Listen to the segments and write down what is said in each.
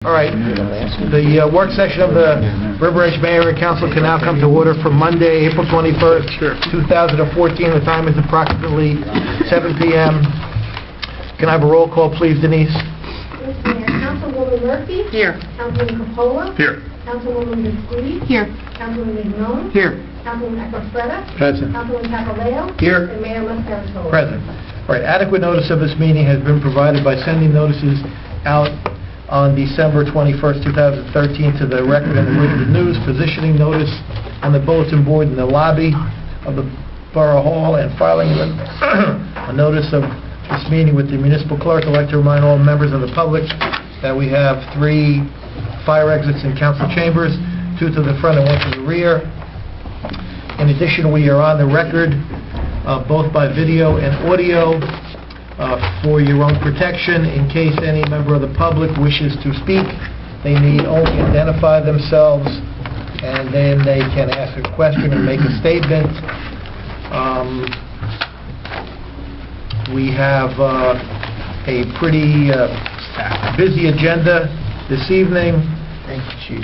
All right, the work session of the River Edge Mayor and Council can now come to order for Monday, April 21st, 2014. The time is approximately 7 p.m. Can I have a roll call, please, Denise? Yes, Mayor. Councilwoman Murphy? Here. Councilwoman Coppola? Here. Councilwoman Biscuit? Here. Councilwoman Negron? Here. Councilwoman Eccleston? Present. Councilwoman Papaleo? Here. And Mayor Mascarenhas. Present. All right, adequate notice of this meeting has been provided by sending notices out on December 21st, 2013 to the Record and the Written News, positioning notice on the bulletin board in the lobby of the Borough Hall, and filing a notice of this meeting with the municipal clerk. I'd like to remind all members of the public that we have 3 fire exits in council chambers, 2 to the front and 1 to the rear. In addition, we are on the record both by video and audio for your own protection. In case any member of the public wishes to speak, they need only identify themselves, and then they can ask a question and make a statement. We have a pretty busy agenda this evening. Thank you, Chief.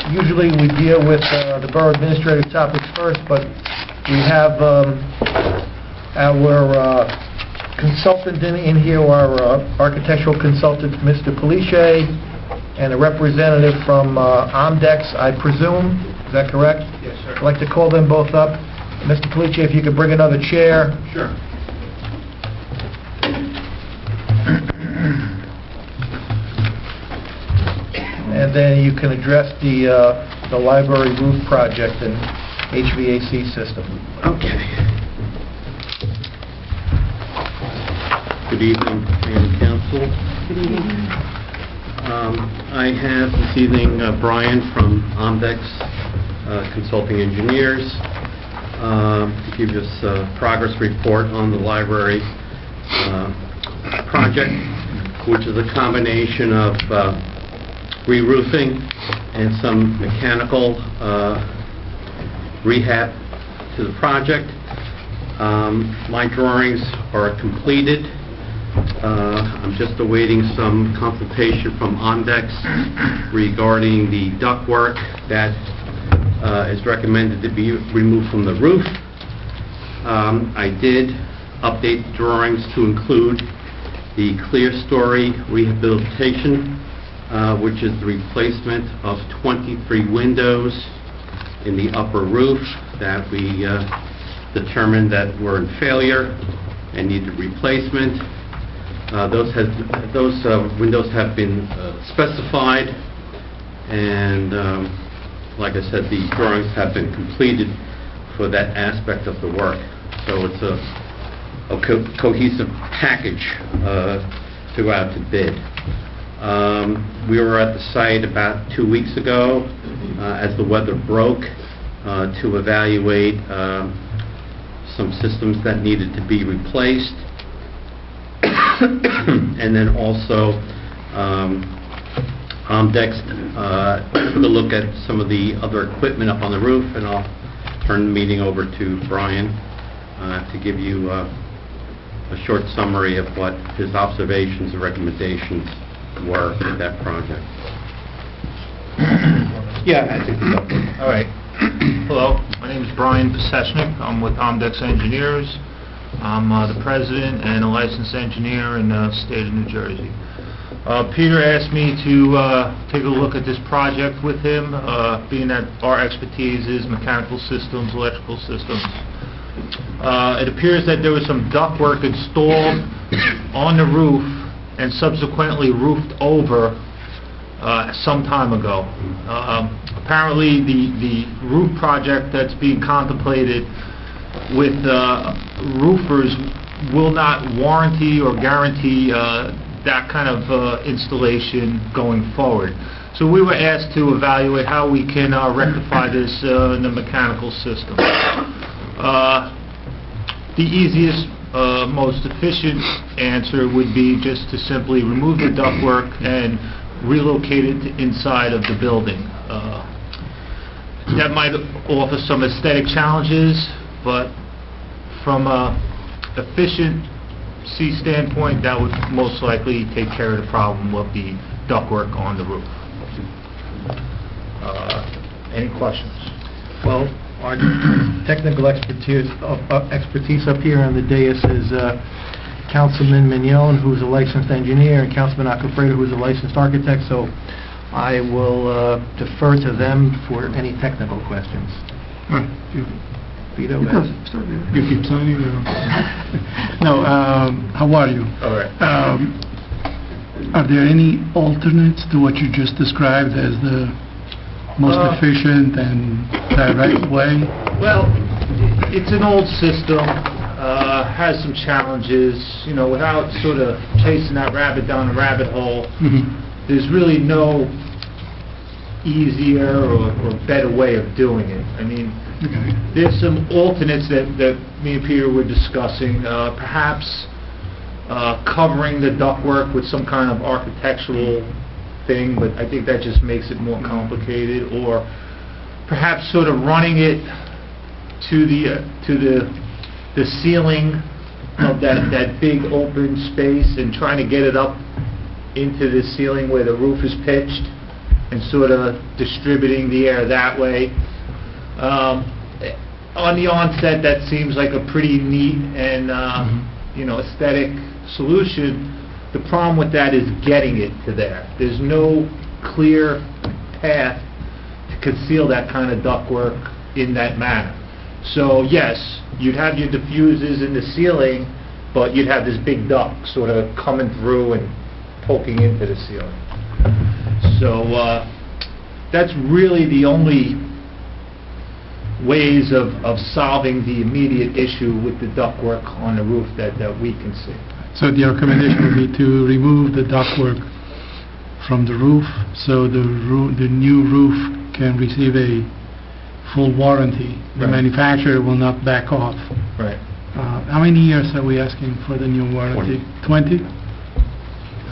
Usually we deal with the borough administrative topics first, but we have our consultant in here, our architectural consultant, Mr. Police, and a representative from Omdex, I presume. Is that correct? Yes, sir. I'd like to call them both up. Mr. Police, if you could bring another chair. Sure. And then you can address the library roof project and HVAC system. Okay. Good evening, Mayor and Council. Good evening. I have this evening Brian from Omdex Consulting Engineers to give us a progress report on the library project, which is a combination of re-roofing and some mechanical rehab to the project. My drawings are completed. I'm just awaiting some consultation from Omdex regarding the ductwork that is recommended to be removed from the roof. I did update the drawings to include the clear story rehabilitation, which is the replacement of 23 windows in the upper roof that we determined that were in failure and needed replacement. Those windows have been specified, and like I said, the drawings have been completed for that aspect of the work. So it's a cohesive package to go out to bid. We were at the site about 2 weeks ago as the weather broke to evaluate some systems that needed to be replaced. And then also Omdex took a look at some of the other equipment up on the roof, and I'll turn the meeting over to Brian to give you a short summary of what his observations and recommendations were for that project. Yeah, I think so. All right. Hello, my name is Brian Pesechnik. I'm with Omdex Engineers. I'm the president and a licensed engineer in the state of New Jersey. Peter asked me to take a look at this project with him, being that our expertise is mechanical systems, electrical systems. It appears that there was some ductwork installed on the roof and subsequently roofed over some time ago. Apparently the roof project that's being contemplated with roofers will not warranty or guarantee that kind of installation going forward. So we were asked to evaluate how we can rectify this in the mechanical system. The easiest, most efficient answer would be just to simply remove the ductwork and relocate it to inside of the building. That might offer some aesthetic challenges, but from a efficient C standpoint, that would most likely take care of the problem of the ductwork on the roof. Any questions? Well, our technical expertise up here on the dais is Councilman Mignon, who's a licensed engineer, and Councilman Acofredo, who's a licensed architect, so I will defer to them for any technical questions. Vito, Because you keep signing. No, how are you? All right. Are there any alternates to what you just described as the most efficient and direct way? Well, it's an old system, has some challenges, you know, without sort of chasing that rabbit down a rabbit hole. There's really no easier or better way of doing it. I mean, there's some alternates that me and Peter were discussing, perhaps covering the ductwork with some kind of architectural thing, but I think that just makes it more complicated, or perhaps sort of running it to the ceiling of that big open space and trying to get it up into the ceiling where the roof is pitched and sort of distributing the air that way. On the onset, that seems like a pretty neat and you know, aesthetic solution. The problem with that is getting it to there. There's no clear path to conceal that kind of ductwork in that manner. So yes, you'd have your diffusers in the ceiling, but you'd have this big duct sort of coming through and poking into the ceiling. So that's really the only ways of solving the immediate issue with the ductwork on the roof that we can see. So the recommendation would be to remove the ductwork from the roof, so the new roof can receive a full warranty. The Right. manufacturer will not back off. Right. How many years are we asking for the new warranty? 20?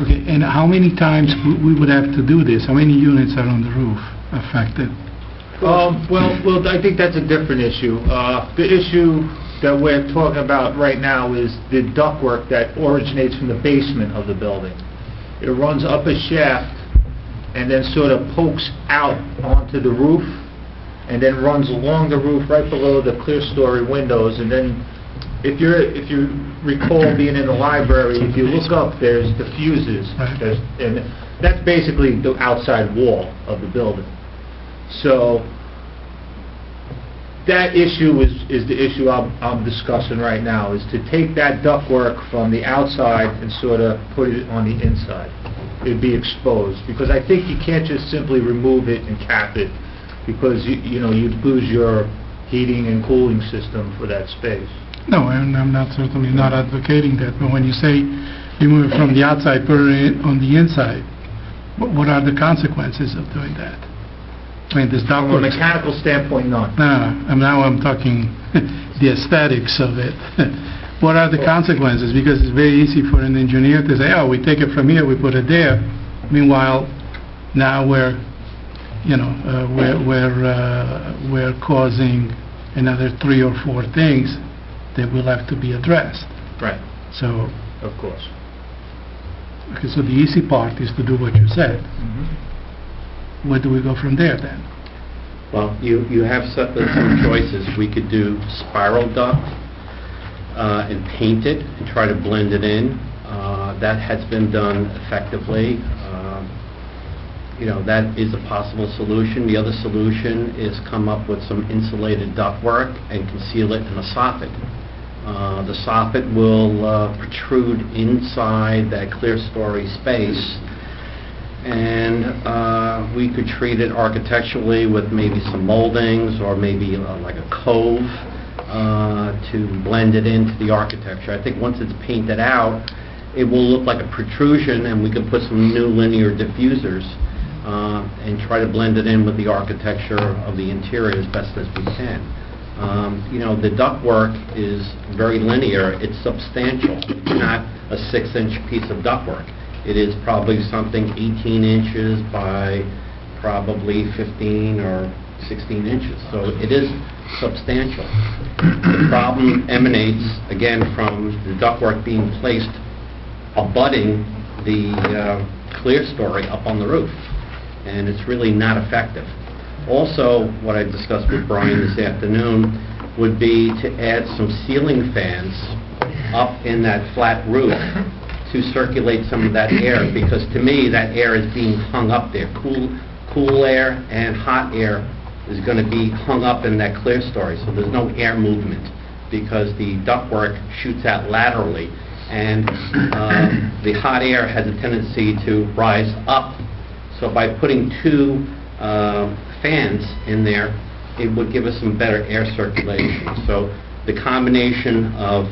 Okay, and how many times we would have to do this? How many units are on the roof affected? Well, I think that's a different issue. The issue that we're talking about right now is the ductwork that originates from the basement of the building. It runs up a shaft and then sort of pokes out onto the roof and then runs along the roof right below the clear story windows. And then if you recall being in the library, if you look up, there's diffusers. Right. And that's basically the outside wall of the building. So that issue is the issue I'm discussing right now, is to take that ductwork from the outside and sort of put it on the inside. It'd be exposed, because I think you can't just simply remove it and cap it, because you know, you'd lose your heating and cooling system for that space. No, and I'm certainly not advocating that, but when you say remove it from the outside, put it on the inside, what are the consequences of doing that? I mean, this From a ductwork... mechanical standpoint, none. No, now I'm talking the aesthetics of it. What are the consequences? Because it's very easy for an engineer to say, oh, we take it from here, we put it there. Meanwhile, now we're causing another 3 or 4 things that will have to be addressed. Right, So, of course. okay, so the easy part is to do what you said. Where do we go from there then? Well, you have some choices. We could do spiral duct and paint it and try to blend it in. That has been done effectively. You know, that is a possible solution. The other solution is come up with some insulated ductwork and conceal it in a soffit. The soffit will protrude inside that clear story space, and we could treat it architecturally with maybe some moldings or maybe like a cove to blend it into the architecture. I think once it's painted out, it will look like a protrusion, and we can put some new linear diffusers and try to blend it in with the architecture of the interior as best as we can. You know, the ductwork is very linear. It's substantial. It's not a 6-inch piece of ductwork. It is probably something 18 inches by probably 15 or 16 inches, so it is substantial. The problem emanates, again, from the ductwork being placed abutting the clear story up on the roof, and it's really not effective. Also, what I discussed with Brian this afternoon would be to add some ceiling fans up in that flat roof to circulate some of that air, because to me, that air is being hung up there. Cool air and hot air is going to be hung up in that clear story, so there's no air movement, because the ductwork shoots out laterally, and the hot air has a tendency to rise up. So by putting two fans in there, it would give us some better air circulation. So the combination of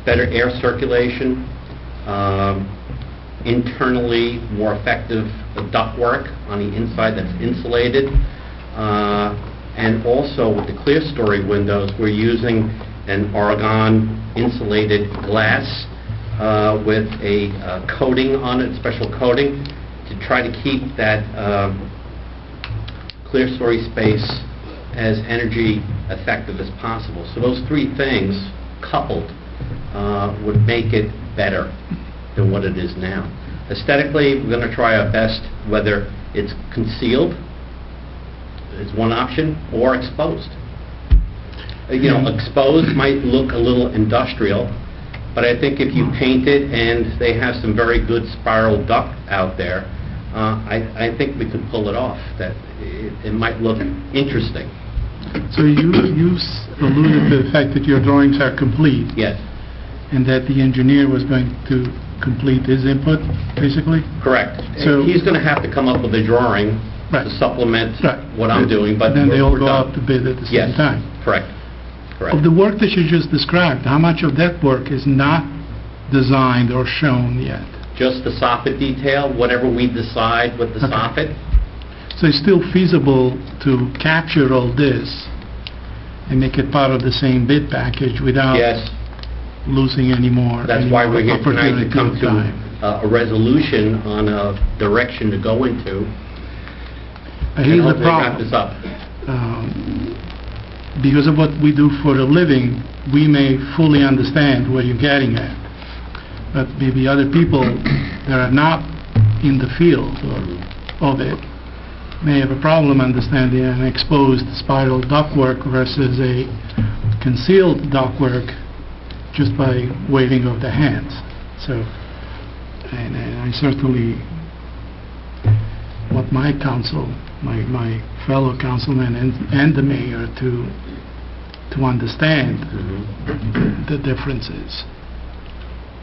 better air circulation, internally more effective ductwork on the inside that's insulated, and also with the clear story windows, we're using an Oregon insulated glass with a coating on it, special coating, to try to keep that clear story space as energy effective as possible. So those three things coupled would make it better than what it is now. Aesthetically, we're going to try our best, whether it's concealed, is one option, or exposed. Exposed might look a little industrial, but I think if you paint it and they have some very good spiral duct out there, I think we could pull it off. That it might look interesting. So you alluded to the fact that your drawings are complete, Yes, and that the engineer was going to complete his input, basically? correct. So- He's going to have to come up with a drawing Right. to supplement Right. what I'm doing, but Then they all we're go done. up to bid at the same Yes, time. correct. Of the work that you just described, how much of that work is not designed or shown yet? Just the soffit detail, whatever we decide with the Okay. soffit. So it's still feasible to capture all this and make it part of the same bid package without Yes, losing any more that's why we're here tonight, to opportunity come of to time. a resolution on a direction to go into, But and here's the hopefully wrap this problem. up. Because of what we do for a living, we may fully understand what you're getting at. But maybe other people that are not in the field of it may have a problem understanding an exposed spiral ductwork versus a concealed ductwork just by waving of the hands. So, and I certainly want my council, my fellow councilmen and the mayor to understand the differences.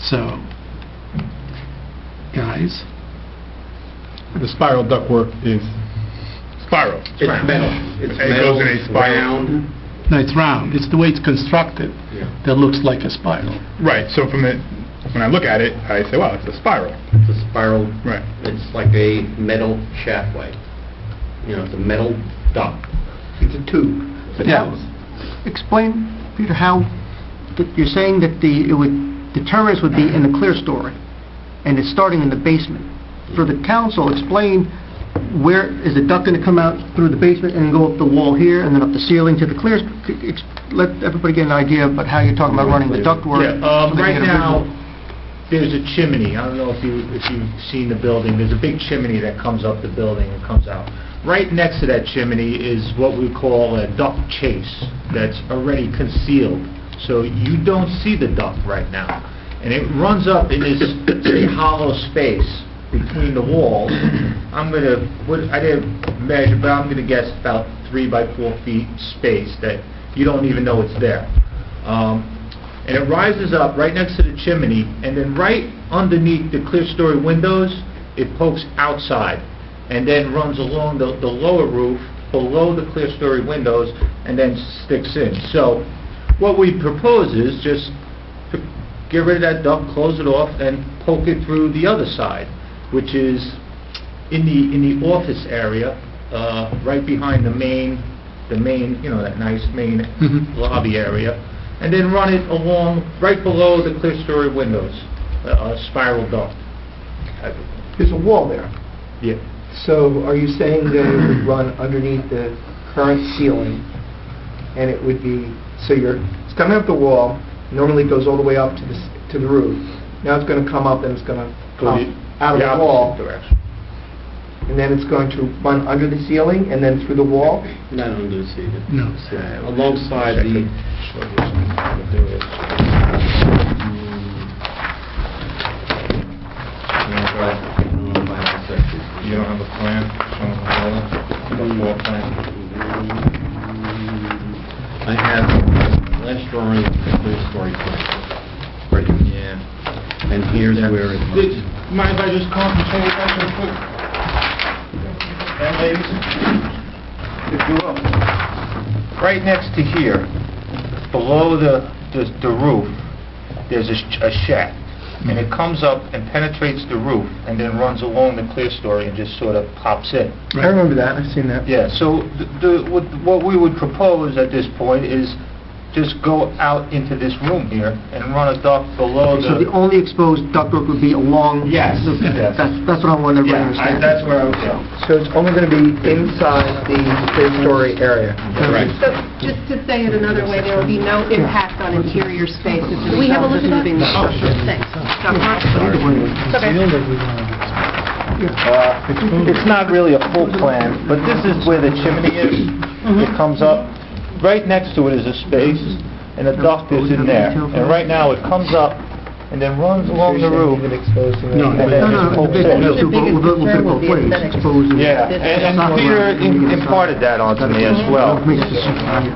So, guys, The spiral ductwork is spiral. It's metal. It's It metal, goes in a it's spiral. round. no, it's round. It's the way it's constructed Yeah. that looks like a spiral. Right, so when I look at it, I say, wow, it's a spiral. It's a spiral. Right. It's like a metal shaftway. It's a metal duct. It's a tube. But how, explain, Peter, how, you're saying that the terminus would be in the clear story, and it's starting in the basement. For the council, explain where, is the duct going to come out through the basement and go up the wall here, and then up the ceiling to the clear, let everybody get an idea about how you're talking about running the ductwork. Yeah, so they right can get a now, visual. there's a chimney. I don't know if you've seen the building. There's a big chimney that comes up the building and comes out. Right next to that chimney is what we call a duct chase that's already concealed. So you don't see the duct right now. And it runs up in this say, hollow space between the walls. I didn't measure, but I'm going to guess about 3 by 4 feet space that you don't even know it's there. And it rises up right next to the chimney, and then right underneath the clear story windows, it pokes outside, and then runs along the lower roof below the clear story windows, and then sticks in. So what we propose is just to get rid of that duct, close it off, and poke it through the other side, which is in the office area, right behind the main, that nice main lobby area, and then run it along right below the clear story windows, a spiral duct. There's a wall there. Yeah. So are you saying that it would run underneath the current ceiling, and it would be, so it's coming up the wall, normally it goes all the way up to the roof. Now it's going to come up and it's going to come out of the wall, Direction. and then it's going to run under the ceiling and then through the wall? Not under the ceiling. No. Alongside the... You don't have a plan showing the building? Like a floor plan? I have last drawing, three-story plan. Right here. Yeah. And here's where it... Mind if I just concentrate that real quick? And ladies, if you look, right next to here, below the roof, there's a shaft. And it comes up and penetrates the roof and then runs along the clear story and just sort of pops in. I remember that, I've seen that. Yeah, so what we would propose at this point is just go out into this room here and run a duct below So the only exposed ductwork would be along... Yes, the- yes. That's what I want everybody to understand. That's where I was going. So it's only going to be inside the three-story area? Correct. So, just to say it another way, there will be no impact on interior space as a We have a result look of at that? moving the structure. Thanks. Dr. Mark? It's not really a full plan, but this is where the chimney is. It comes up. Right next to it is a space, and a duct is in there. And right now, it comes up and then runs along the roof. No, And then just pokes in. we'll do it both ways, exposing... Yeah, and Peter imparted that onto me as well.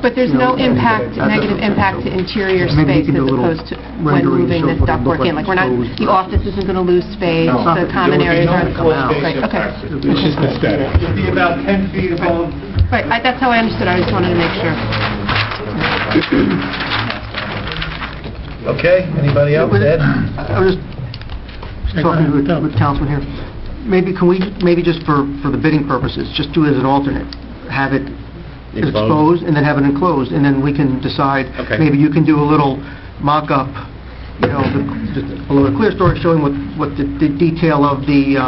But there's no impact, negative impact to interior space as opposed to when moving this ductwork in? Like, we're not, the office isn't going to lose space, the common areas aren't... Right, okay. It's just aesthetic. It'll be about 10 feet above. Right, that's how I understood, I just wanted to make sure. Okay, anybody else? Ed? I was just talking with Councilman here. Maybe, can we, just for the bidding purposes, just do it as an alternate? Have it exposed and then have it enclosed, and then we can decide, Okay. maybe you can do a little mock-up, below the clear story showing what the detail of the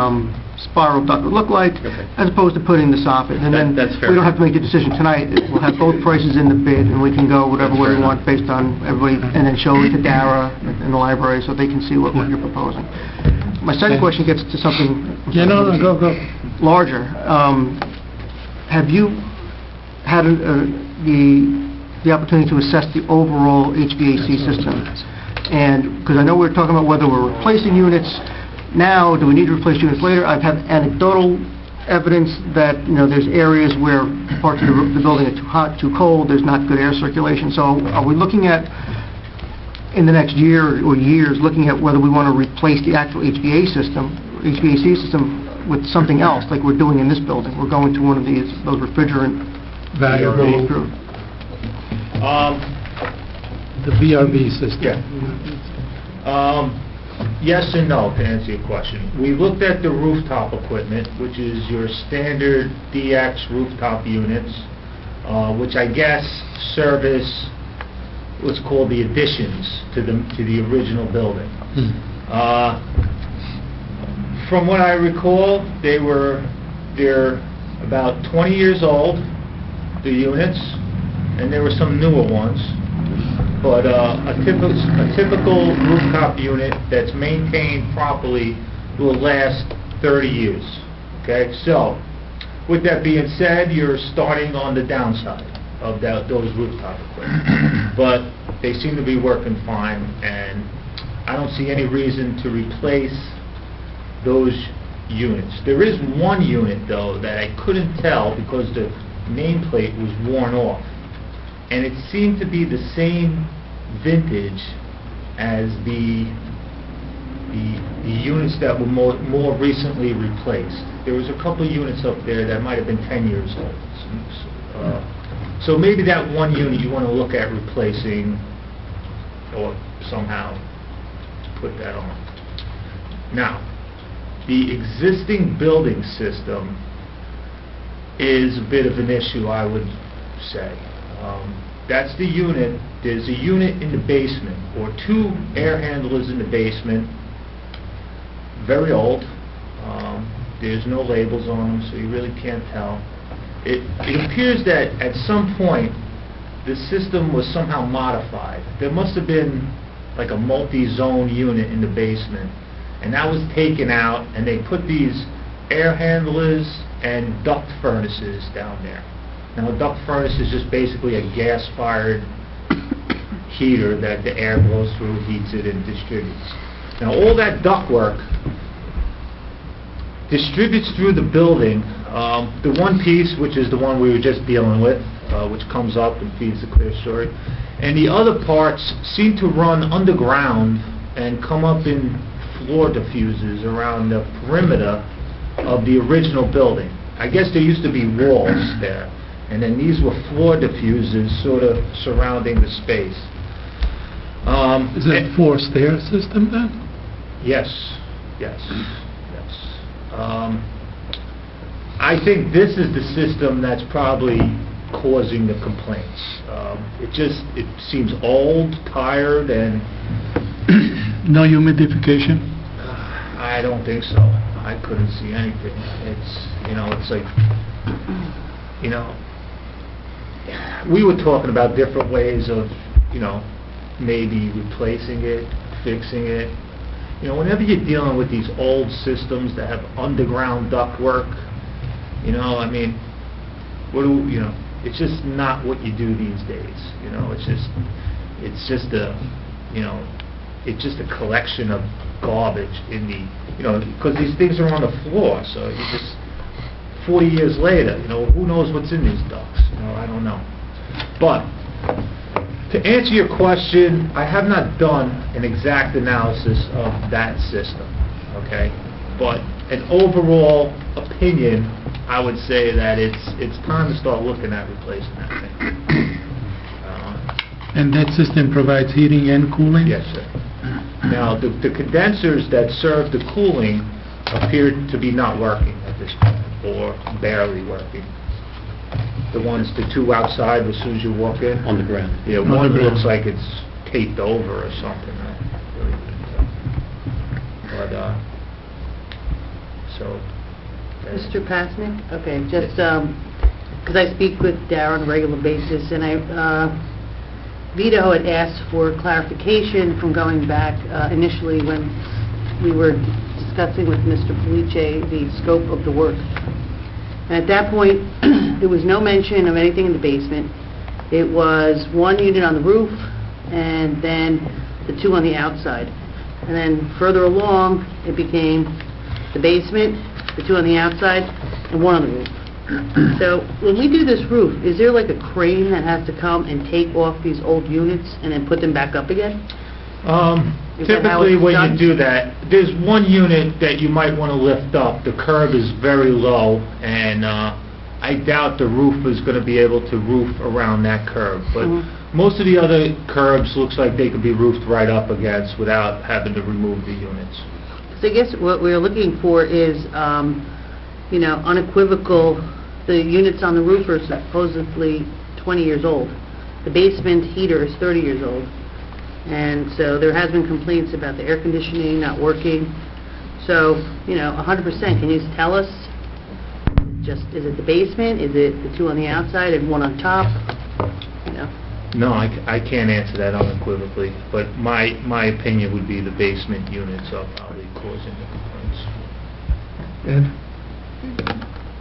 spiral duct would look like, Okay. as opposed to putting the soffit. And then That's fair. we don't have to make a decision tonight. We'll have both prices in the bid, and we can go whatever way we want based on everybody, and then show it to Dara in the library so they can see what you're proposing. My second question gets to something... Yeah, no, go. Larger. Have you had the opportunity to assess the overall HVAC system? And, because I know we're talking about whether we're replacing units now, do we need to replace units later? I've had anecdotal evidence that, there's areas where parts of the building are too hot, too cold, there's not good air circulation. So are we looking at, in the next year or years, looking at whether we want to replace the actual HVAC system with something else, like we're doing in this building? We're going to one of those refrigerant... Variable. The VRV system. Yes and no, to answer your question. We looked at the rooftop equipment, which is your standard DX rooftop units, which I guess service what's called the additions to the original building. From what I recall, they're about 20 years old, the units, and there were some newer ones. But a typical rooftop unit that's maintained properly will last 30 years. Okay, so with that being said, you're starting on the downside of those rooftop equipment. But they seem to be working fine, and I don't see any reason to replace those units. There is one unit, though, that I couldn't tell because the nameplate was worn off. And it seemed to be the same vintage as the units that were more recently replaced. There was a couple of units up there that might have been 10 years old. So maybe that one unit you want to look at replacing or somehow put that on. Now, the existing building system is a bit of an issue, I would say. That's the unit. There's a unit in the basement, or two air handlers in the basement, very old. There's no labels on them, so you really can't tell. It appears that at some point, the system was somehow modified. There must have been like a multi-zone unit in the basement, and that was taken out, and they put these air handlers and duct furnaces down there. Now, a duct furnace is just basically a gas-fired heater that the air blows through, heats it, and distributes. Now, all that ductwork distributes through the building. The one piece, which is the one we were just dealing with, which comes up and feeds the clear story, and the other parts seem to run underground and come up in floor diffusers around the perimeter of the original building. I guess there used to be walls there, and then these were floor diffusers sort of surrounding the space. Is it a four-stair system then? Yes. I think this is the system that's probably causing the complaints. It seems old, tired, and No humidification? I don't think so. I couldn't see anything. It's like, we were talking about different ways of, maybe replacing it, fixing it. Whenever you're dealing with these old systems that have underground ductwork, it's just not what you do these days. It's just a collection of garbage in the, because these things are on the floor, so you just, 40 years later, who knows what's in these ducts? I don't know. But to answer your question, I have not done an exact analysis of that system, okay? But an overall opinion, I would say that it's time to start looking at replacing that thing. And that system provides heating and cooling? Yes, sir. Now, the condensers that serve the cooling appear to be not working at this point, or barely working. The two outside, as soon as you walk in. On the ground. Yeah, one looks like it's taped over or something. Mr. Pasnick? Okay, just, because I speak with Darren on a regular basis, and Vito had asked for clarification from going back initially when we were discussing with Mr. Felice the scope of the work. And at that point, there was no mention of anything in the basement. It was one unit on the roof, and then the two on the outside. And then further along, it became the basement, the two on the outside, and one on the roof. So when we do this roof, is there like a crane that has to come and take off these old units and then put them back up again? Typically, when you do that, there's one unit that you might want to lift up. The curb is very low, and I doubt the roof is going to be able to roof around that curb. But most of the other curbs looks like they could be roofed right up against without having to remove the units. So I guess what we're looking for is, unequivocal. The units on the roof are supposedly 20 years old. The basement heater is 30 years old. And so there has been complaints about the air conditioning not working. So, 100%, can you tell us, is it the basement, is it the two on the outside and one on top? No, I can't answer that unequivocally, but my opinion would be the basement units are probably causing the complaints. Ed?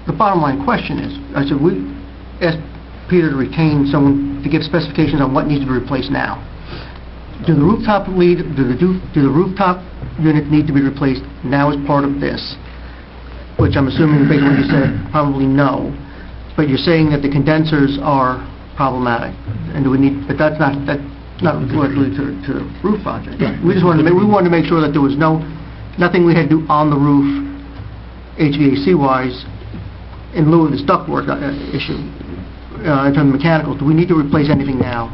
The bottom line question is, I said, we asked Peter to retain someone to give specifications on what needs to be replaced now. Do the rooftop units need to be replaced now as part of this? Which I'm assuming, based on what you said, probably no. But you're saying that the condensers are problematic, and but that's not related to the roof project. We just wanted to make sure that there was nothing we had to do on the roof, HVAC-wise, in lieu of this ductwork issue. In terms of mechanicals, do we need to replace anything now?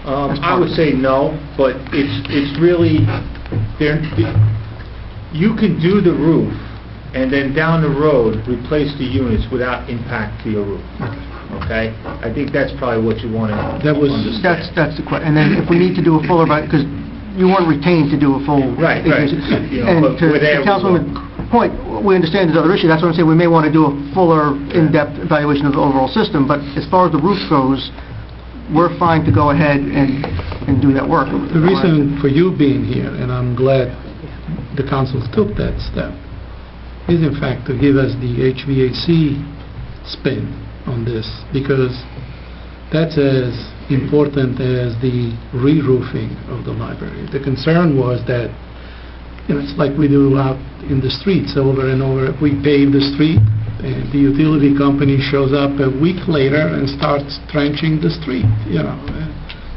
I would say no, but it's really, you can do the roof and then down the road replace the units without impact to your roof. Okay? I think that's probably what you want to understand. That's the question. And then if we need to do a fuller, because you weren't retained to do a full... Right. And but to Councilwoman point, we understand there's other issues. That's what I'm saying, we may want to do a fuller, in-depth evaluation of the overall system, but as far as the roof goes, we're fine to go ahead and do that work. The reason for you being here, and I'm glad the council took that step, is in fact to give us the HVAC spin on this, because that's as important as the re-roofing of the library. The concern was that, it's like we do out in the streets over and over. We pave the street, and the utility company shows up a week later and starts trenching the street,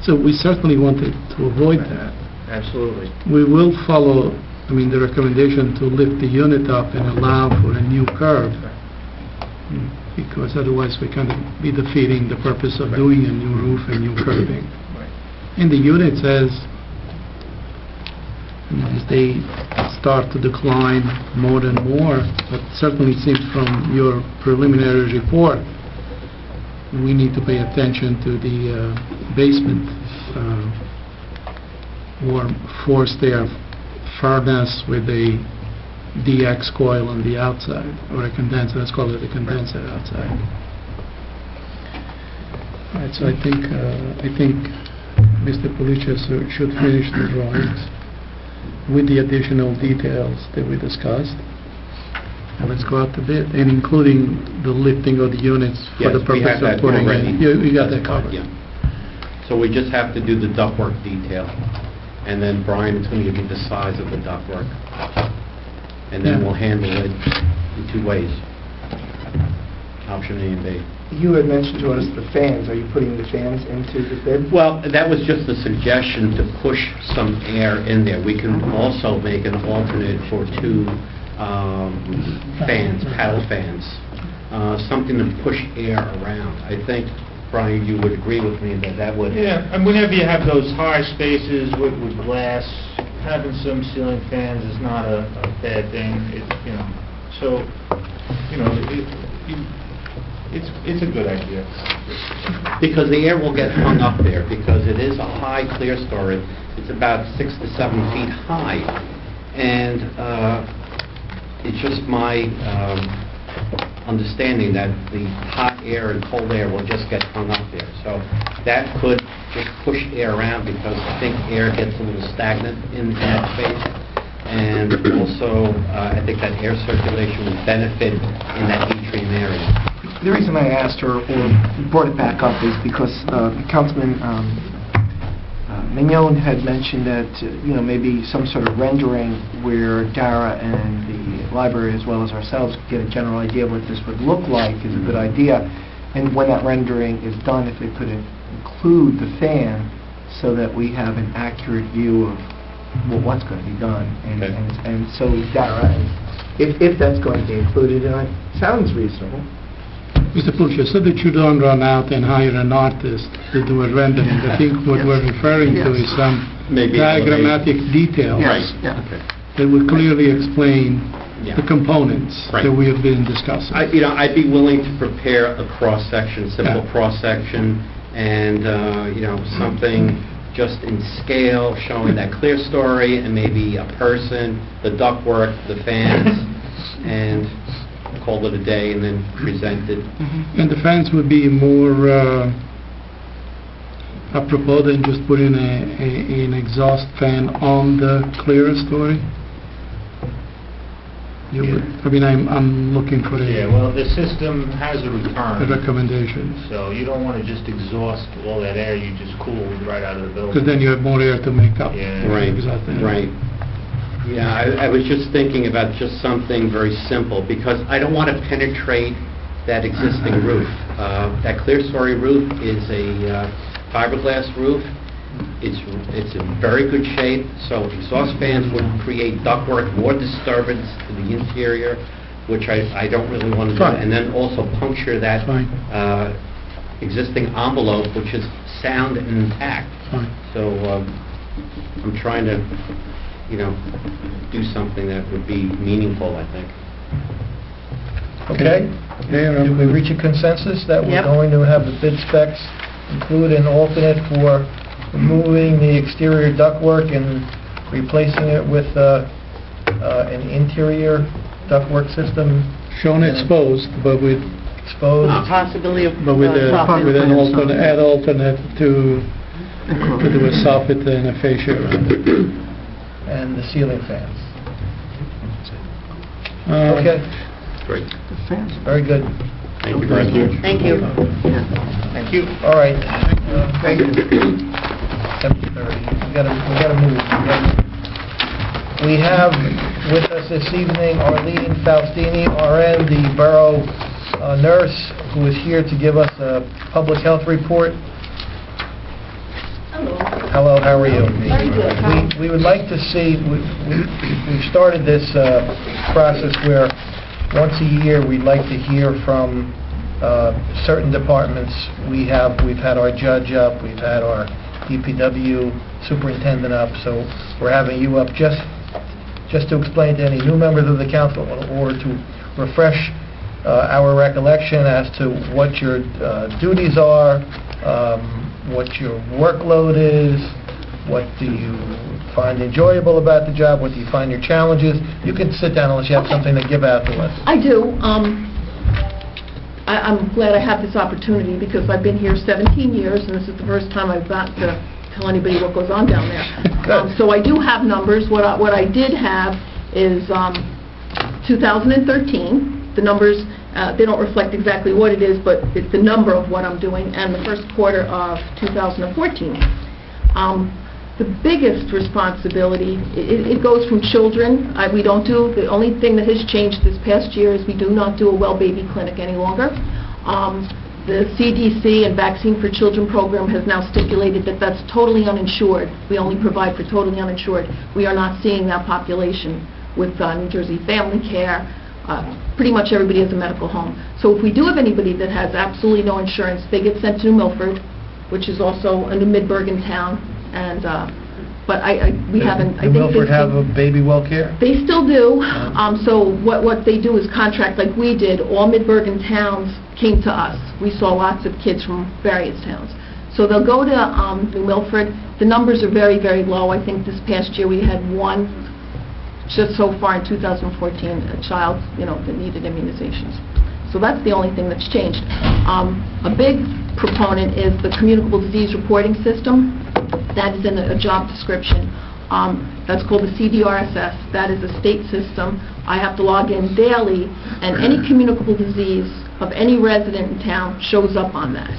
So we certainly wanted to avoid that. Absolutely. We will follow, the recommendation to lift the unit up and allow for a new curb, because otherwise we kind of be defeating the purpose of doing a new roof and new curbing. And the units, as they start to decline more and more, but certainly it seems from your preliminary report, we need to pay attention to the basement or forced air furnace with a DX coil on the outside, or a condenser. Let's call it a condenser outside. All right, so I think Mr. Policia should finish the drawings with the additional details that we discussed. And let's go out to bid, and including the lifting of the units for Yes, the we purpose have of that putting already. in. You got that covered. Yeah. So we just have to do the ductwork detail, and then Brian is going to give you the size of the ductwork, and then Yeah. we'll handle it in two ways, option A and B. You had mentioned to us the fans. Are you putting the fans into the bid? Well, that was just a suggestion to push some air in there. We can also make an alternate for two fans, paddle fans, something to push air around. I think, Brian, you would agree with me that that would... Yeah, and whenever you have those high spaces with glass, having some ceiling fans is not a bad thing. It's a good idea. Because the air will get hung up there, because it is a high clear story. It's about 6 to 7 feet high. And it's just my understanding that the hot air and cold air will just get hung up there. So that could just push air around, because I think air gets a little stagnant in that space. And also, I think that air circulation would benefit in that atrium area. The reason I asked or brought it back up is because Councilman Mignon had mentioned that, maybe some sort of rendering where Dara and the library, as well as ourselves, could get a general idea of what this would look like is a good idea. And when that rendering is done, if they could include the fan so that we have an accurate view of what's going to be done. And so Dara, if that's going to be included in it, sounds reasonable. Mr. Pulcher, so that you don't run out and hire an artist to do a rendering. I think what we're referring to is some Maybe diagrammatic details that would clearly explain the components that we have been discussing. I'd be willing to prepare a cross-section, simple cross-section, and, something just in scale, showing that clear story, and maybe a person, the ductwork, the fans, and call it a day, and then present it. And the fans would be more apropos than just putting an exhaust fan on the clear story? I'm looking for the system has a return. a recommendation. So you don't want to just exhaust all that air you just cooled right out of the building. Because then you have more air to make up. Yeah. Right, Exhaust fan. right. Yeah, I was just thinking about just something very simple, because I don't want to penetrate that existing roof. That clear story roof is a fiberglass roof. It's in very good shape, so exhaust fans would create ductwork, more disturbance to the interior, which I don't really want to do. And then also puncture that existing envelope, which is sound and intact. So I'm trying to do something that would be meaningful, I think. Okay? Did we reach a consensus that we're going to have the bid specs include an alternate for removing the exterior ductwork and replacing it with an interior ductwork system Shown exposed, but with exposed. Possibility of But with soffit. with an alternate to do a soffit and a fascia around it. And the ceiling fans. Um, Okay, Great. very good. Thank you very much. Thank you. Thank you. All right. Thank you. 7:30. We gotta move. We have with us this evening Arlene Faustini, RN, the borough nurse, who is here to give us a public health report. Hello. Hello, how are you? Very good. We would like to see, we've started this process where once a year, we'd like to hear from certain departments. We've had our judge up, we've had our DPW superintendent up, so we're having you up just to explain to any new members of the council or to refresh our recollection as to what your duties are, what your workload is, what do you find enjoyable about the job, what do you find your challenges. You can sit down unless you have something to give out to us. I do. I'm glad I have this opportunity because I've been here 17 years, and this is the first time I've got to tell anybody what goes on down there. Good. So I do have numbers. What I did have is 2013. The numbers, they don't reflect exactly what it is, but it's the number of what I'm doing, and the first quarter of 2014. The biggest responsibility, it goes from children. We don't do, the only thing that has changed this past year is we do not do a well baby clinic any longer. The CDC and Vaccine for Children program has now stipulated that that's totally uninsured. We only provide for totally uninsured. We are not seeing that population with New Jersey Family Care. Pretty much everybody has a medical home. So if we do have anybody that has absolutely no insurance, they get sent to New Milford, which is also a New Mid-Bergen town. And but we haven't. I New think Milford have a baby well care? they still do. So what they do is contract like we did. All Mid-Bergen towns came to us. We saw lots of kids from various towns. So they'll go to New Milford. The numbers are very, very low. I think this past year we had one, just so far in 2014, a child, that needed immunizations. So that's the only thing that's changed. A big proponent is the communicable disease reporting system. That is in a job description. That's called the CDRSS. That is a state system. I have to log in daily, and any communicable disease of any resident in town shows up on that.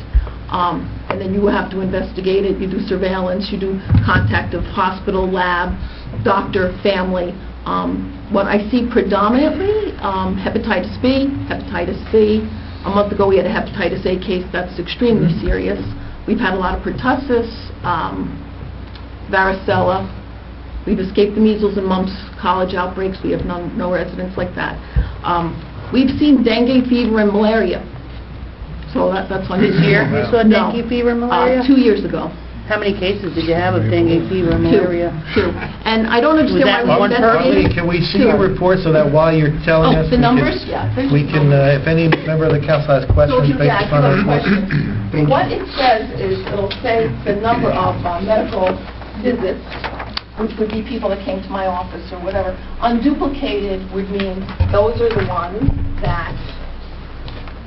And then you have to investigate it. You do surveillance. You do contact of hospital, lab, doctor, family. What I see predominantly, hepatitis B, hepatitis C. A month ago we had a hepatitis A case that's extremely serious. We've had a lot of pertussis, varicella. We've escaped the measles and mumps college outbreaks. We have no residents like that. We've seen dengue fever and malaria. So that's on This year, you saw No. dengue fever and malaria? 2 years ago. How many cases did you have of dengue fever and malaria? Two. And I don't understand that why we one investigated. Arlene, can we see your report so that while you're telling us... The numbers? Yeah. We can, if any member of the council has So if questions you based ask upon our a report... question, what it says is, it'll say the number of medical visits, which would be people that came to my office or whatever. Unduplicated would mean those are the ones that,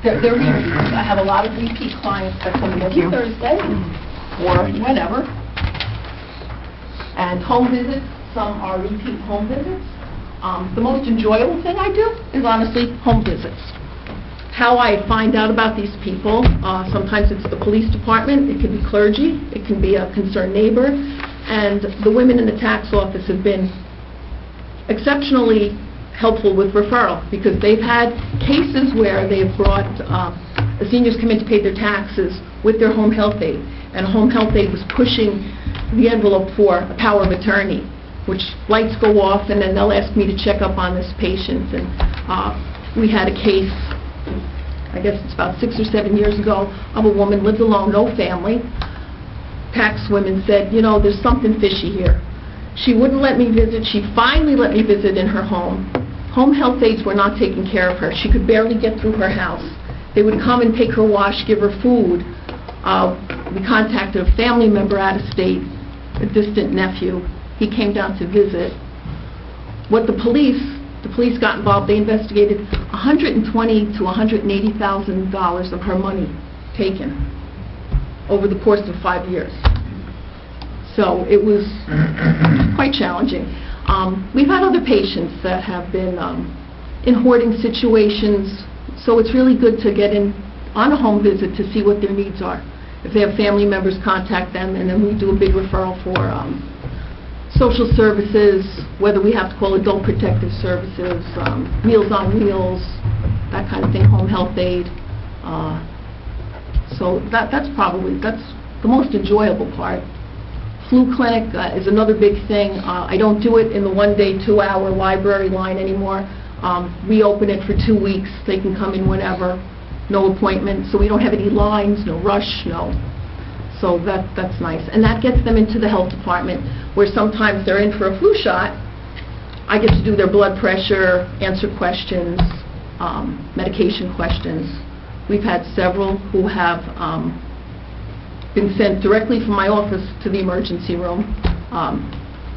they're repeats. I have a lot of repeat clients that come in every Thursday or whenever. And home visits, some are repeat home visits. The most enjoyable thing I do is honestly home visits. How I find out about these people, sometimes it's the police department, it can be clergy, it can be a concerned neighbor, and the women in the tax office have been exceptionally helpful with referral, because they've had cases where they've brought, the seniors come in to pay their taxes with their home health aide, and home health aide was pushing the envelope for a power of attorney, which lights go off, and then they'll ask me to check up on this patient. And we had a case, I guess it's about 6 or 7 years ago, of a woman, lived alone, no family. Tax women said, there's something fishy here. She wouldn't let me visit. She finally let me visit in her home. Home health aides were not taking care of her. She could barely get through her house. They would come and take her wash, give her food. We contacted a family member out of state, a distant nephew. He came down to visit. What the police The police got involved. They investigated $120,000 to $180,000 of her money taken over the course of 5 years. So it was quite challenging. We've had other patients that have been in hoarding situations, so it's really good to get in on a home visit to see what their needs are. If they have family members, contact them, and then we do a big referral for social services, whether we have to call Adult Protective Services, Meals on Wheels, that kind of thing, home health aid. So that's the most enjoyable part. Flu clinic is another big thing. I don't do it in the one-day, 2-hour library line anymore. We open it for 2 weeks. They can come in whenever, no appointment, so we don't have any lines, no rush, no. So that's nice. And that gets them into the health department, where sometimes they're in for a flu shot. I get to do their blood pressure, answer questions, medication questions. We've had several who have been sent directly from my office to the emergency room.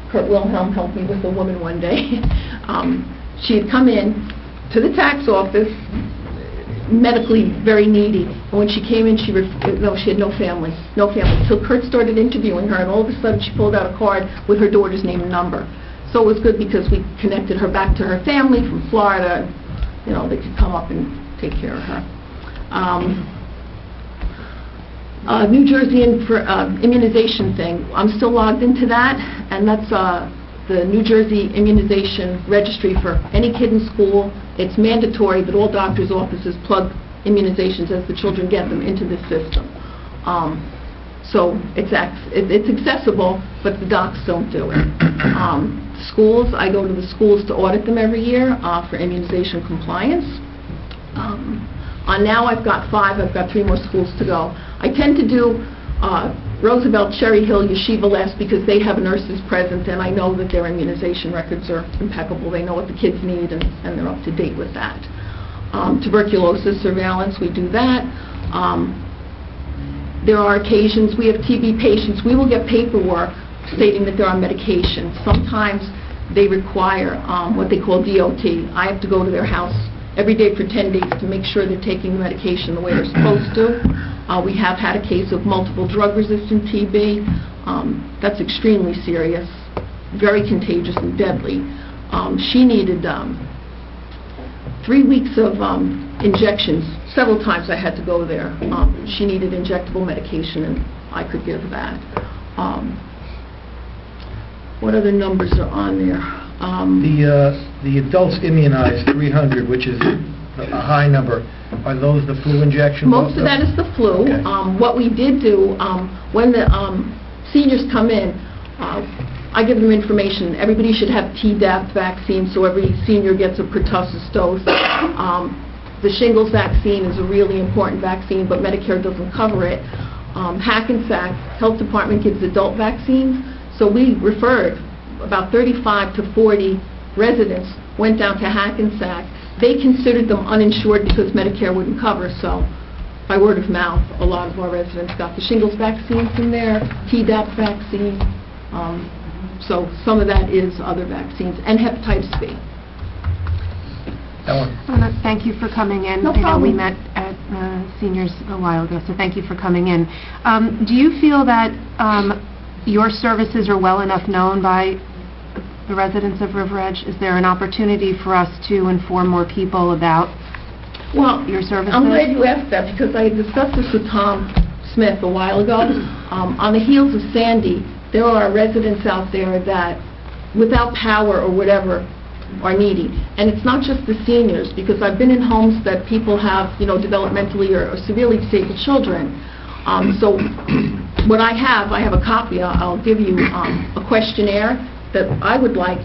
Kurt Wilhelm helped me with a woman one day. She had come in to the tax office, medically very needy. And when she came in, she had no family. Till Kurt started interviewing her, and all of a sudden she pulled out a card with her daughter's name and number. So it was good because we connected her back to her family from Florida. You know, they could come up and take care of her. New Jersey immunization thing. I'm still logged into that, and that's the New Jersey immunization registry for any kid in school. It's mandatory that all doctors' offices plug immunizations as the children get them into the system. So it's accessible, but the docs don't do it. Schools, I go to the schools to audit them every year for immunization compliance. Now I've got 5, I've got 3 more schools to go. I tend to do Roosevelt, Cherry Hill, Yeshiva last because they have nurses present, and I know that their immunization records are impeccable. They know what the kids need, and they're up to date with that. Tuberculosis surveillance, we do that. There are occasions we have TB patients. We will get paperwork stating that they're on medication. Sometimes they require what they call DOT. I have to go to their house every day for 10 days to make sure they're taking the medication the way they're supposed to. We have had a case of multiple drug-resistant TB. That's extremely serious, very contagious and deadly. She needed 3 weeks of injections. Several times I had to go there. She needed injectable medication, and I could give that. What other numbers are on there? The adults immunized, 300, which is a high number. Are those the flu injections? Most of that is the flu. Okay. What we did do, when the seniors come in, I give them information. Everybody should have Tdap vaccine, so every senior gets a pertussis dose. The shingles vaccine is a really important vaccine, but Medicare doesn't cover it. Hackensack Health Department gives adult vaccines, so we referred about 35 to 40 residents went down to Hackensack. They considered them uninsured because Medicare wouldn't cover, so by word of mouth, a lot of our residents got the shingles vaccine from there, Tdap vaccine, so some of that is other vaccines, and hepatitis B. Ellen? Thank you for coming in. No I know problem. we met at seniors a while ago, so thank you for coming in. Do you feel that your services are well enough known by the residents of River Edge? Is there an opportunity for us to inform more people about your services? I'm glad you asked that because I discussed this with Tom Smith a while ago. On the heels of Sandy, there are residents out there that, without power or whatever, are needy. And it's not just the seniors, because I've been in homes that people have, developmentally or severely disabled children. So what I have a copy. I'll give you a questionnaire that I would like.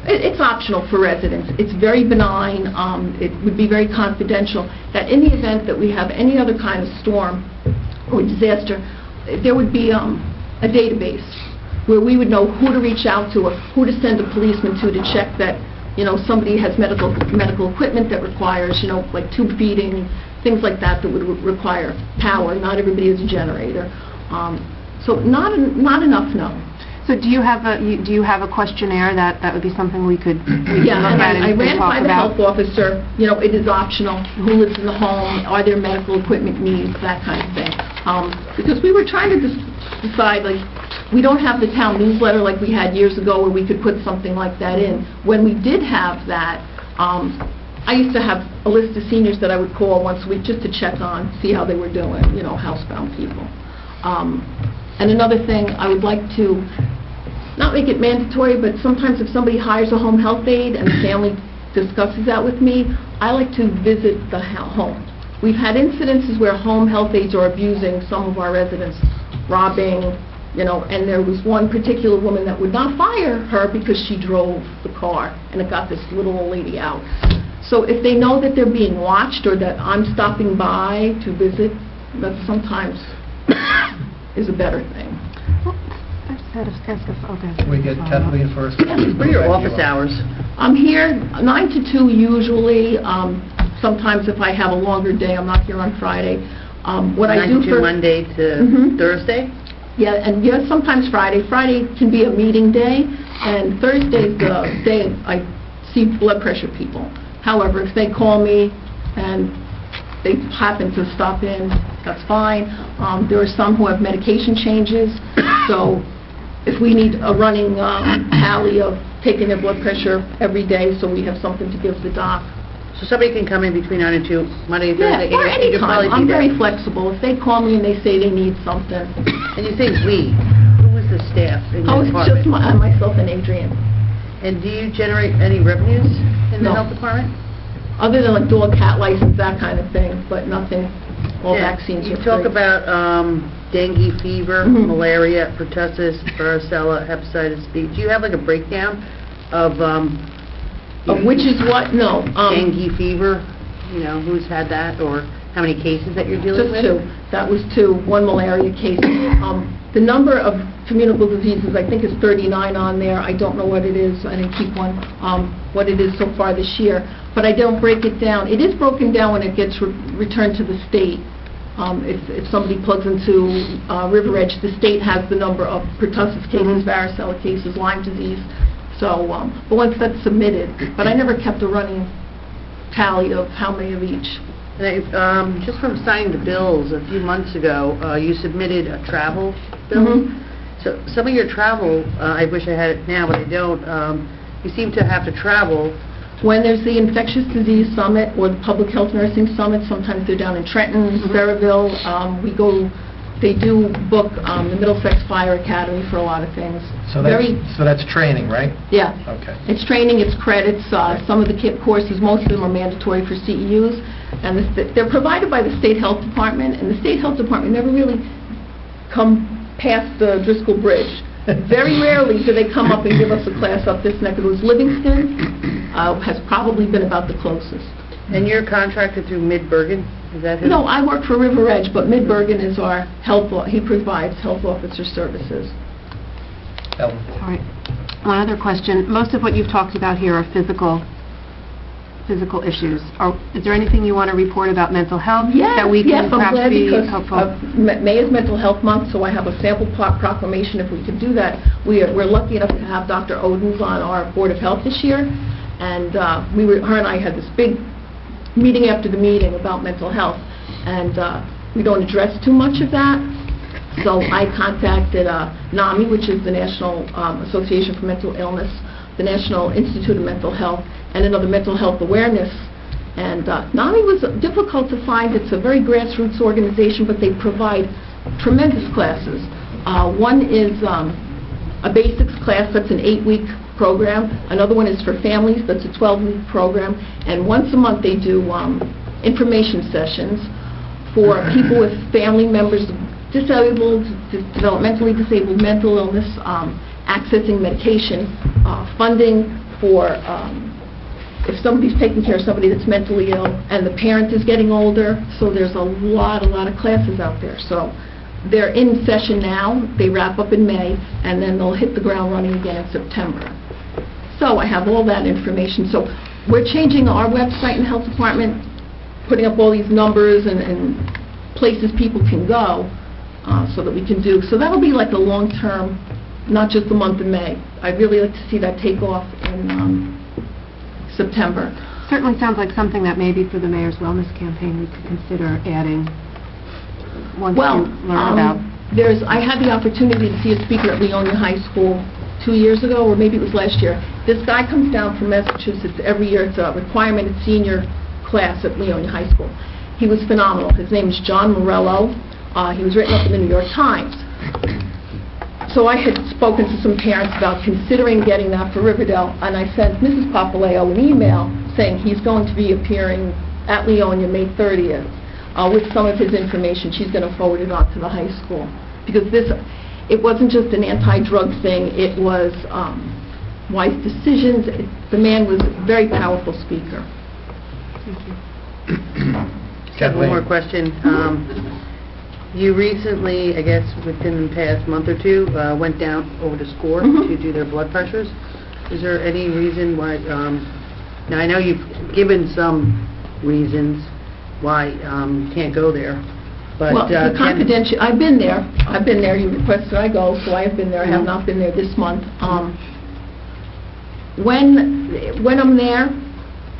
It's optional for residents. It's very benign. It would be very confidential, that in the event that we have any other kind of storm or disaster, there would be a database where we would know who to reach out to or who to send a policeman to check that, somebody has medical equipment that requires, like tube feeding, things like that would require power. Not everybody has a generator. So not enough, no. So do you have a questionnaire that would be something we could Yeah, look and at I and ran talk by the about? health officer, it is optional, who lives in the home, are there medical equipment needs, that kind of thing. Because we were trying to decide, like, we don't have the town newsletter like we had years ago where we could put something like that in. When we did have that, I used to have a list of seniors that I would call once a week just to check on, see how they were doing, housebound people. And another thing, I would like to not make it mandatory, but sometimes if somebody hires a home health aide and the family discusses that with me, I like to visit the home. We've had incidences where home health aides are abusing some of our residents, robbing, and there was one particular woman that would not fire her because she drove the car, and it got this little old lady out. So if they know that they're being watched or that I'm stopping by to visit, that sometimes is a better thing. We get Kathleen first. What are your office hours? I'm here 9 to 2 usually. Sometimes if I have a longer day, I'm not here on Friday. What I do 9 to 2 for Monday to Mhm. Thursday? Yeah, and sometimes Friday. Friday can be a meeting day, and Thursday's the day I see blood pressure people. However, if they call me and they happen to stop in, that's fine. There are some who have medication changes, so if we need a running tally of taking their blood pressure every day, so we have something to give the doc. So somebody can come in between 9 and 2, Monday and Yeah, Thursday? or and you could probably anytime. I'm be there. very flexible. If they call me and they say they need something, And you say "we," who is the staff in your it's department? just myself and Adrian. And do you generate any revenues in the No. health department? Other than like dog, cat license, that kind of thing, but nothing, all Yeah. vaccines are You free. talk about dengue fever, Mhm. malaria, pertussis, varicella, hepatitis B. Do you have like a breakdown of Which is what? No. dengue fever, who's had that, or how many cases that you're dealing with? Just 2. That was 2, 1 malaria case. The number of communicable diseases, I think, is 39 on there. I don't know what it is. I didn't keep one, what it is so far this year. But I don't break it down. It is broken down when it gets returned to the state. If somebody plugs into River Edge, the state has the number of pertussis cases, varicella cases, Lyme disease. So, but once that's submitted, but I never kept a running tally of how many of each. And just from signing the bills a few months ago, you submitted a travel bill. Mhm. So some of your travel, I wish I had it now, but I don't. You seem to have to travel. When there's the infectious disease summit or the public health nursing summit, sometimes they're down in Trenton, Saraville. They do book the Middlesex Fire Academy for a lot of things. So that's training, right? Yeah. Okay. It's training, it's credits. Some of the courses, most of them are mandatory for CEUs, and they're provided by the State Health Department, and the State Health Department never really come past the Driscoll Bridge. Very rarely do they come up and give us a class up this neck of the woods. Livingston has probably been about the closest. And you're contracted through Mid-Bergen? Is that who? No, I work for River Edge, but Mid-Bergen is our he provides health officer services. Ellen? All right. One other question. Most of what you've talked about here are physical issues. Is there anything you want to report about mental health that we can I'm perhaps glad be because helpful? May is Mental Health Month, so I have a sample proclamation if we could do that. We're lucky enough to have Dr. Odens on our Board of Health this year, and her and I had this big meeting after the meeting about mental health, and we don't address too much of that. So I contacted NAMI, which is the National Association for Mental Illness, the National Institute of Mental Health, and another mental health awareness. And NAMI was difficult to find. It's a very grassroots organization, but they provide tremendous classes. One is a basics class, that's an 8-week program. Another one is for families, that's a 12-week program. And once a month they do information sessions for people with family members, disabled, developmentally disabled, mental illness, accessing medication, funding for if somebody's taking care of somebody that's mentally ill and the parent is getting older. So there's a lot of classes out there. So they're in session now. They wrap up in May, and then they'll hit the ground running again in September. So I have all that information. So we're changing our website in the health department, putting up all these numbers and places people can go so that we can do. So that'll be like a long-term not just the month of May. I'd really like to see that take off in September. Certainly sounds like something that maybe for the mayor's wellness campaign we could consider adding once Well, you learn about. I had the opportunity to see a speaker at Leonia High School 2 years ago, or maybe it was last year. This guy comes down from Massachusetts every year. It's a requirement at senior class at Leonia High School. He was phenomenal. His name is John Morello. He was written up in the New York Times. So I had spoken to some parents about considering getting that for Riverdale, and I sent Mrs. Papaleo an email saying he's going to be appearing at Leonia May 30th with some of his information. She's going to forward it on to the high school. Because it wasn't just an anti-drug thing, it was wise decisions. The man was a very powerful speaker. Thank you. Just have one more question. You recently, I guess within the past month or two, went down over to SCORE to do their blood pressures. Is there any reason why, now I know you've given some reasons why you can't go there, but... Well, the confidential, I've been there, you requested I go, so I have been there. I have not been there this month. When I'm there,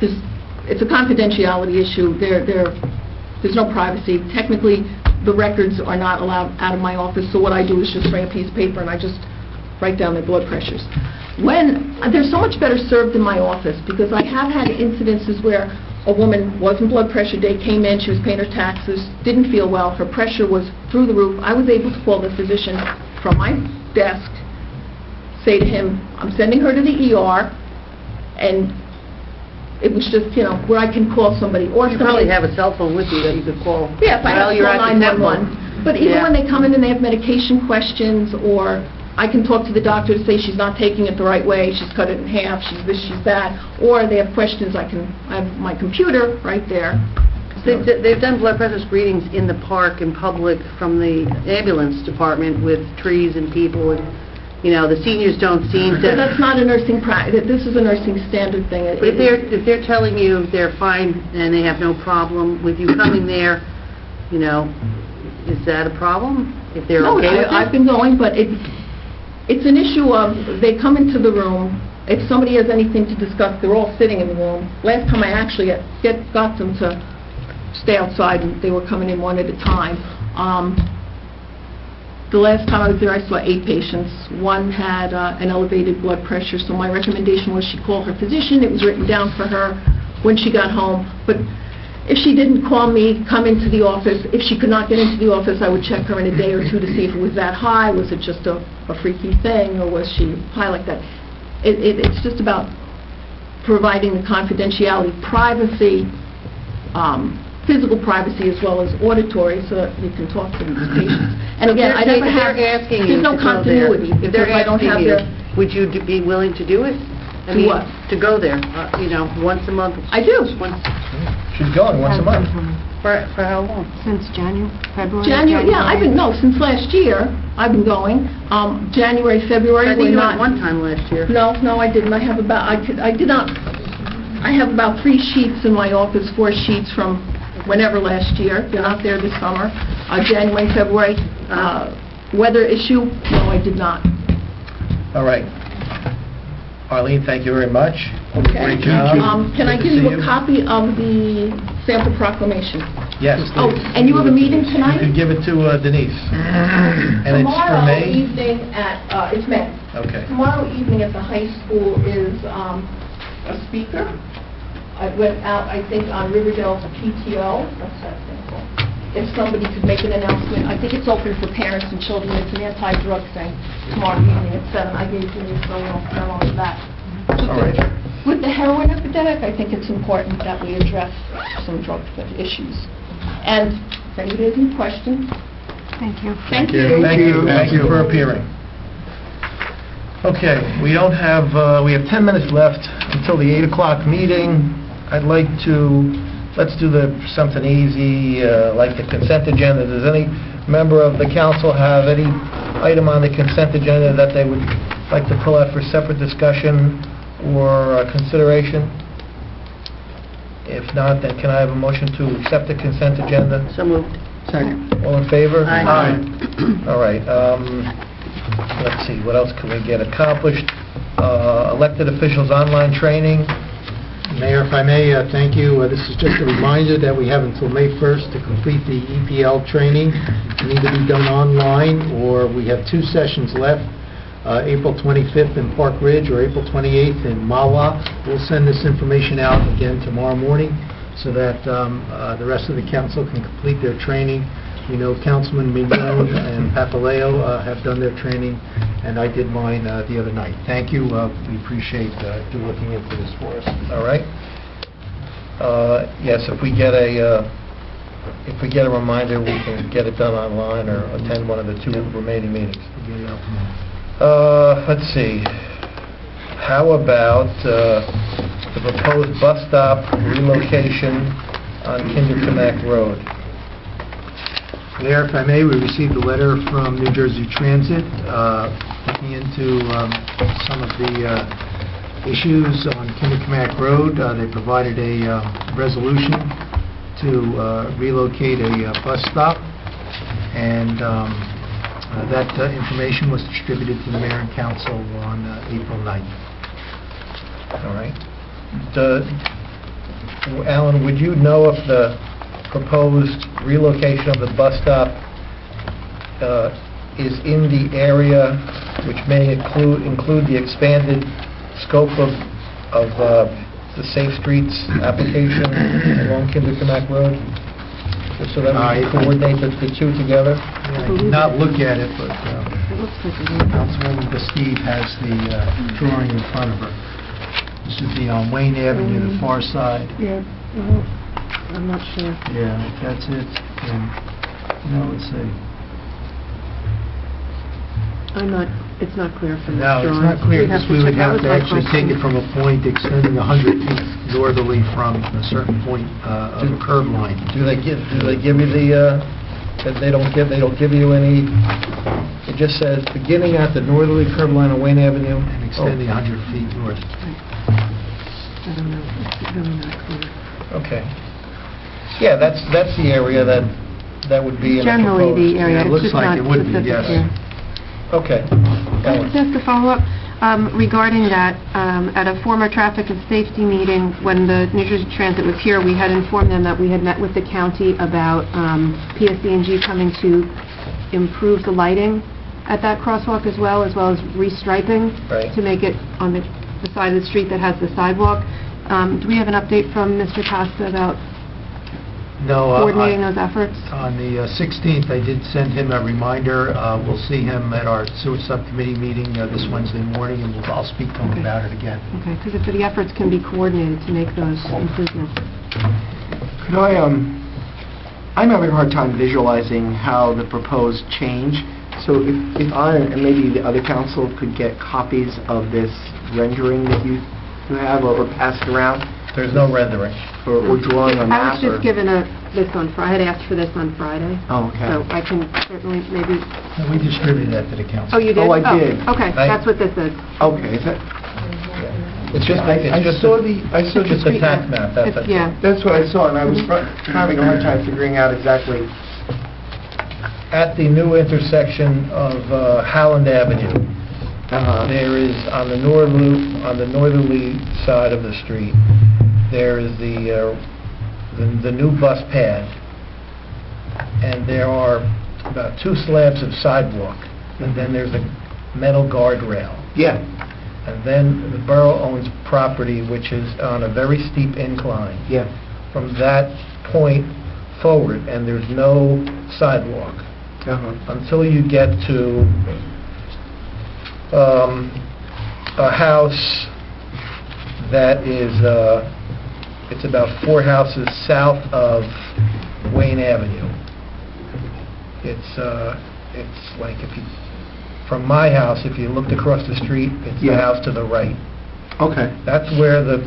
it's a confidentiality issue. There's no privacy. Technically, the records are not allowed out of my office, so what I do is just bring a piece of paper and I just write down their blood pressures. They're so much better served in my office, because I have had incidences where a woman was in blood pressure day, came in, she was paying her taxes, didn't feel well, her pressure was through the roof. I was able to call the physician from my desk, say to him, I'm sending her to the ER, and it was just, where I can call somebody. Or You probably have a cell phone with you that you could call. Yes, I have while you're at the 911. But even when they come in and they have medication questions, or I can talk to the doctor to say she's not taking it the right way, she's cut it in half, she's this, she's that, or they have questions, I have my computer right there. They've done blood pressure screenings in the park in public from the ambulance department with trees and people, and the seniors don't seem to... But that's not a nursing practice. This is a nursing standard thing. But if they're telling you they're fine and they have no problem with you coming there, is that a problem? If they're okay with it? I've been going, but it's an issue of they come into the room. If somebody has anything to discuss, they're all sitting in the room. Last time I actually got them to stay outside, and they were coming in one at a time. The last time I was there, I saw 8 patients. One had an elevated blood pressure, so my recommendation was she call her physician. It was written down for her when she got home. But if she didn't call me, come into the office. If she could not get into the office, I would check her in a day or two to see if it was that high. Was it just a freaky thing, or was she high like that? It's just about providing the confidentiality, privacy, physical privacy as well as auditory, so that you can talk to these patients. And again, I never have... There's no continuity. If they're asking you, would you be willing to do it? What? To go there, once a month? I do. She's going once a month. For how long? Since February? January, yeah, since last year, I've been going. January, February, I think we're you not... went one time last year. No, I didn't. I have about 3 sheets in my office, 4 sheets from whenever last year. They're not there this summer. January, February. Weather issue, no, I did not. All right. Arlene, thank you very much. Okay. Great job. Can I Good give to you see a copy of the sample proclamation? Yes. Oh, and you have a meeting You tonight? can give it to Denise. And it's for Tomorrow May? evening it's May. Okay. Tomorrow evening at the high school is a speaker. I went out, I think, on Riverdale's PTO. What's that thing called? If somebody could make an announcement. I think it's open for parents and children. It's an anti-drug thing tomorrow evening at 7. I gave you so we'll turn on to that. All right. With the heroin epidemic, I think it's important that we address some drug issues. And if anybody has any questions, Thank you. thank you. Thank you for appearing. Okay, we have 10 minutes left until the 8 o'clock meeting. I'd like to, let's do something easy, like the consent agenda. Does any member of the council have any item on the consent agenda that they would like to pull out for separate discussion or consideration? If not, then can I have a motion to accept the consent agenda? So moved. Second. All in favor? Aye. All right. let's see, what else can we get accomplished? Elected officials online training. Mayor, if I may, thank you. This is just a reminder that we have until May 1st to complete the EPL training. It can either be done online, or we have 2 sessions left, April 25th in Park Ridge or April 28th in Mawa. We'll send this information out again tomorrow morning so that the rest of the council can complete their training. We know Councilman Mignon and Papaleo have done their training, and I did mine the other night. Thank you. We appreciate you looking into this for us. All right. Yes, if we get a reminder, we can get it done online or attend one of the 2 remaining meetings. Let's see. How about the proposed bus stop relocation on Kinderconnect Road? Mayor, if I may, we received a letter from New Jersey Transit looking into some of the issues on Kinderconnect Road. They provided a resolution to relocate a bus stop, and that information was distributed to the mayor and council on April 9th. All right. Alan, would you know if the proposed relocation of the bus stop is in the area which may include the expanded scope of the Safe Streets application along Kinderconnect Road? Just so that we can coordinate the 2 together? I did not look at it, but Councilwoman Bastide has the drawing in front of her. This would be on Wayne Avenue, the far side. Yeah, I'm not sure. Yeah, that's it. And, let's see. It's not clear from this No, drawing. it's not clear, We'd have because we would check. That have was to my actually take question. it from a point extending 100 feet northerly from a certain point of a curb line. Do they give you the, they don't give you any, it just says, beginning at the northerly curb line on Wayne Avenue. And extending 100 feet north. I don't know. It's really not clear. Okay. Yeah, that's the area that would be in the Generally proposed. the area. Yeah, it It's looks just like not it would be, specific yes. here. Okay. Just to follow up, regarding that, at a former traffic and safety meeting, when the New Jersey Transit was here, we had informed them that we had met with the county about PSE&G coming to improve the lighting at that crosswalk as well as restriping Right. to make it on the side of the street that has the sidewalk. Do we have an update from Mr. Costa about No, coordinating those efforts? on the 16th, I did send him a reminder. We'll see him at our sewer subcommittee meeting this Wednesday morning, and I'll speak to him Okay. about it again. Okay, because if the efforts can be coordinated to make those improvements. Could I'm having a hard time visualizing how the proposed change, so if I, and maybe the other council, could get copies of this rendering that you have, or pass it around, There's no rendering. or drawing on I was map, or... just given this on Friday. I had asked for this on Friday. Oh, okay. So I can certainly maybe... We distributed that to the council. Oh, you did? Oh, I did. Okay, that's what this is. Okay, is that... It's just, I saw the just a street tax map, that's It's- it. Yeah. That's what I saw, and I was having a hard time figuring out exactly... At the new intersection of Howland Avenue, there is, on the northerly side of the street, there is the new bus pad, and there are about 2 slabs of sidewalk, and then there's a metal guardrail. Yeah. And then the borough owns property which is on a very steep incline. Yeah. From that point forward, and there's no sidewalk until you get to a house that is, it's about 4 houses south of Wayne Avenue. It's like if you, from my house, if you looked across the street, it's the Yeah. house to the right. Okay. That's where the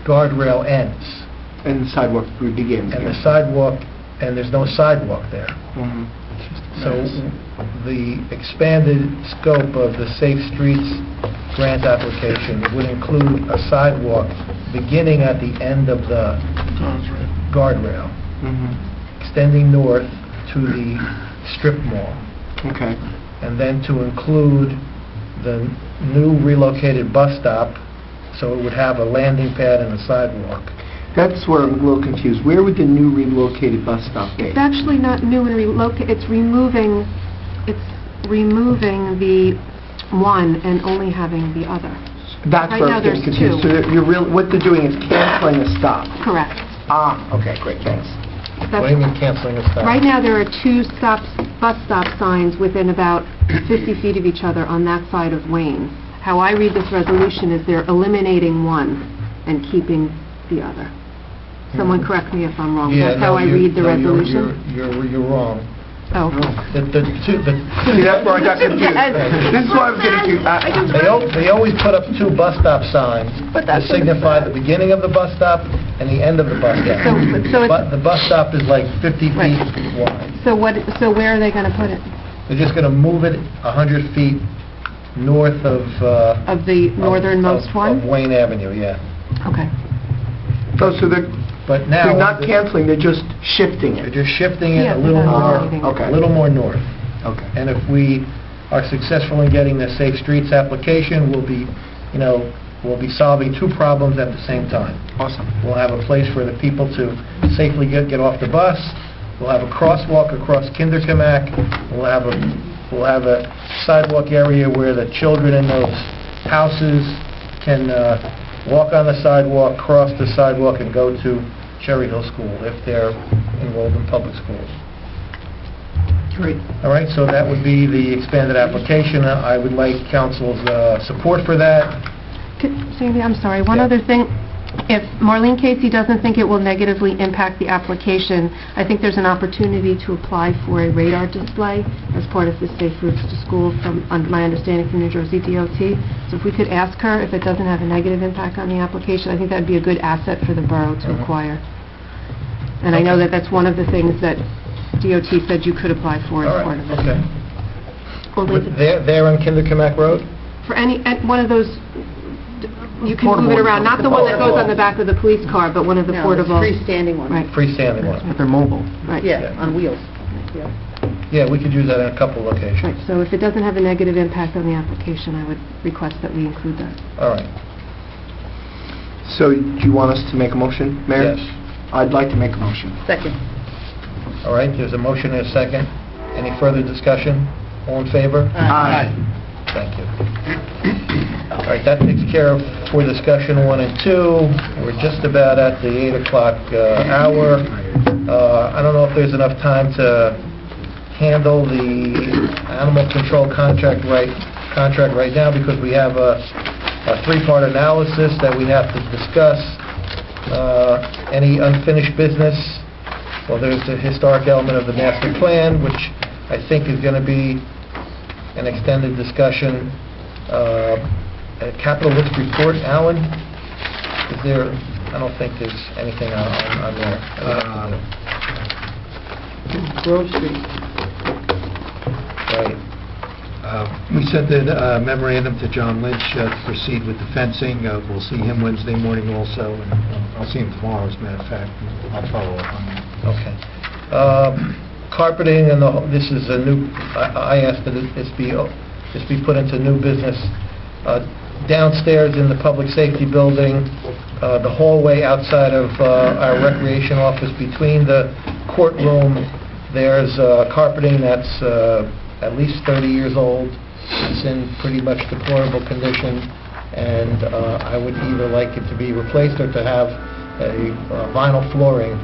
guardrail ends, And the sidewalk begins. and the sidewalk, and there's no sidewalk there. Mhm. So the expanded scope of the Safe Streets grant application would include a sidewalk beginning at the end of the guardrail, Mhm. extending north to the strip mall. Okay. and then to include the new relocated bus stop, so it would have a landing pad and a sidewalk. That's where I'm a little confused. Where would the new relocated bus stop be? It's actually not new and it's removing the one and only having the other. That's Right where now I'm getting there's confused. two. So what they're doing is canceling a stop. Correct. Okay, great, thanks. What do you mean canceling a stop? Right now, there are two bus stop signs within about 50 feet of each other on that side of Wayne. How I read this resolution is they're eliminating one and keeping the other. Someone correct me if I'm wrong. Yeah, That's how no, I read the no, resolution? You're wrong. Oh. See, that's where I got confused. This is why I was getting confused. They always put up two bus stop signs But to that's what it signify says. the beginning of the bus stop and the end of the bus stop. So it's- But the bus stop is like 50 Right. feet wide. So where are they going to put it? They're just going to move it 100 feet north of... Of the northernmost of one? Wayne Avenue, yeah. Okay. Oh, so they're But now... not canceling, they're just shifting They're it. just shifting it Yeah, a little they're not more, eliminating it. Okay. a little more north. Okay. And if we are successful in getting the Safe Streets application, we'll be solving two problems at the same time. Awesome. We'll have a place for the people to safely get off the bus. We'll have a crosswalk across Kinderkamak. We'll have a sidewalk area where the children in those houses can walk on the sidewalk, cross the sidewalk, and go to Cherry Hill School if they're enrolled in public schools. Great. All right, so that would be the expanded application. I would like council's support for that. Sandy, I'm sorry, one Yeah. other thing. If Marlene Casey doesn't think it will negatively impact the application, I think there's an opportunity to apply for a radar display as part of the Safe Routes to School, from my understanding from New Jersey DOT. So if we could ask her if it doesn't have a negative impact on the application, I think that'd be a good asset for the borough to acquire. And I know that that's one of the things that DOT said you could apply for All as part right, of it. okay. Only There on Kinderkamak Road? For at one of those, you can move it around, not the one that goes on the back of the police car, but one of the No, portable... it's freestanding one. Right, Freestanding one. But they're mobile. right. Yeah, on wheels. Yeah. Yeah, we could use that in a couple locations. Right, so if it doesn't have a negative impact on the application, I would request that we include that. All right. So do you want us to make a motion, Mayor? Yes. I'd like to make a motion. Second. All right, there's a motion and a second. Any further discussion? All in favor? Aye. Thank you. All right, that takes care of for discussion 1 and 2. We're just about at the 8 o'clock hour. I don't know if there's enough time to handle the animal control contract right now, because we have a three-part analysis that we have to discuss. Any unfinished business? Well, there's the historic element of the master plan, which I think is going to be an extended discussion. A capital list report, Alan? Is there, I don't think there's anything on there. that we have to do. Grove Street. Right. We sent a memorandum to John Lynch to proceed with the fencing. We'll see him Wednesday morning also, and I'll see him tomorrow, as a matter of fact. and I'll follow up on that. Okay. Carpeting, and this is a new, I asked that this be put into new business. Downstairs in the public safety building, the hallway outside of our recreation office between the courtroom, there's carpeting that's at least 30 years old. It's in pretty much deplorable condition, and I would either like it to be replaced or to have a vinyl flooring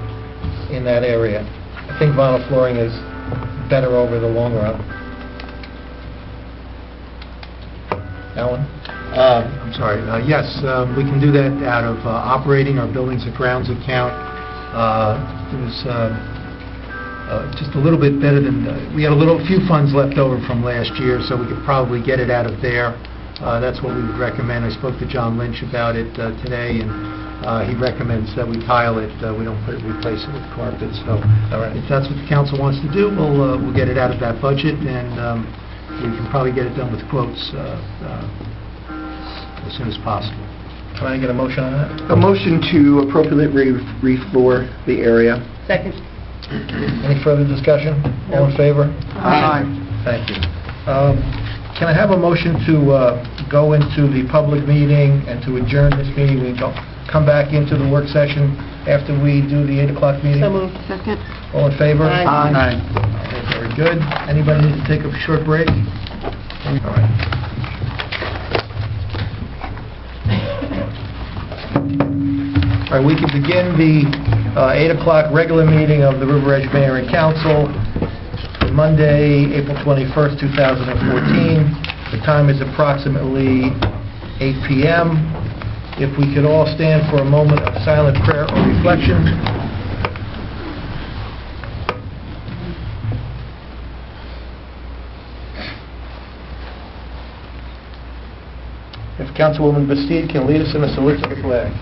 in that area. I think vinyl flooring is better over the long run. Alan? I'm sorry, yes, we can do that out of operating our buildings and grounds account. It was just a little bit better than, we had a few funds left over from last year, so we could probably get it out of there. That's what we would recommend. I spoke to John Lynch about it today, and he recommends that we tile it, we don't replace it with carpet. So if that's what the council wants to do, we'll get it out of that budget, and we can probably get it done with quotes as soon as possible. Can I get a motion on that? A motion to appropriately refloor the area. Second. Any further discussion? All in favor? Aye. Thank you. Can I have a motion to go into the public meeting and to adjourn this meeting? We can come back into the work session after we do the 8 o'clock meeting? So moved. Second. All in favor? Aye. Aye. Okay, very good. Anybody need to take a short break? All right. All right, we can begin the 8 o'clock regular meeting of the River Edge Mayor and Council for Monday, April 21st, 2014. The time is approximately 8 p.m. If we could all stand for a moment of silent prayer or reflection. If Councilwoman Bastide can lead us in a salute to the flag.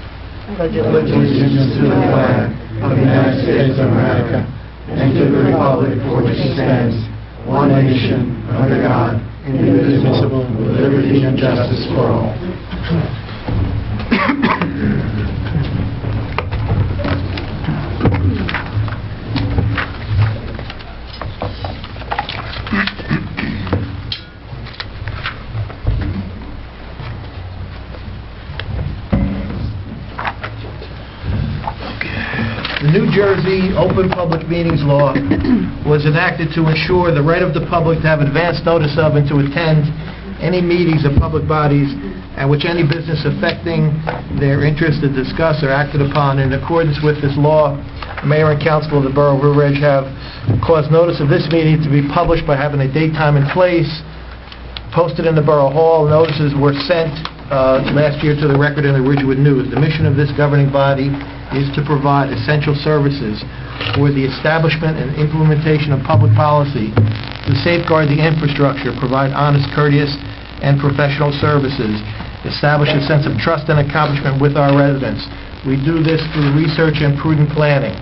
Allegiance to the flag of the United States of America and to the republic for which it stands, one nation, under God, indivisible, with liberty and justice for all. The New Jersey Open Public Meetings Law was enacted to ensure the right of the public to have advance notice of and to attend any meetings of public bodies at which any business affecting their interest is discussed or acted upon. In accordance with this law, the Mayor and Council of the Borough of River Edge have caused notice of this meeting to be published by having a date, time, and place posted in the Borough Hall. Notices were sent last year to the Record and the Ridgewood News. The mission of this governing body is to provide essential services for the establishment and implementation of public policy, to safeguard the infrastructure, provide honest, courteous, and professional services, establish a sense of trust and accomplishment with our residents. We do this through research and prudent planning,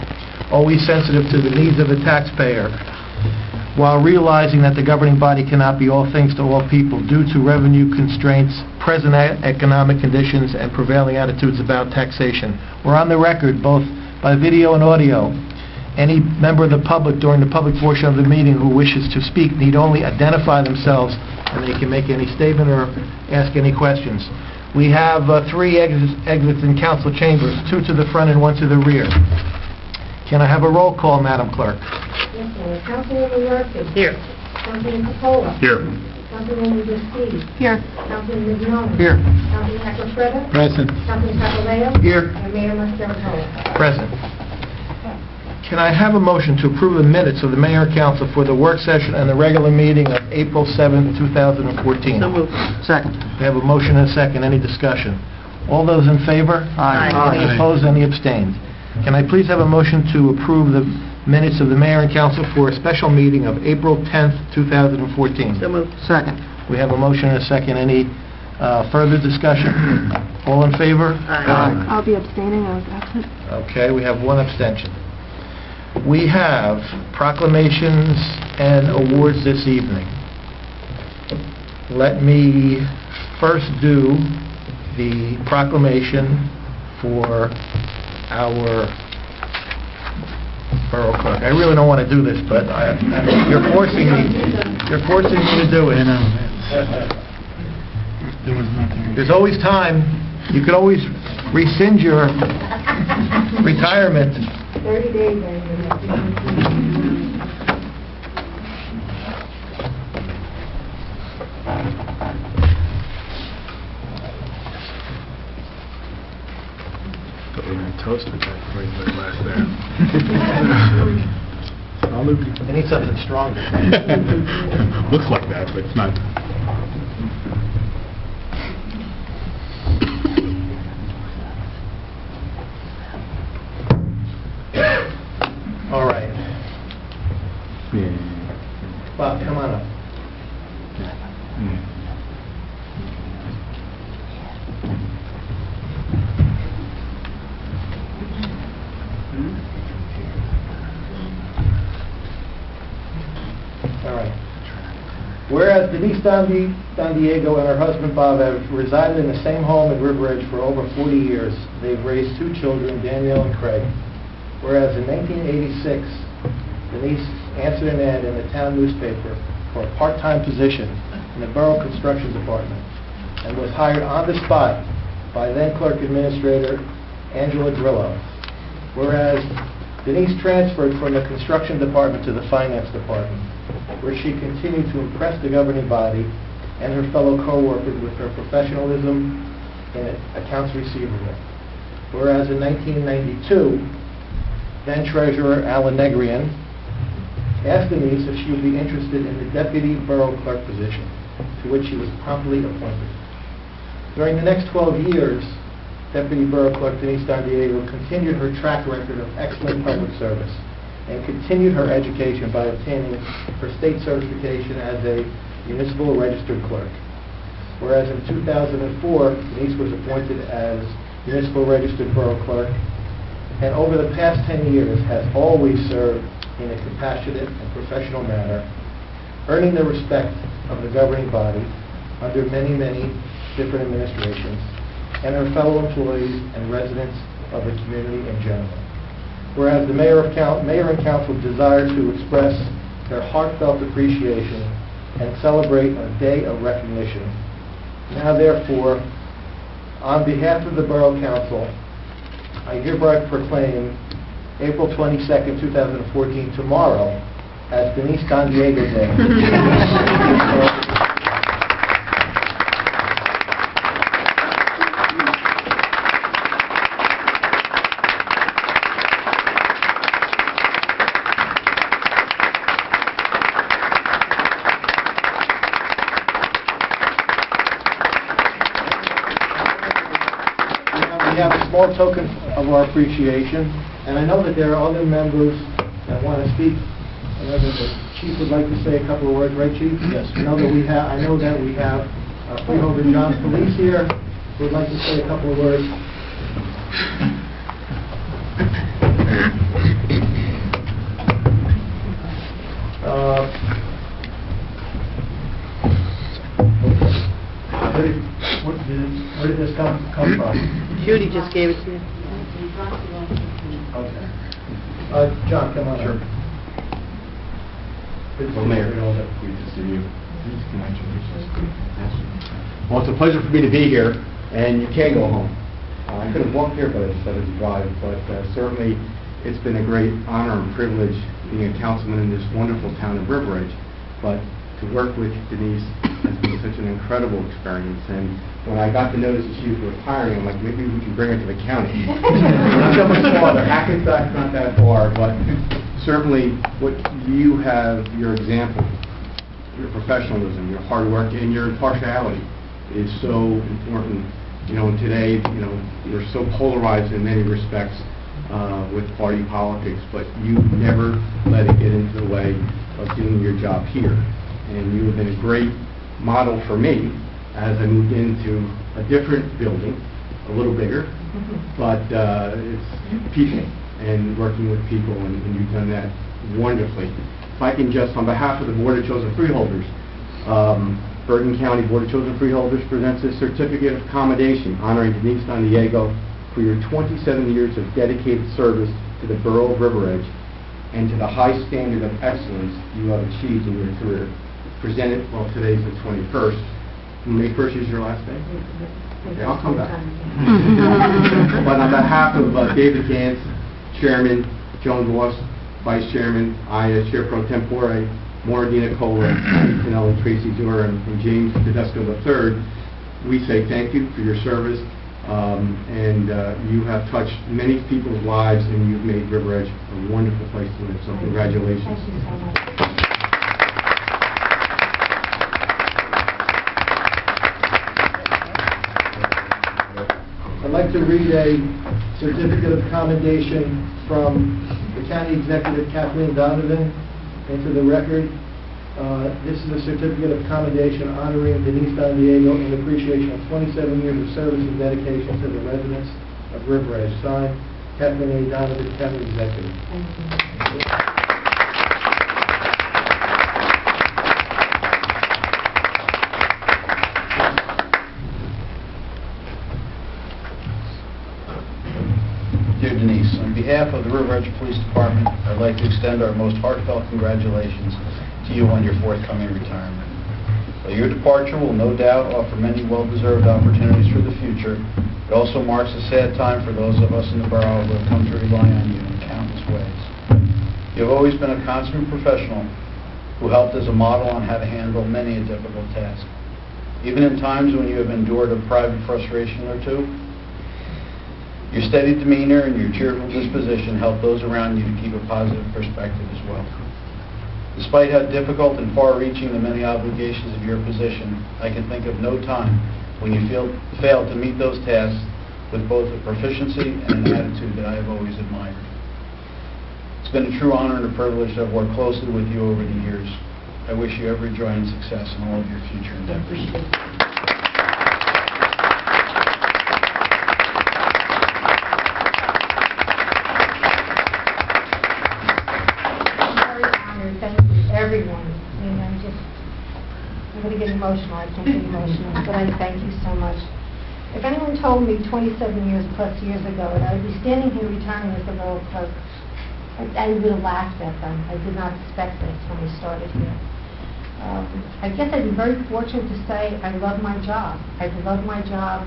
always sensitive to the needs of the taxpayer, while realizing that the governing body cannot be all things to all people due to revenue constraints, present economic conditions, and prevailing attitudes about taxation. We're on the record, both by video and audio. Any member of the public during the public portion of the meeting who wishes to speak need only identify themselves, and they can make any statement or ask any questions. We have 3 exits in council chambers, 2 to the front and 1 to the rear. Can I have a roll call, Madam Clerk? Yes, sir. Councilwoman Murphy. Here. Councilman Coppola. Here. Councilwoman Bastide. Here. Councilman Mignone. Here. Councilman Hackler-Freda. Present. Councilman Papaleo. Here. And Mayor Mastrocola. Present. Can I have a motion to approve the minutes of the Mayor and Council for the work session and the regular meeting of April 7th, 2014? So moved. Second. We have a motion and a second. Any discussion? All those in favor? Aye. Any Aye. opposed? Any abstained? Can I please have a motion to approve the minutes of the Mayor and Council for a special meeting of April 10th, 2014? So moved. Second. We have a motion and a second. Any further discussion? All in favor? Aye. I'll be abstaining, I was absent. Okay, we have 1 abstention. We have proclamations and awards this evening. Let me first do the proclamation for our borough clerk. I really don't want to do this, but you're forcing me to do it. I know. There was nothing. There's always time. You could always rescind your retirement. 30 days, Mayor. Thought we were going to toast with that before you went last there. I need something stronger. Looks like that, but it's not. All right. Yeah. Bob, come on up. All right. Whereas Denise Don Diego and her husband Bob have resided in the same home in River Edge for over 40 years, they've raised 2 children, Danielle and Craig. Whereas in 1986, Denise answered an ad in the town newspaper for a part-time position in the Borough Construction Department and was hired on the spot by then Clerk Administrator Angela Grillo. Whereas Denise transferred from the Construction Department to the Finance Department, where she continued to impress the governing body and her fellow co-workers with her professionalism in accounts receivable. Whereas in 1992, then Treasurer Alan Negrian asked Denise if she would be interested in the Deputy Borough Clerk position, to which she was promptly appointed. During the next 12 years, Deputy Borough Clerk Denise Don Diego continued her track record of excellent public service and continued her education by obtaining her state certification as a municipal registered clerk. Whereas in 2004, Denise was appointed as municipal registered borough clerk, and over the past 10 years has always served in a compassionate and professional manner, earning the respect of the governing body under many, many different administrations, and her fellow employees and residents of the community in general. Whereas the mayor and council desire to express their heartfelt appreciation and celebrate a day of recognition. Now therefore, on behalf of the Borough Council, I hereby proclaim April 22nd, 2014, tomorrow, as Denise Don Diego Day. We have a small token of our appreciation, and I know that there are other members that want to speak. I know that the chief would like to say a couple of words, right, Chief? Yes. I know that we have Freeholder John Police here, who would like to say a couple of words. Where did this come from? Judy just gave it to you. Okay. John, come on. Sure. Well, Mayor, great to see you. Well, it's a pleasure for me to be here, and you can go home. I could have walked here, but I decided to drive. But certainly, it's been a great honor and privilege being a councilman in this wonderful town of River Edge. But to work with Denise has been such an incredible experience. And when I got the notice that she was retiring, I'm like, maybe we can bring her to the county. Not that much farther. Hackensack's not that far, but certainly what you have, your example, your professionalism, your hard work, and your impartiality is so important. You know, and today, you know, we're so polarized in many respects with party politics, but you never let it get into the way of doing your job here. And you have been a great model for me as I moved into a different building, a little bigger, but it's people and working with people, and you've done that wonderfully. If I can just, on behalf of the Board of Chosen Freeholders, Bergen County Board of Chosen Freeholders presents this certificate of commendation honoring Denise Don Diego for your 27 years of dedicated service to the Borough of River Edge and to the high standard of excellence you have achieved in your career. Presented, well, today's the 21st. May 1st is your last day? Okay, I'll come back. But on behalf of David Gantz, Chairman, Joan Voss, Vice Chairman, I, as Chair Pro Tempore, Maura Dina Cola, and Tracy Dura, and James Tedesco III, we say thank you for your service. And you have touched many people's lives, and you've made River Edge a wonderful place to live. So congratulations. Thank you so much. I'd like to read a certificate of commendation from the County Executive Kathleen Donovan into the record. This is a certificate of commendation honoring Denise Don Diego in appreciation of 27 years of service and dedication to the residents of River Edge. Signed, Kathleen A. Donovan, County Executive. Thank you. Dear Denise, on behalf of the River Edge Police Department, I'd like to extend our most heartfelt congratulations to you on your forthcoming retirement. While your departure will no doubt offer many well-deserved opportunities for the future, it also marks a sad time for those of us in the borough who have come to rely on you in countless ways. You have always been a consummate professional who helped as a model on how to handle many a difficult task. Even in times when you have endured a private frustration or two, your steady demeanor and your cheerful disposition help those around you to keep a positive perspective as well. Despite how difficult and far-reaching the many obligations of your position, I can think of no time when you failed to meet those tasks with both a proficiency and an attitude that I have always admired. It's been a true honor and a privilege to have worked closely with you over the years. I wish you every joy and success in all of your future endeavors. Thank you, everyone. I'm going to get emotional. I can't get emotional, but I thank you so much. If anyone told me 27 plus years ago that I would be standing here retiring as a borough clerk, I would have laughed at them. I did not expect this when we started here. I guess I'd be very fortunate to say I love my job. I've loved my job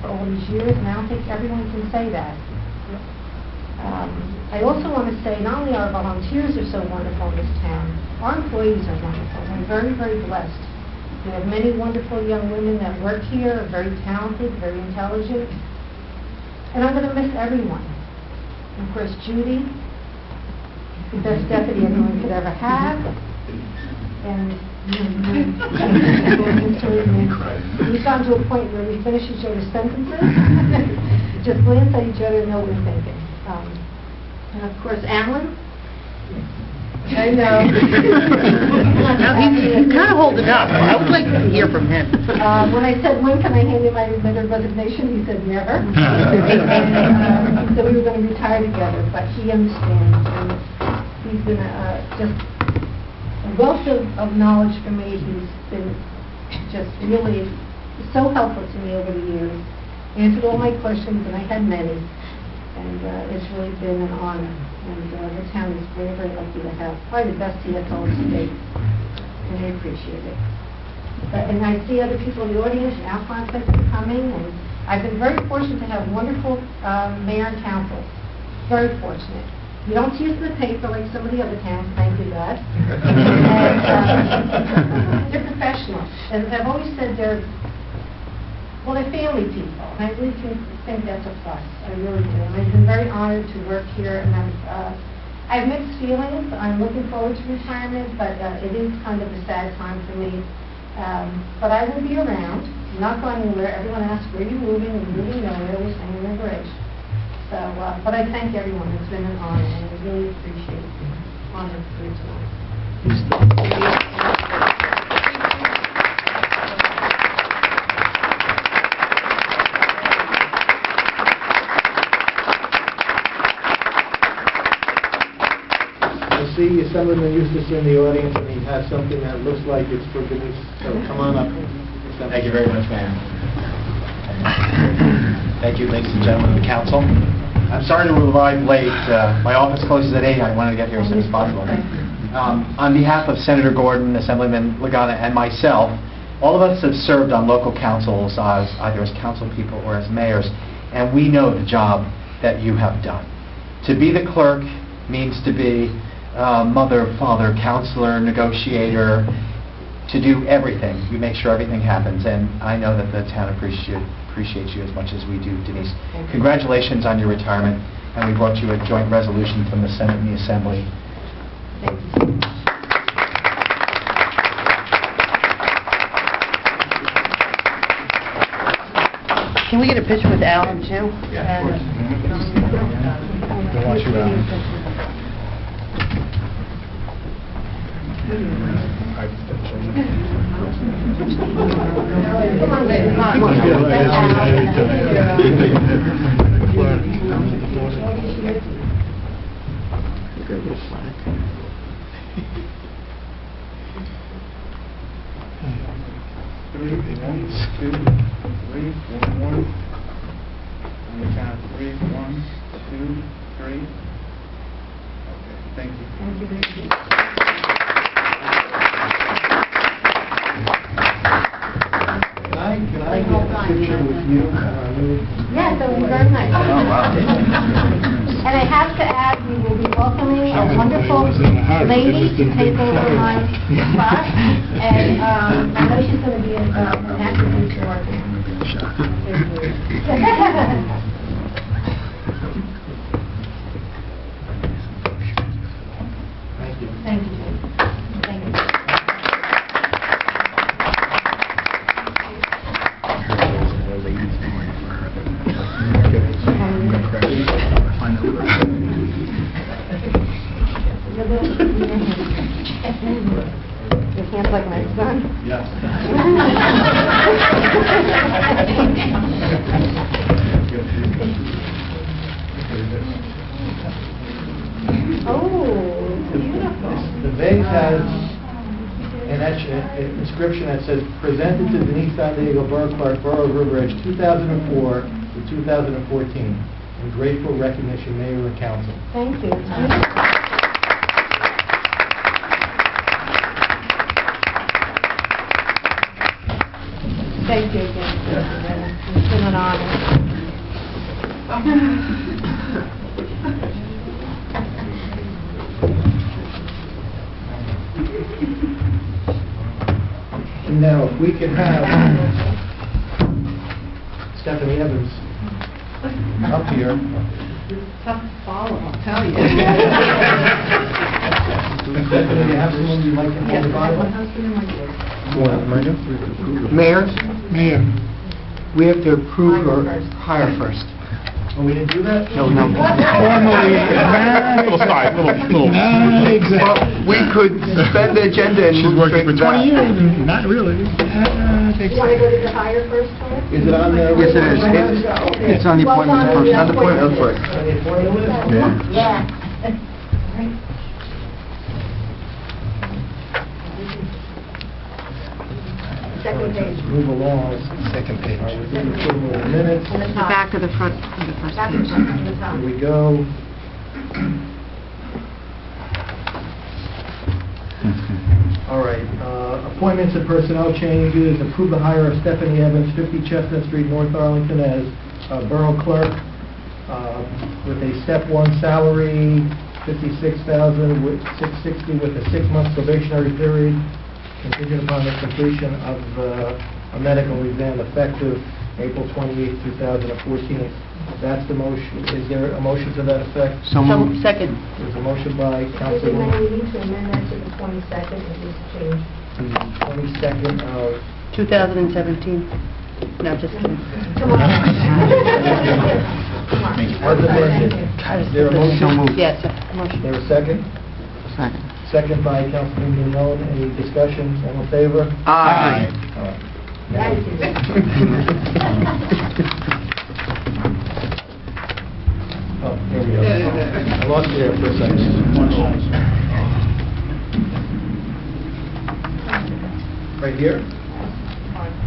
for all these years, and I don't think everyone can say that. I also want to say not only our volunteers are so wonderful in this town, our employees are wonderful. I'm very, very blessed. We have many wonderful young women that work here, are very talented, very intelligent, and I'm going to miss everyone. And of course, Judy, the best deputy anyone could ever have, and we've gotten to a point where we finish each other's sentences, just glance at each other and know what we're thinking. And of course, Alan. I know. He's kind of holding up. I would like to hear from him. When I said, when can I hand in my letter of resignation, he said, never. And he said we were going to retire together, but he understands. And he's been just a wealth of knowledge for me. He's been just really so helpful to me over the years. Answered all my questions, and I had many. And it's really been an honor. And the town is very, very lucky to have probably the best CSO in the state. And I appreciate it. And I see other people in the audience, Alphonse, thanks for coming. And I've been very fortunate to have wonderful mayor and council. Very fortunate. You don't see us in the paper like some of the other towns, thank you, God. And they're professionals. And I've always said they're family people, and I really think that's a plus. I really do. And I've been very honored to work here, and I have mixed feelings. I'm looking forward to retirement, but it is kind of a sad time for me. But I will be around. I'm not going anywhere. Everyone asks, where are you moving? And moving nowhere. We're staying in the bridge. So, but I thank everyone. It's been an honor, and I really appreciate it. Honor for you tonight. See Assemblyman Eustace in the audience, and he has something that looks like it's for Denise, so come on up. Thank you very much, Mayor. Thank you, ladies and gentlemen of the council. I'm sorry to arrive late. My office closes at 8. I wanted to get here as soon as possible. On behalf of Senator Gordon, Assemblyman Lagana, and myself, all of us have served on local councils either as council people or as mayors, and we know the job that you have done. To be the clerk means to be mother, father, counselor, negotiator, to do everything. You make sure everything happens, and I know that the town appreciates you as much as we do, Denise. Congratulations on your retirement, and we brought you a joint resolution from the Senate and the Assembly. Thank you so much. Can we get a picture with Alan, too? Yeah, of course. We'll watch you around. Three, 1, 2, 3, 1, 1. On the count of 3, 1, 2, 3. Okay, thank you. Thank you. picture with you. Yes, that would be very nice. Oh, wow. And I have to add, we will be welcoming a wonderful lady to take over my spot. And I know she's going to be an attribute to our Thank you. Thank you. Thank you. Your hands like my son. Oh, beautiful. The vase has an inscription that says, "Presented to Denise San Diego Borough Clerk, Borough of River Edge, 2004 to 2014, in grateful recognition, Mayor and Council." Thank you. Thank you again. It's been an honor. And now, if we could have Stephanie Evans up here. Tough to follow, I'll tell you. Stephanie, do you have someone you'd like to hold the Bible? Mayor, Mayor. we have to approve or hire first. Oh, we didn't do that? No. Formally. Little side, little. Not exactly. Well, we could suspend the agenda and She's move working straight for to 20 that. years, and not really. You want to go to the hire first, Tony? Is it on the... Yes, it is. It's on the appointment first. On the appointment first. On the appointment list? Yeah. Second page. Move along. Second page. All right, we're doing approval of the minutes. On the The top. back of the front, of the first Back page. on the top. Here we go. All right, appointments and personnel changes. Approve the hire of Stephanie Evans, 50 Chestnut Street, North Arlington, as Borough Clerk, with a step one salary, $56,660 with a 6-month probationary period, contingent upon the completion of a medical exam effective April 28, 2014. That's the motion. Is there a motion to that effect? So moved. Second. There's a motion by I think we Councilwoman, need to amend that to the 22nd, at least change. the 22nd of... 2017. No, just kidding. Come on. As amended. Is there a So motion? moved. Yes, Is motion. there a second? Second. Second by Councilman Mamon. Any discussion? All in favor? Aye. All right. Oh, here we go. I lost you there for a second. Right here?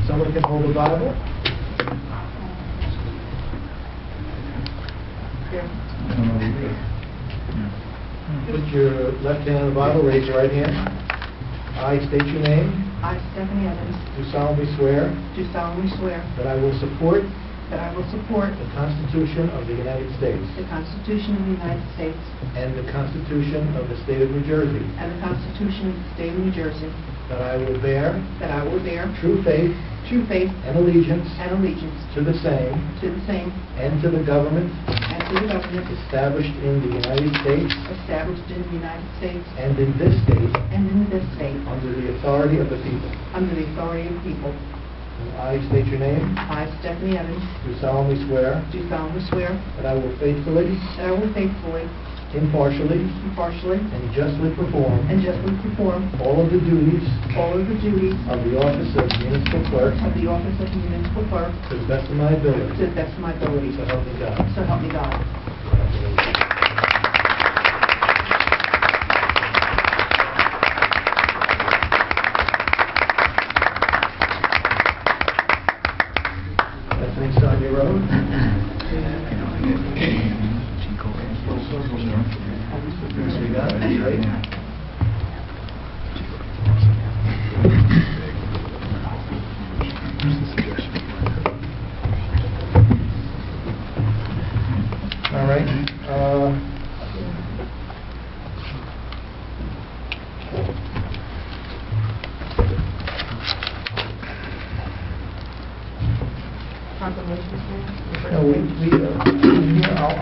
Someone can hold the Bible? Put your left hand on the Bible, raise your right hand. I state your name. I, Stephanie Evans, Do solemnly swear do solemnly swear that I will support that I will support the Constitution of the United States the Constitution of the United States and the Constitution of the State of New Jersey, and the Constitution of the State of New Jersey, that I will bear that I will bear true faith true faith and allegiance and allegiance to the same to the same and to the government and to the government established in the United States established in the United States and in this state and in this state, under the authority of the people. under the authority of the people. And I state your name. I, Stephanie Evans, Do solemnly swear do solemnly swear that I will faithfully, that I will faithfully, impartially, impartially, and justly perform and justly perform all of the duties all of the duties of the office of municipal clerk of the office of municipal clerk to the best of my ability. to the best of my ability. So help me God. So help me God. Stephanie Sonia Road. We got it, right?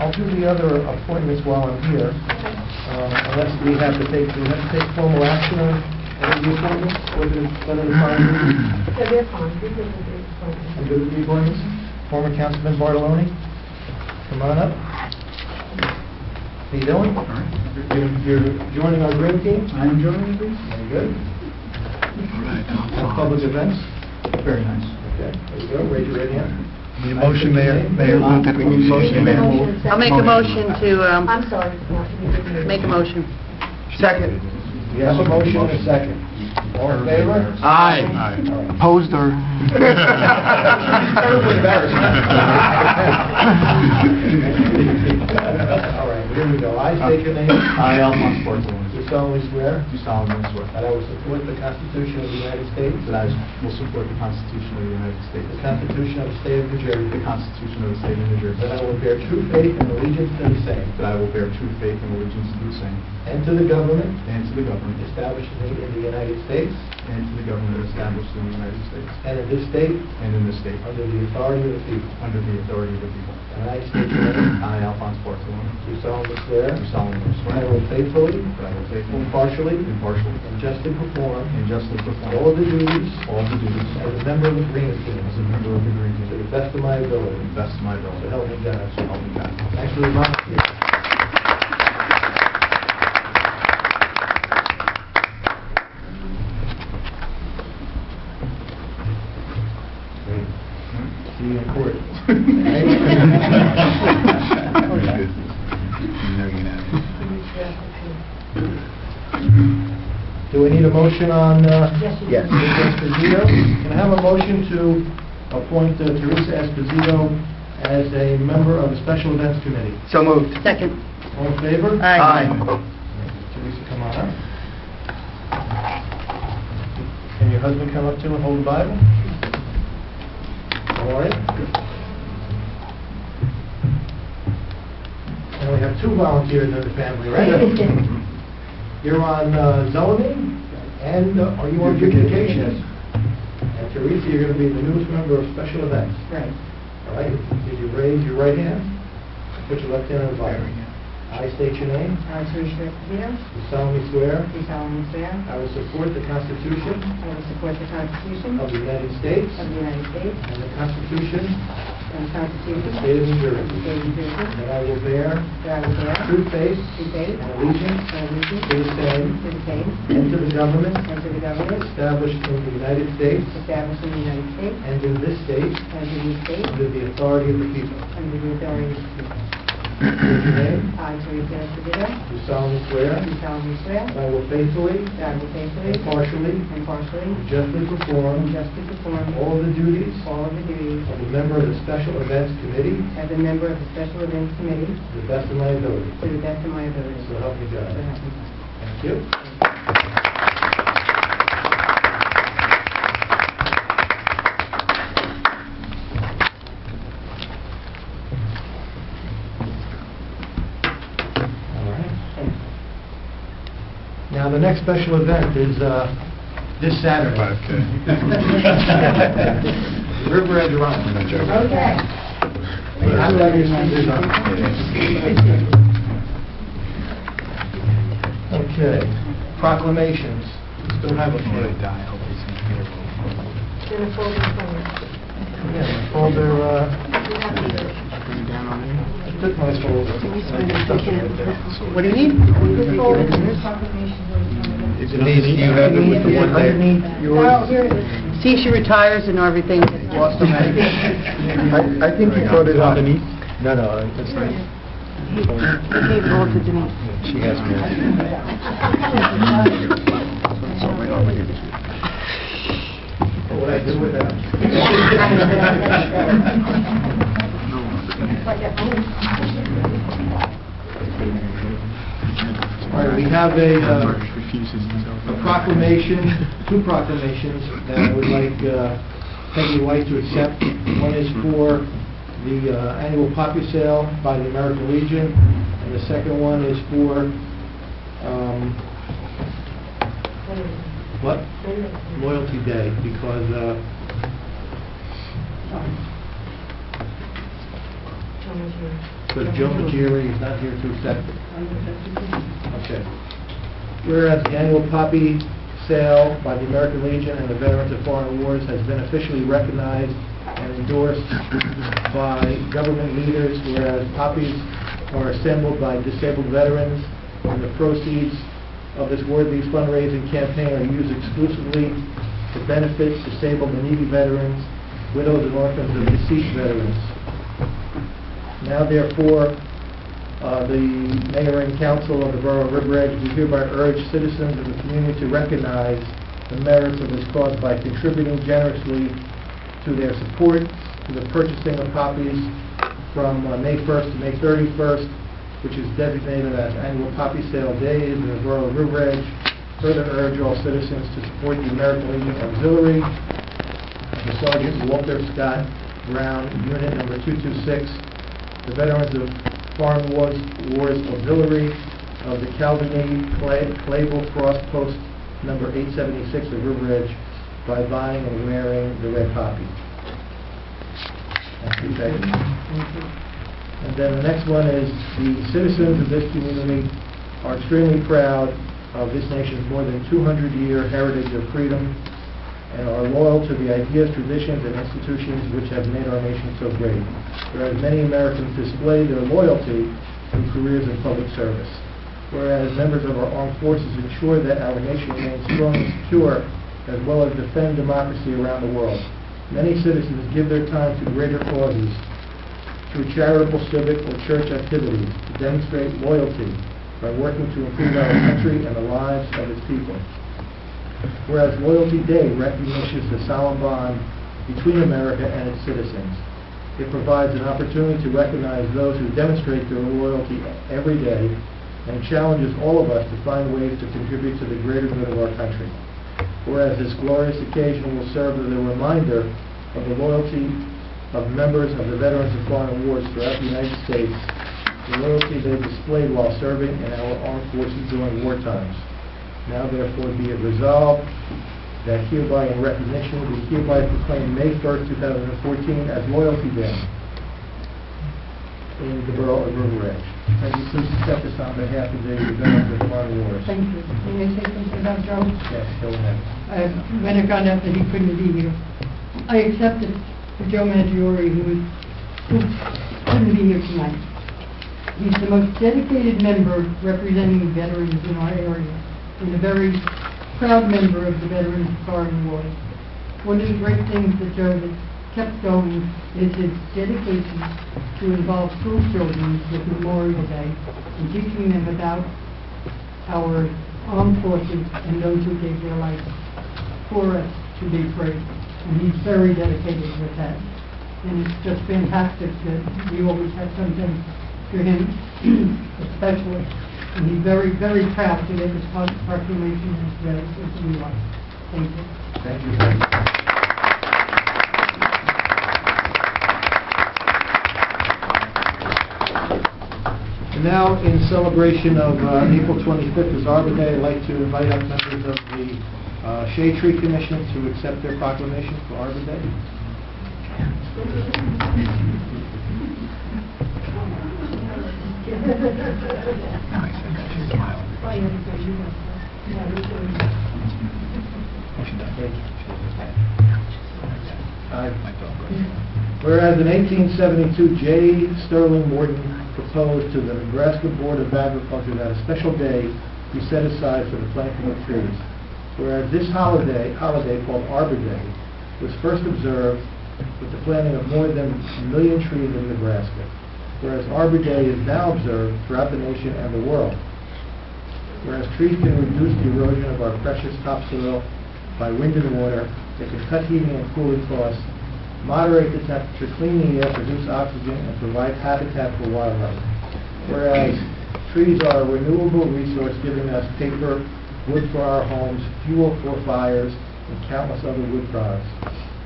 I'll do the other appointments while I'm here, unless we have to take formal action on any of the appointments, whether it's fine. So they're fine, this is a big appointment. I'm good with the appointments. Former Councilman Bartoloni, come on up. How you doing? You're joining our dream team? I am joining you. Very good. And public events? Very nice. Okay, there you go, raise your right hand. Need a motion, Mayor? Mayor, We need a motion, Mayor. I'll make a motion to, I'm sorry. no, you didn't. make a motion. Second. We have a motion and a second. All in favor? Aye. Opposed or? Terribly embarrassing. All right, here we go. I state your name. I, Alphonse Portolano, Do solemnly swear do solemnly swear that I will support the Constitution of the United States, that I will support the Constitution of the United States, the Constitution of the State of New Jersey, the Constitution of the State of New Jersey, that I will bear true faith and allegiance to the same, that I will bear true faith and allegiance to the same, and to the government and to the government established in the United States and to the government established in the United States and in this state and in this state, under the authority of the people. under the authority of the people. And I state your name. I, Alphonse Portolano, Do solemnly swear do solemnly that swear I will faithfully, that I will faithfully, impartially, impartially, and justly perform and justly perform all the duties all the duties as a member of the Green Team as a member of the Green to Team the best of my ability. to the best of my ability. So help me God. So help me God. Thanks for the volunteer. See you in court. Do we need a motion on, Yes, you do. Teresa Esposito? Can I have a motion to appoint Teresa Esposito as a member of the Special Events Committee? So moved. Second. All in favor? Aye. Teresa, come on up. Can your husband come up too and hold the Bible? All right. And we have two volunteers in the family, right? You're on zoning, and are you on beautification? And Teresa, you're going to be the newest member of Special Events. Right. All right, did you raise your right hand? Put your left hand on the Bible. I state your name. I, Teresa Esposito, You solemnly swear do solemnly swear I will support the Constitution I will support the Constitution of the United States of the United States and the Constitution and the of Constitution the of State of New the Jersey, State of New Jersey, that I will bear that I will bear true faith true faith and allegiance and allegiance to the same to the same and to the government and to the government established in the United States established in the United States and in this state and in this state under the authority of the people. under the authority of the people. State your name. I, Teresa Esposito, Do solemnly swear do solemnly swear that I will faithfully, that I will faithfully, impartially, impartially, and justly perform and justly perform all the duties all of the duties of a member of the Special Events Committee as a member of the Special Events Committee to the best of my ability. to the best of my ability. So help me God. So help me God. Thank you. All right. Now, the next special event is this Saturday. River Edge Run. Okay. You have to have your speakers on. Okay, proclamations. Still have a few. Then a folder in front of you. Yeah, my folder, I took my folder. What do you need? This folder, this proclamation was in front of you. Denise, do you have it with the one there? Oh, here it is. See, she retires and everything gets lost already. I think you put it on. No, that's not. He gave it all to Denise. She has me. What would I do with that? All right, we have a proclamation, two proclamations that I would like Peggy White to accept. One is for the annual poppy sale by the American Legion, and the second one is for, what? Loyalty Day, because because Joe Maggiore is not here to accept it. Okay. Whereas the annual poppy sale by the American Legion and the Veterans of Foreign Wars has been officially recognized and endorsed by government leaders, whereas poppies are assembled by disabled veterans, and the proceeds of this worthy fundraising campaign are used exclusively to benefit disabled and needy veterans, widows and orphans of deceased veterans. Now therefore, the mayor and council of the borough of River Edge, we hereby urge citizens of the community to recognize the merits of this cause by contributing generously to their support, to the purchasing of poppies from May 1st to May 31st, which is designated as annual poppy sale days in the borough of River Edge. Further urge all citizens to support the American Legion Auxiliary, the Sergeant Walter Scott Brown Unit number 226, the Veterans of Foreign Wars Auxiliary of the Calviny Clavel Cross Post number 876 of River Edge by buying and wearing the red poppy. Thank you. And then the next one is the citizens of this community are extremely proud of this nation's more than 200-year heritage of freedom and are loyal to the ideas, traditions, and institutions which have made our nation so great, whereas many Americans display their loyalty through careers in public service. Whereas members of our armed forces ensure that our nation remains strong and secure, as well as defend democracy around the world. Many citizens give their time to greater causes, through charitable, civic, or church activities, to demonstrate loyalty by working to improve our country and the lives of its people. Whereas Loyalty Day recognizes the solemn bond between America and its citizens. It provides an opportunity to recognize those who demonstrate their loyalty every day and challenges all of us to find ways to contribute to the greater good of our country. Whereas this glorious occasion will serve as a reminder of the loyalty of members of the Veterans of Foreign Wars throughout the United States, the loyalty they displayed while serving in our armed forces during war times. Now therefore be it resolved that hereby in recognition we hereby proclaim May 1st, 2014 as Loyalty Day in the borough of River Edge. And you please accept this on behalf of the Veterans of Foreign Wars. Thank you. May I say something about Joe? Yes, go ahead. When I found out that he couldn't be here, I accepted for Joe Maggiore, who couldn't be here tonight. He's the most dedicated member representing veterans in our area, and a very proud member of the Veterans of Foreign Wars. One of the great things that Joe has kept going is his dedication to involve school children with Memorial Day and teaching them about our armed forces and those who gave their life for us to be free. And he's very dedicated with that. And it's just fantastic that we always have something to him, especially. And he's very, very proud to get this proclamation as read as we are. Thank you. Thank you. And now, in celebration of April 25th as Arbor Day, I'd like to invite up members of the Shade Tree Commission to accept their proclamation for Arbor Day. Whereas in 1872, J. Sterling Morton proposed to the Nebraska Board of Agriculture that a special day be set aside for the planting of trees. Whereas this holiday called Arbor Day was first observed with the planting of more than 1 million trees in Nebraska. Whereas Arbor Day is now observed throughout the nation and the world. Whereas trees can reduce the erosion of our precious topsoil by wind and water, they can cut heating and cooling costs, moderate the temperature, clean the air, produce oxygen, and provide habitat for wildlife. Whereas trees are a renewable resource, giving us paper, wood for our homes, fuel for fires, and countless other wood products.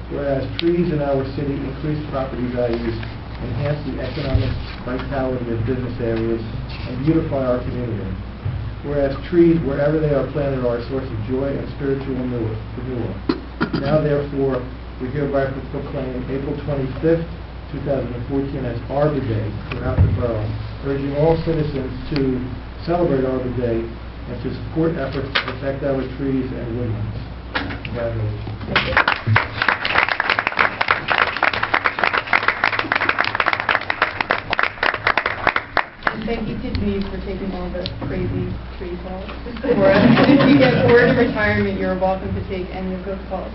Whereas trees in our city increase property values, enhance the economic vitality of business areas, and beautify our community. Whereas trees, wherever they are planted, are a source of joy and spiritual renewal. Now, therefore, we hereby proclaim April 25th, 2014 as Arbor Day throughout the borough, urging all citizens to celebrate Arbor Day and to support efforts to protect our trees and woodlands. Congratulations. And thank you to Denise for taking all the crazy tree calls for us. If you get bored in retirement, you're welcome to take any of those calls.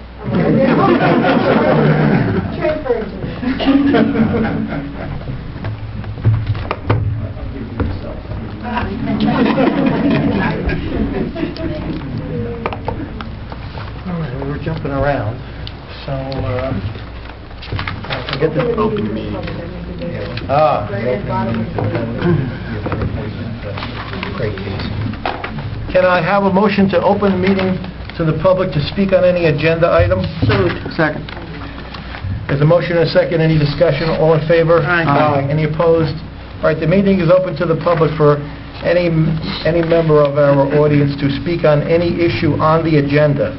Transfer. All right, we were jumping around, so, I forget to open the meeting. Great case. Can I have a motion to open the meeting to the public to speak on any agenda item? Second. There's a motion and a second. Any discussion? All in favor? Aye. Any opposed? All right, the meeting is open to the public for any member of our audience to speak on any issue on the agenda.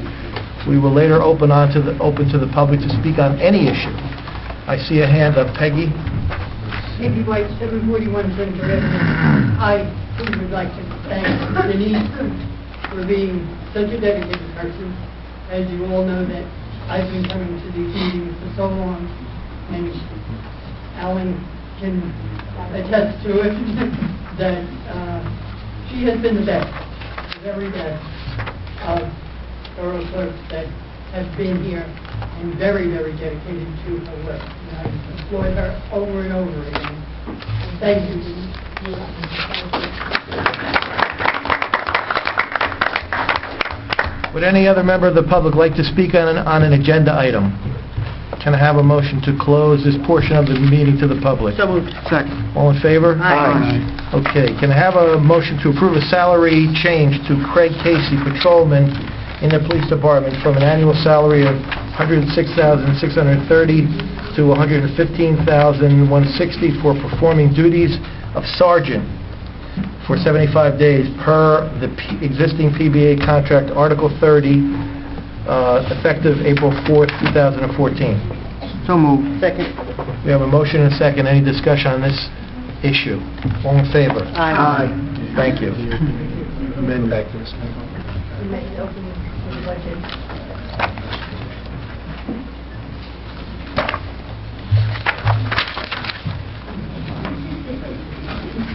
We will later open to the public to speak on any issue. I see a hand up. Peggy? Maybe like 741 Center Avenue. I would like to thank Denise for being such a dedicated person. As you all know, that I've been coming to these meetings for so long, and Alan can attest to it, that she has been the best, the very best of borough clerks that have been here, and very, very dedicated to her work. And I applaud her over and over again. Thank you, Denise. Would any other member of the public like to speak on an agenda item? Can I have a motion to close this portion of the meeting to the public? So moved. Second. All in favor? Aye. Okay, can I have a motion to approve a salary change to Craig Casey, patrolman in the police department, from an annual salary of $106,630 to $115,160 for performing duties of sergeant for 75 days per the existing PBA contract, Article 30, effective April 4th, 2014. So moved. Second. We have a motion and a second. Any discussion on this issue? All in favor? Aye. Thank you. You may open the budget.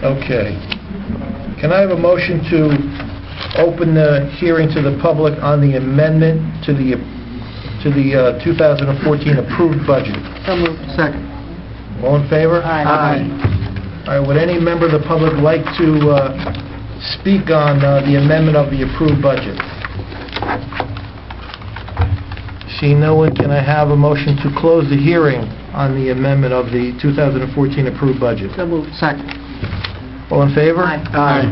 Okay. Can I have a motion to open the hearing to the public on the amendment to the 2014 approved budget? So moved. Second. All in favor? Aye. All right, would any member of the public like to speak on the amendment of the approved budget? Seeing no one, can I have a motion to close the hearing on the amendment of the 2014 approved budget? So moved. Second. All in favor? Aye. Aye.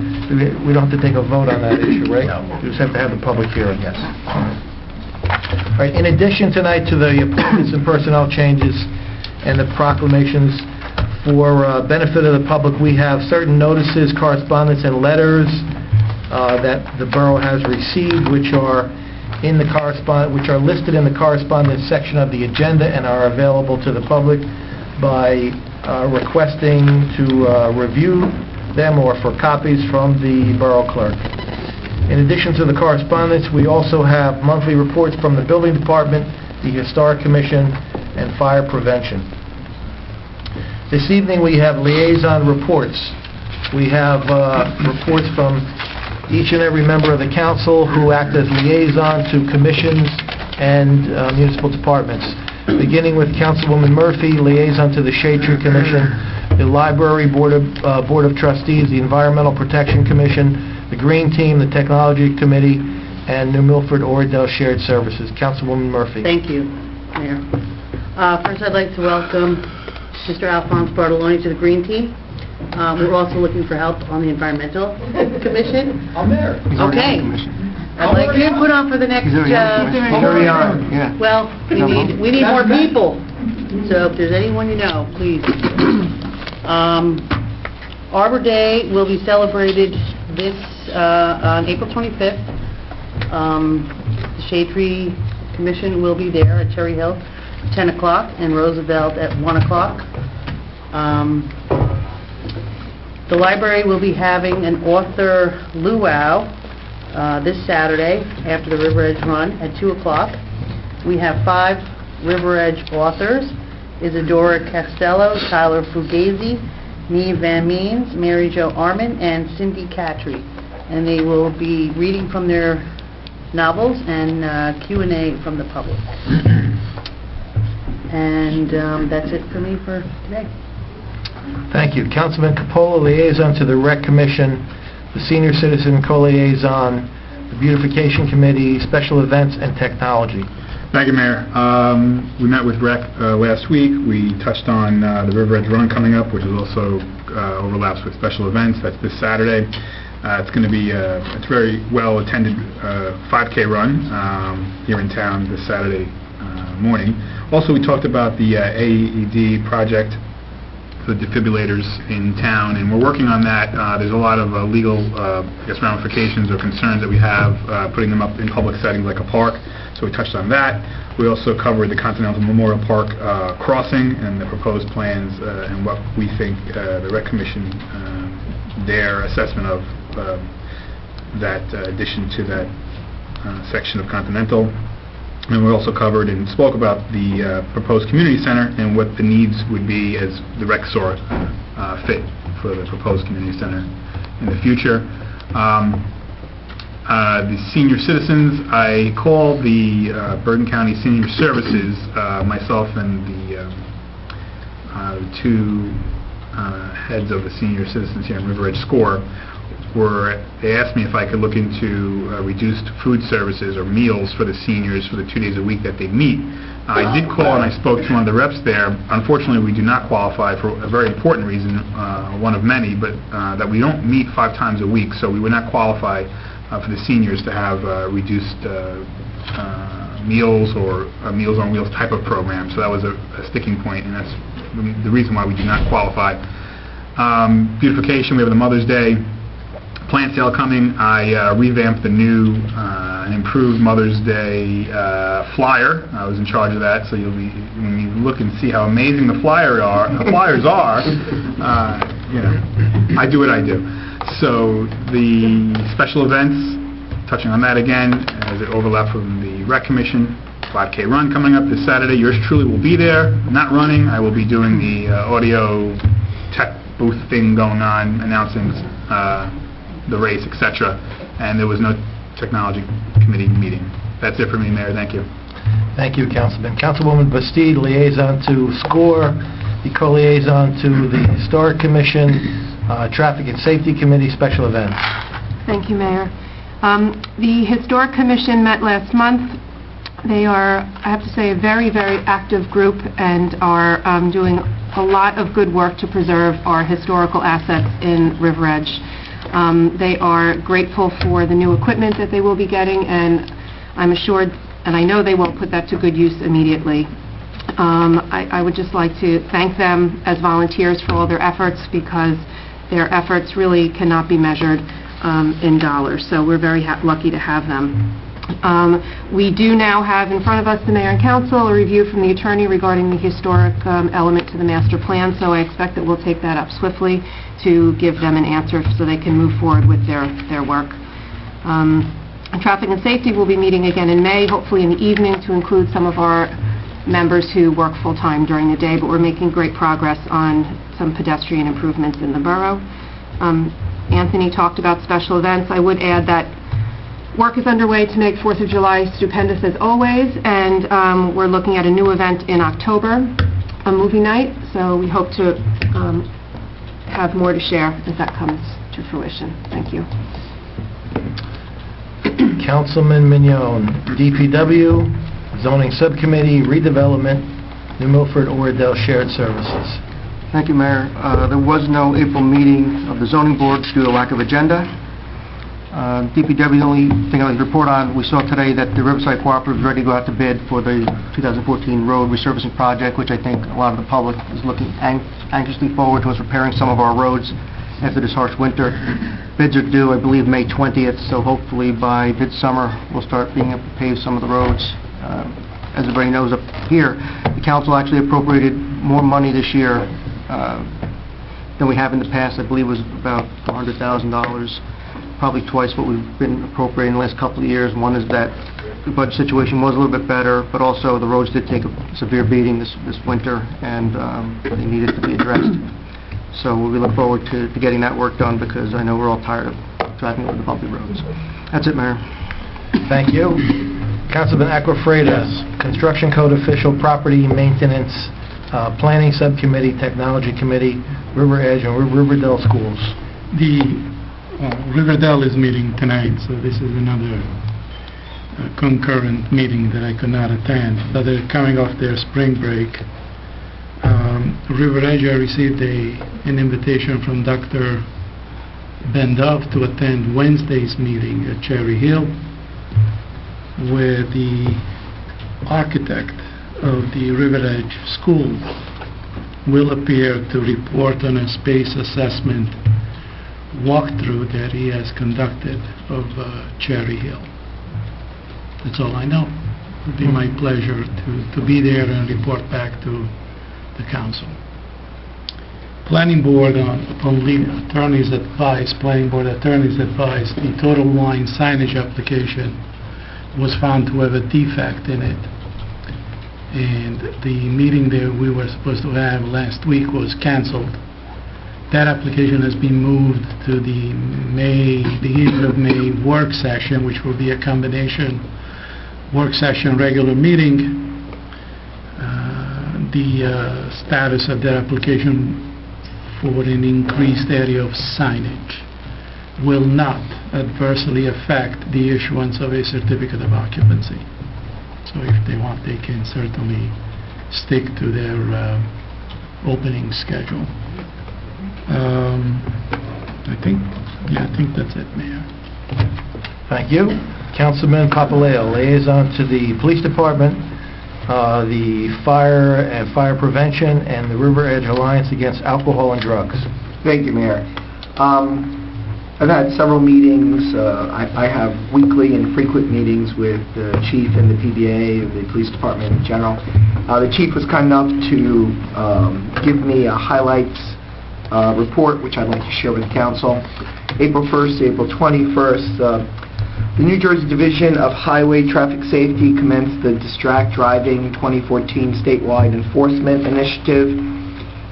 We don't have to take a vote on that issue, right? No. We just have to have the public hearing, yes. All right, in addition tonight to the appointments and personnel changes and the proclamations, for benefit of the public, we have certain notices, correspondence, and letters that the borough has received, which are listed in the correspondence section of the agenda and are available to the public by requesting to review them or for copies from the borough clerk. In addition to the correspondence, we also have monthly reports from the building department, the Historic Commission, and fire prevention. This evening we have liaison reports. We have reports from each and every member of the council who act as liaison to commissions and municipal departments. Beginning with Councilwoman Murphy, liaison to the Shade Tree Commission, the Library Board of Trustees, the Environmental Protection Commission, the Green Team, the Technology Committee, and New Milford-Oradell Shared Services. Councilwoman Murphy. Thank you, Mayor. First, I'd like to welcome Mr. Alphonse Bartoloni to the Green Team. We're also looking for help on the Environmental Commission. I'm there. Okay. I'd like you to put on for the next... Very on, yeah. Well, we need more people. So if there's anyone you know, please. Arbor Day will be celebrated on April 25th. The Shade Tree Commission will be there at Cherry Hill. 10 o'clock, and Roosevelt at 1 o'clock. The library will be having an author luau this Saturday after the River Edge Run at 2 o'clock. We have 5 River Edge authors: Isadora Castello, Tyler Fugazi, Neve Van Means, Mary Jo Arman, and Cindy Catry. And they will be reading from their novels and Q&A from the public. And that's it for me for today. Thank you. Councilman Capola, liaison to the Rec Commission, the Senior Citizen Co-Liaison, the Beautification Committee, Special Events, and Technology. Thank you, Mayor. We met with Rec last week. We touched on the River Edge Run coming up, which is also overlaps with special events. That's this Saturday. It's going to be it's very well attended 5K run here in town this Saturday morning. Also, we talked about the AED project, the defibrillators in town, and we're working on that. There's a lot of legal, ramifications or concerns that we have putting them up in public settings like a park, so we touched on that. We also covered the Continental Memorial Park crossing and the proposed plans and what we think the Rec Commission, their assessment of that addition to that section of Continental. And we also covered and spoke about the proposed community center and what the needs would be as the rec saw fit for the proposed community center in the future. The senior citizens, I called the Bergen County Senior Services, myself and the two heads of the senior citizens here in River Edge SCORE, they asked me if I could look into reduced food services or meals for the seniors for the 2 days a week that they meet. I did call and I spoke to one of the reps there. Unfortunately, we do not qualify for a very important reason, one of many, but that we don't meet 5 times a week, so we would not qualify for the seniors to have reduced meals or a Meals on Wheels type of program. So that was a sticking point, and that's the reason why we do not qualify. Beautification, we have the Mother's Day plant sale coming. I revamped the new and improved Mother's Day flyer. I was in charge of that, so you'll be, when you look and see how amazing the flyers are, you know, I do what I do. So the special events, touching on that again, as it overlaps with the Rec Commission, 5K run coming up this Saturday. Yours truly will be there, not running. I will be doing the audio tech booth thing going on, announcing the race, etc. And there was no technology committee meeting. That's it for me, Mayor. Thank you. Thank you, Councilman. Councilwoman Bastide, liaison to SCORE, the co-liaison to the Historic Commission, Traffic and Safety Committee, Special Events. Thank you, Mayor. The Historic Commission met last month. They are, I have to say, a very, very active group and are doing a lot of good work to preserve our historical assets in River Edge. They are grateful for the new equipment that they will be getting, and I'm assured, and I know they will put that to good use immediately. I would just like to thank them as volunteers for all their efforts, because their efforts really cannot be measured in dollars, so we're very lucky to have them. We do now have in front of us, the Mayor and Council, a review from the attorney regarding the historic element to the master plan, so I expect that we'll take that up swiftly to give them an answer so they can move forward with their work. Traffic and Safety will be meeting again in May, hopefully in the evening, to include some of our members who work full-time during the day, but we're making great progress on some pedestrian improvements in the borough. Anthony talked about special events. I would add that work is underway to make 4th of July stupendous as always, and we're looking at a new event in October, a movie night, so we hope to have more to share as that comes to fruition. Thank you. Councilman Mignon, DPW, Zoning Subcommittee, Redevelopment, New Milford, Oradell Shared Services. Thank you, Mayor. There was no April meeting of the zoning board due to lack of agenda. DPW, the only thing I would report on, we saw today that the Riverside Cooperative is ready to go out to bid for the 2014 road resurfacing project, which I think a lot of the public is looking anxiously forward to us repairing some of our roads after this harsh winter. Bids are due, I believe, May 20th, so hopefully by midsummer we'll start being able to pave some of the roads. As everybody knows up here, the council actually appropriated more money this year than we have in the past. I believe it was about $400,000, probably twice what we've been appropriating the last couple of years. One is that the budget situation was a little bit better, but also the roads did take a severe beating this winter, and they needed to be addressed. So we look forward to getting that work done, because I know we're all tired of driving over the bumpy roads. That's it, Mayor. Thank you. Councilman Aquafreitas, Construction Code Official, Property Maintenance, Planning Subcommittee, Technology Committee, River Edge, and Riverdale Schools. The Riverdale is meeting tonight, so this is another concurrent meeting that I could not attend. But they're coming off their spring break. River Edge, I received an invitation from Dr. Ben Dove to attend Wednesday's meeting at Cherry Hill, where the architect of the River Edge School will appear to report on a space assessment walkthrough that he has conducted of Cherry Hill. That's all I know. It would be my pleasure to be there and report back to the council. Planning board, upon lead attorney's advice, planning board attorney's advice, the total line signage application was found to have a defect in it. And the meeting that we were supposed to have last week was canceled. That application has been moved to the beginning of May work session, which will be a combination work session, regular meeting. The status of that application for an increased area of signage will not adversely affect the issuance of a certificate of occupancy. So if they want, they can certainly stick to their opening schedule. I think that's it, Mayor. Thank you. Councilman Papaleo, liaison to the Police Department, the Fire and Fire Prevention, and the River Edge Alliance Against Alcohol and Drugs. Thank you, Mayor. I've had several meetings. I have weekly and frequent meetings with the chief and the PBA of the police department in general. The chief was kind enough to give me a highlights report, which I'd like to share with the council. April 1st to April 21st, the New Jersey Division of Highway Traffic Safety commenced the Distract Driving 2014 statewide enforcement initiative.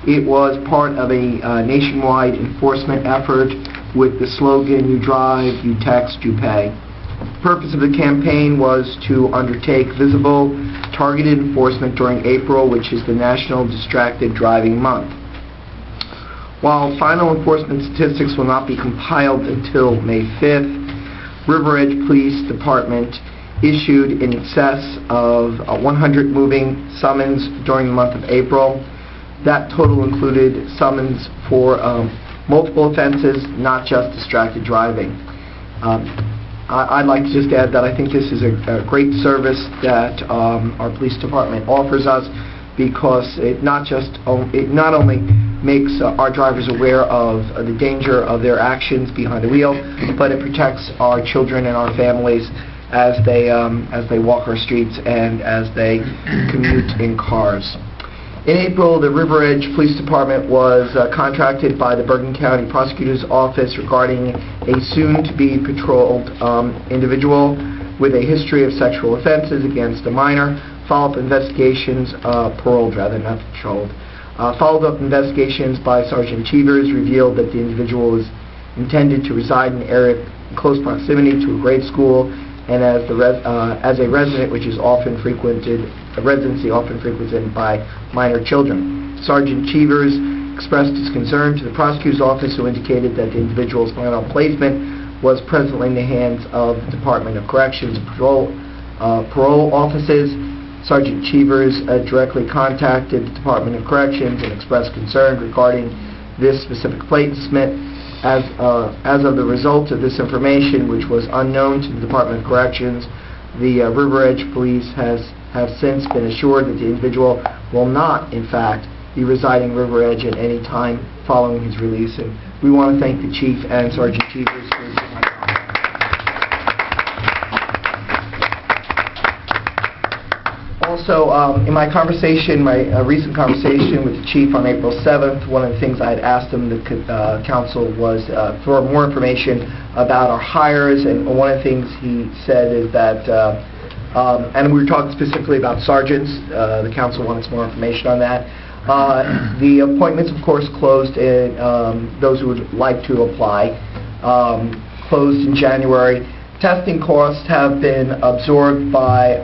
It was part of a nationwide enforcement effort with the slogan, "You drive, you text, you pay." The purpose of the campaign was to undertake visible, targeted enforcement during April, which is the National Distracted Driving Month. While final enforcement statistics will not be compiled until May 5th, River Edge Police Department issued in excess of 100 moving summons during the month of April. That total included summons for multiple offenses, not just distracted driving. I'd like to just add that I think this is a great service that our police department offers us, because it not only makes our drivers aware of the danger of their actions behind the wheel, but it protects our children and our families as they walk our streets and as they commute in cars. In April, the River Edge Police Department was contracted by the Bergen County Prosecutor's Office regarding a soon-to-be patrolled individual with a history of sexual offenses against a minor. Follow-up investigations, paroled rather, not patrolled. Followed-up investigations by Sergeant Cheevers revealed that the individual was intended to reside in an area in close proximity to a grade school, and as a resident, which is often frequented, a residency often frequented by minor children. Sergeant Cheevers expressed his concern to the prosecutor's office, who indicated that the individual's final placement was presently in the hands of the Department of Corrections parole offices. Sergeant Cheevers directly contacted the Department of Corrections and expressed concern regarding this specific placement. As of the result of this information, which was unknown to the Department of Corrections, the River Edge Police have since been assured that the individual will not, in fact, be residing River Edge at any time following his release. And we want to thank the Chief and Sergeant Cheevers for his time. also, in my conversation, my recent conversation with the chief on April 7th, one of the things I had asked him, the council, was for more information about our hires, and one of the things he said is that, and we were talking specifically about sergeants, the council wanted some more information on that. The appointments, of course, closed, and those who would like to apply, closed in January. Testing costs have been absorbed by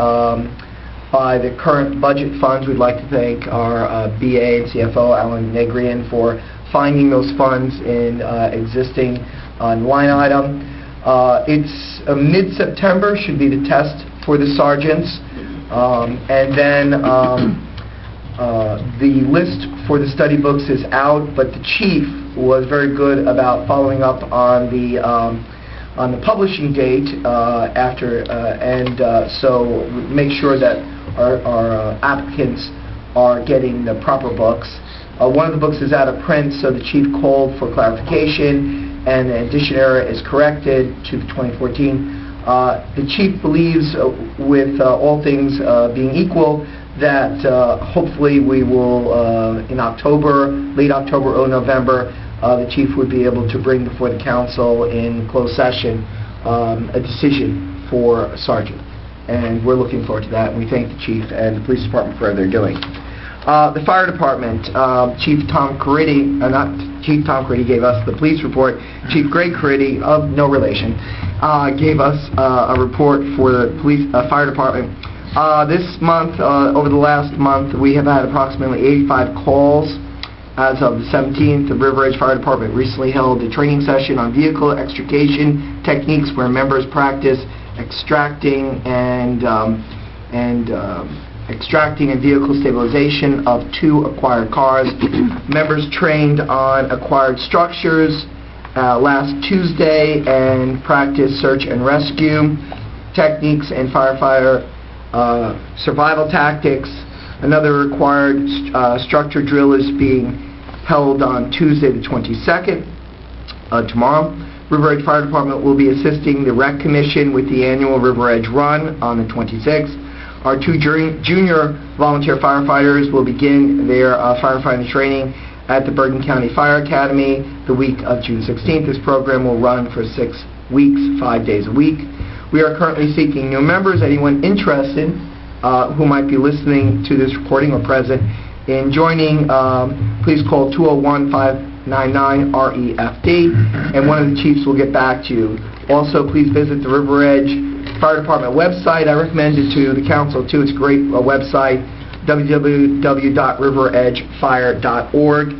the current budget funds. We'd like to thank our BA and CFO, Alan Negrian, for finding those funds in existing line item. It's mid-September should be the test for the sergeants, and then the list for the study books is out, but the chief was very good about following up on the publishing date so make sure that our applicants are getting the proper books. One of the books is out of print, so the chief called for clarification, and the edition error is corrected to the 2014. The chief believes, with all things being equal, that hopefully we will, in October, late October or November, the chief would be able to bring before the council in closed session a decision for a sergeant. And we're looking forward to that, and we thank the chief and the police department for what they're doing. The fire department, Chief Tom Caridi, not Chief Tom Caridi gave us the police report, Chief Greg Caridi, of no relation, gave us a report for the police fire department. This month, over the last month, we have had approximately 85 calls. As of the 17th, the River Edge Fire Department recently held a training session on vehicle extrication techniques where members practice extracting and vehicle stabilization of 2 acquired cars. Members trained on acquired structures last Tuesday and practiced search and rescue techniques and firefighter survival tactics. Another required structure drill is being held on Tuesday the 22nd, tomorrow. River Edge Fire Department will be assisting the Rec Commission with the annual River Edge Run on the 26th. Our 2 junior volunteer firefighters will begin their firefighting training at the Bergen County Fire Academy the week of June 16th. This program will run for 6 weeks, 5 days a week. We are currently seeking new members. Anyone interested who might be listening to this recording or present in joining, please call 201-599-REFD, and one of the chiefs will get back to you. Also, please visit the River Edge Fire Department website. I recommend it to the council, too. It's a great website, www.riveredgefire.org,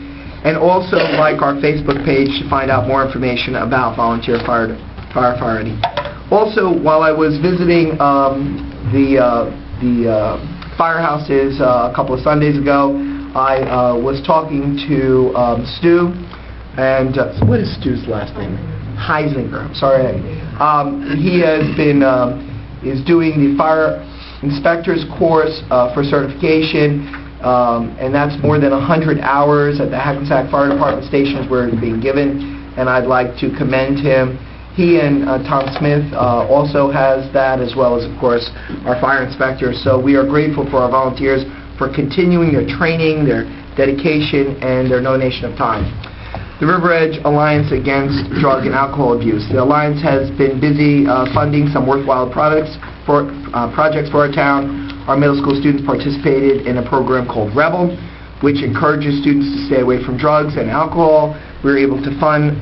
and also like our Facebook page to find out more information about volunteer firefighting. Also, while I was visiting the firehouses a couple of Sundays ago, I was talking to Stu, and what is Stu's last name? Heisinger. I'm sorry. He has been is doing the fire inspector's course for certification, and that's more than 100 hours at the Hackensack Fire Department stations where it's being given, and I'd like to commend him. He and Tom Smith also has that, as well as, of course, our fire inspector. So we are grateful for our volunteers for continuing their training, their dedication, and their donation of time. The River Edge Alliance Against Drug and Alcohol Abuse. The Alliance has been busy funding some worthwhile projects for our town. Our middle school students participated in a program called Rebel, which encourages students to stay away from drugs and alcohol. We were able to fund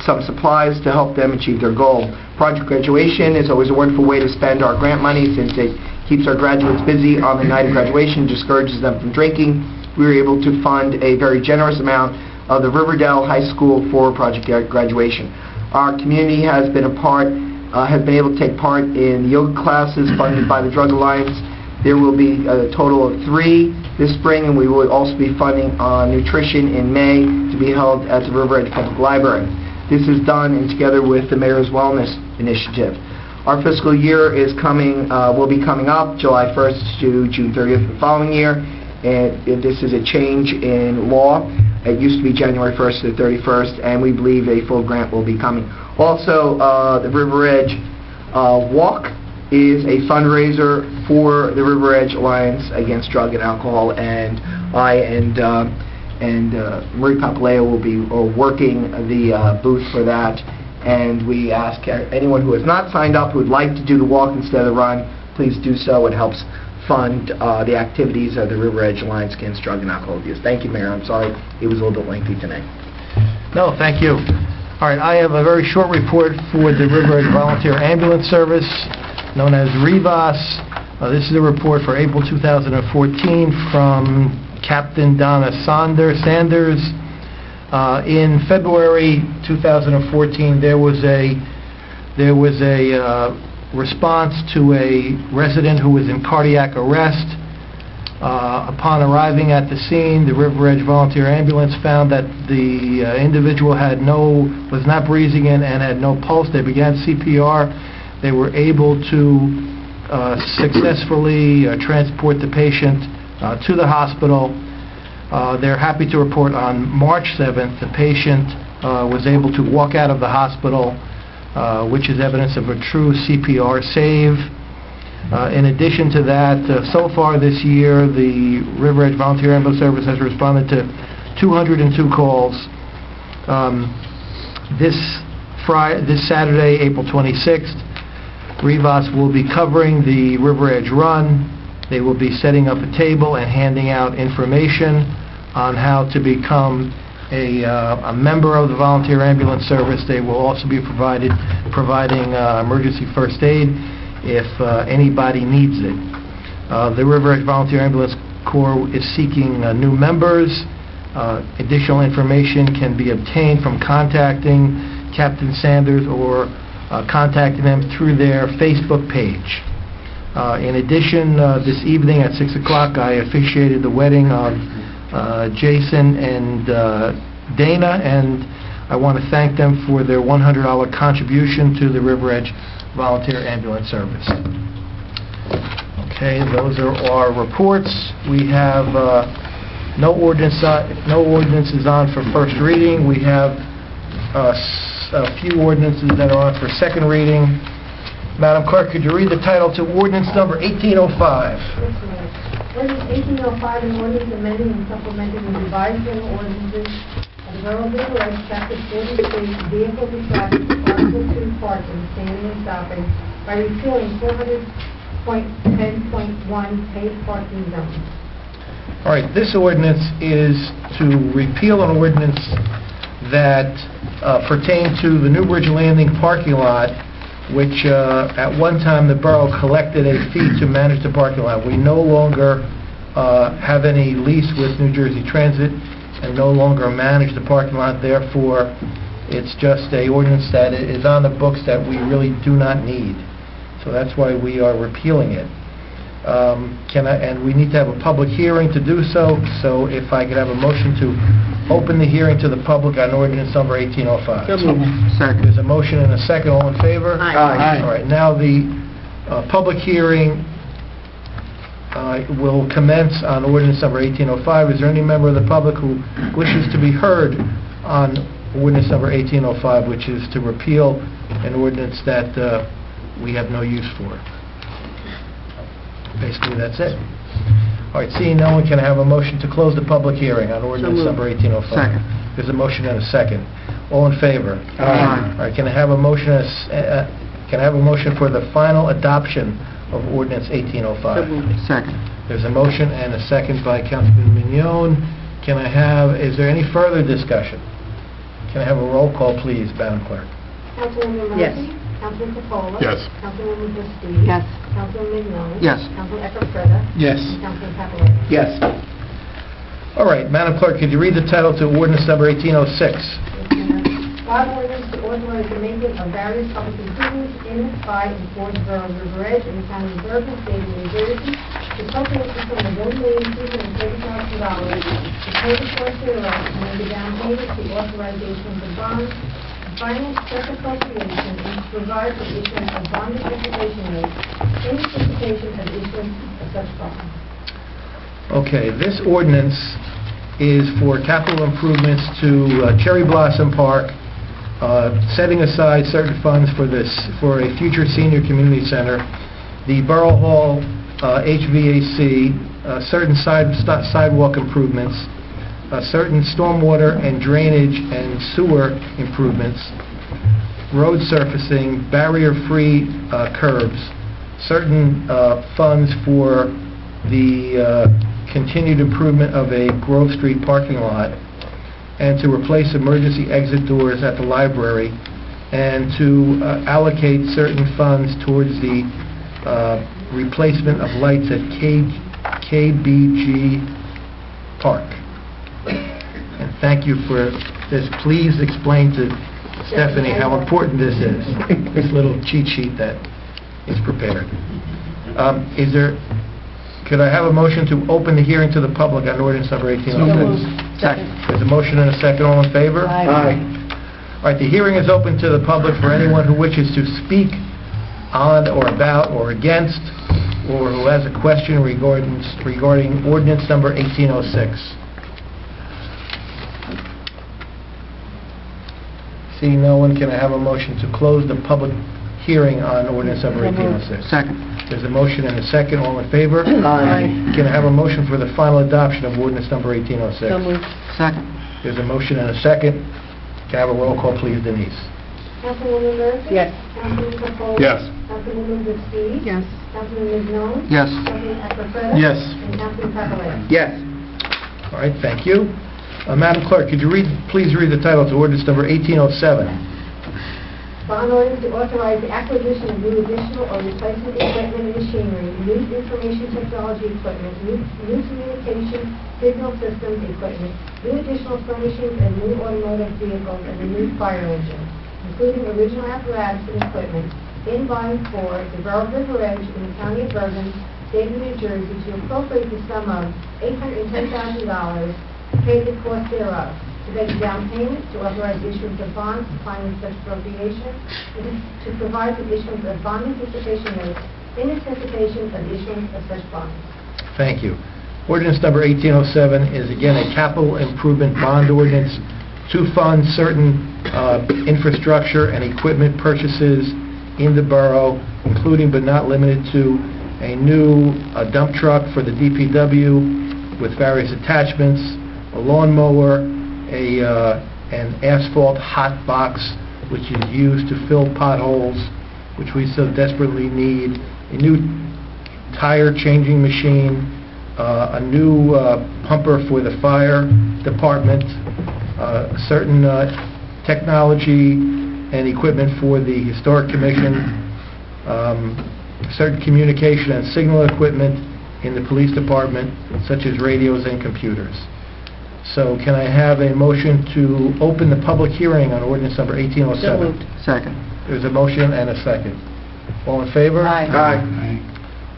some supplies to help them achieve their goal. Project Graduation is always a wonderful way to spend our grant money, since it keeps our graduates busy on the night of graduation, discourages them from drinking. We were able to fund a very generous amount of the Riverdale High School for Project Graduation. Our community has been able to take part in yoga classes funded by the Drug Alliance. There will be a total of 3 this spring, and we will also be funding nutrition in May to be held at the River Edge Public Library. This is done together with the Mayor's Wellness Initiative. Our fiscal year is will be coming up July 1st to June 30th the following year, and this is a change in law. It used to be January 1st to the 31st, and we believe a full grant will be coming. Also, the River Edge Walk is a fundraiser for the River Edge Alliance Against Drug and Alcohol, and I and Marie Papaleo will be working the booth for that. And we ask anyone who has not signed up, who would like to do the walk instead of the run, please do so. It helps fund the activities of the River Edge Alliance Against Drug and Alcohol Abuse. Thank you, Mayor. I'm sorry it was a little bit lengthy tonight. No, thank you. All right, I have a very short report for the River Edge Volunteer Ambulance Service, known as REVAS. This is a report for April 2014 from Captain Donna Sanders. In February 2014, there was a response to a resident who was in cardiac arrest. Upon arriving at the scene, the River Edge Volunteer Ambulance found that the individual was not breathing in and had no pulse. They began CPR. They were able to successfully transport the patient to the hospital. They're happy to report on March 7th, the patient was able to walk out of the hospital, which is evidence of a true CPR save. In addition to that, so far this year, the River Edge Volunteer Ambulance Service has responded to 202 calls. This Saturday, April 26th, REVAS will be covering the River Edge Run. They will be setting up a table and handing out information on how to become a member of the Volunteer Ambulance Service. They will also be providing emergency first aid if anybody needs it. The River Edge Volunteer Ambulance Corps is seeking new members. Additional information can be obtained from contacting Captain Sanders or contacting them through their Facebook page. In addition, this evening at 6 o'clock, I officiated the wedding of Jason and Dana, and I want to thank them for their $100 contribution to the River Edge Volunteer Ambulance Service. Okay, those are our reports. We have no ordinances on for first reading. We have a few ordinances that are on for second reading. Madam Clerk, could you read the title to ordinance number 1805? Ordinance 1805, an ordinance amending and supplementing the revised general ordinances of the Borough of River Edge, Chapter 43, vehicles and traffic, Article 2, parking, standing and stopping, by repealing 400.10.1 paved parking zones. All right, this ordinance is to repeal an ordinance that pertained to the Newbridge Landing parking lot, which at one time the borough collected a fee to manage the parking lot. We no longer have any lease with New Jersey Transit and no longer manage the parking lot. Therefore, it's just an ordinance that is on the books that we really do not need. So that's why we are repealing it. And we need to have a public hearing to do so. So if I could have a motion to open the hearing to the public on ordinance number 1805. Second. There's a motion and a second. All in favor? Aye. All right, now the public hearing will commence on ordinance number 1805. Is there any member of the public who wishes to be heard on ordinance number 1805, which is to repeal an ordinance that we have no use for? Basically, that's it. All right, seeing no one, can I have a motion to close the public hearing on ordinance number 1805? Second. There's a motion and a second. All in favor? Aye. All right, can I have a motion for the final adoption of ordinance 1805? Second. There's a motion and a second by Councilman Mignon. Is there any further discussion? Can I have a roll call, please, Madam Clerk? Councilwoman Murphy? Yes. Councilman Capola? Yes. Councilwoman Bristine? Yes. Councilman Mignon? Yes. Councilman Eckert-Freda? Yes. And Councilman Papaleo? Yes. All right, Madam Clerk, could you read the title to ordinance number 1806? Bond ordinance to authorize the maintenance of various public improvements in, by, and for the Borough of River Edge in the county of Bergen, state of New Jersey, to appropriate the sum of $1,230,000 to pay the cost thereof and make the down payment to authorization of the bond, to finance such appropriation, and to provide for the issuance of bond anticipation notes in anticipation of the issuance of such bond. Okay, this ordinance is for capital improvements to Cherry Blossom Park, setting aside certain funds for a future senior community center. the Borough Hall HVAC, certain sidewalk improvements, certain stormwater and drainage and sewer improvements, road surfacing, barrier-free curbs, certain funds for the continued improvement of a Grove Street parking lot, and to replace emergency exit doors at the library, and to allocate certain funds towards the replacement of lights at KBG Park. And thank you for this. Please explain to Stephanie how important this is, this little cheat sheet that is prepared. Could I have a motion to open the hearing to the public on ordinance number 1806? Second. There's a motion and a second. All in favor? Aye. All right, the hearing is open to the public for anyone who wishes to speak on or about or against, or who has a question regarding ordinance number 1806. Seeing no one, can I have a motion to close the public hearing on ordinance number 1806? Second. There's a motion and a second. All in favor? Aye. Can I have a motion for the final adoption of ordinance number 1806? So moved. Second. There's a motion and a second. Can I have a roll call, please, Denise? Councilwoman Murphy? Yes. Councilman Capola? Yes. Councilwoman Baptiste? Yes. Councilman Mignon? Yes. Councilman Ecofreda? Yes. And Councilman Papalato? Yes. All right, thank you. Madam Clerk, could you please read the title to ordinance number 1807? Bond ordinance to authorize the acquisition of new additional or replacement equipment and machinery, new information technology equipment, new communication signal systems equipment, new additional furnishings and new automotive vehicles, and a new fire engine, including original apparatus and equipment, in line for the Borough of River Edge in the County of Bergen, State of New Jersey, to appropriate the sum of $810,000, pay the cost thereof, to make a down payment, to authorize the issuance of bonds to finance such appropriation, and to provide the issuance of bond anticipation notes in anticipation of the issuance of such bonds. Thank you. Ordinance number 1807 is again a capital improvement bond ordinance to fund certain infrastructure and equipment purchases in the borough, including but not limited to a new dump truck for the DPW with various attachments, a lawnmower, an asphalt hot box, which is used to fill potholes, which we so desperately need, a new tire changing machine, a new pumper for the fire department, certain technology and equipment for the Historic Commission, certain communication and signal equipment in the police department, such as radios and computers. So can I have a motion to open the public hearing on ordinance number 1807? So moved. Second. There's a motion and a second. All in favor? Aye.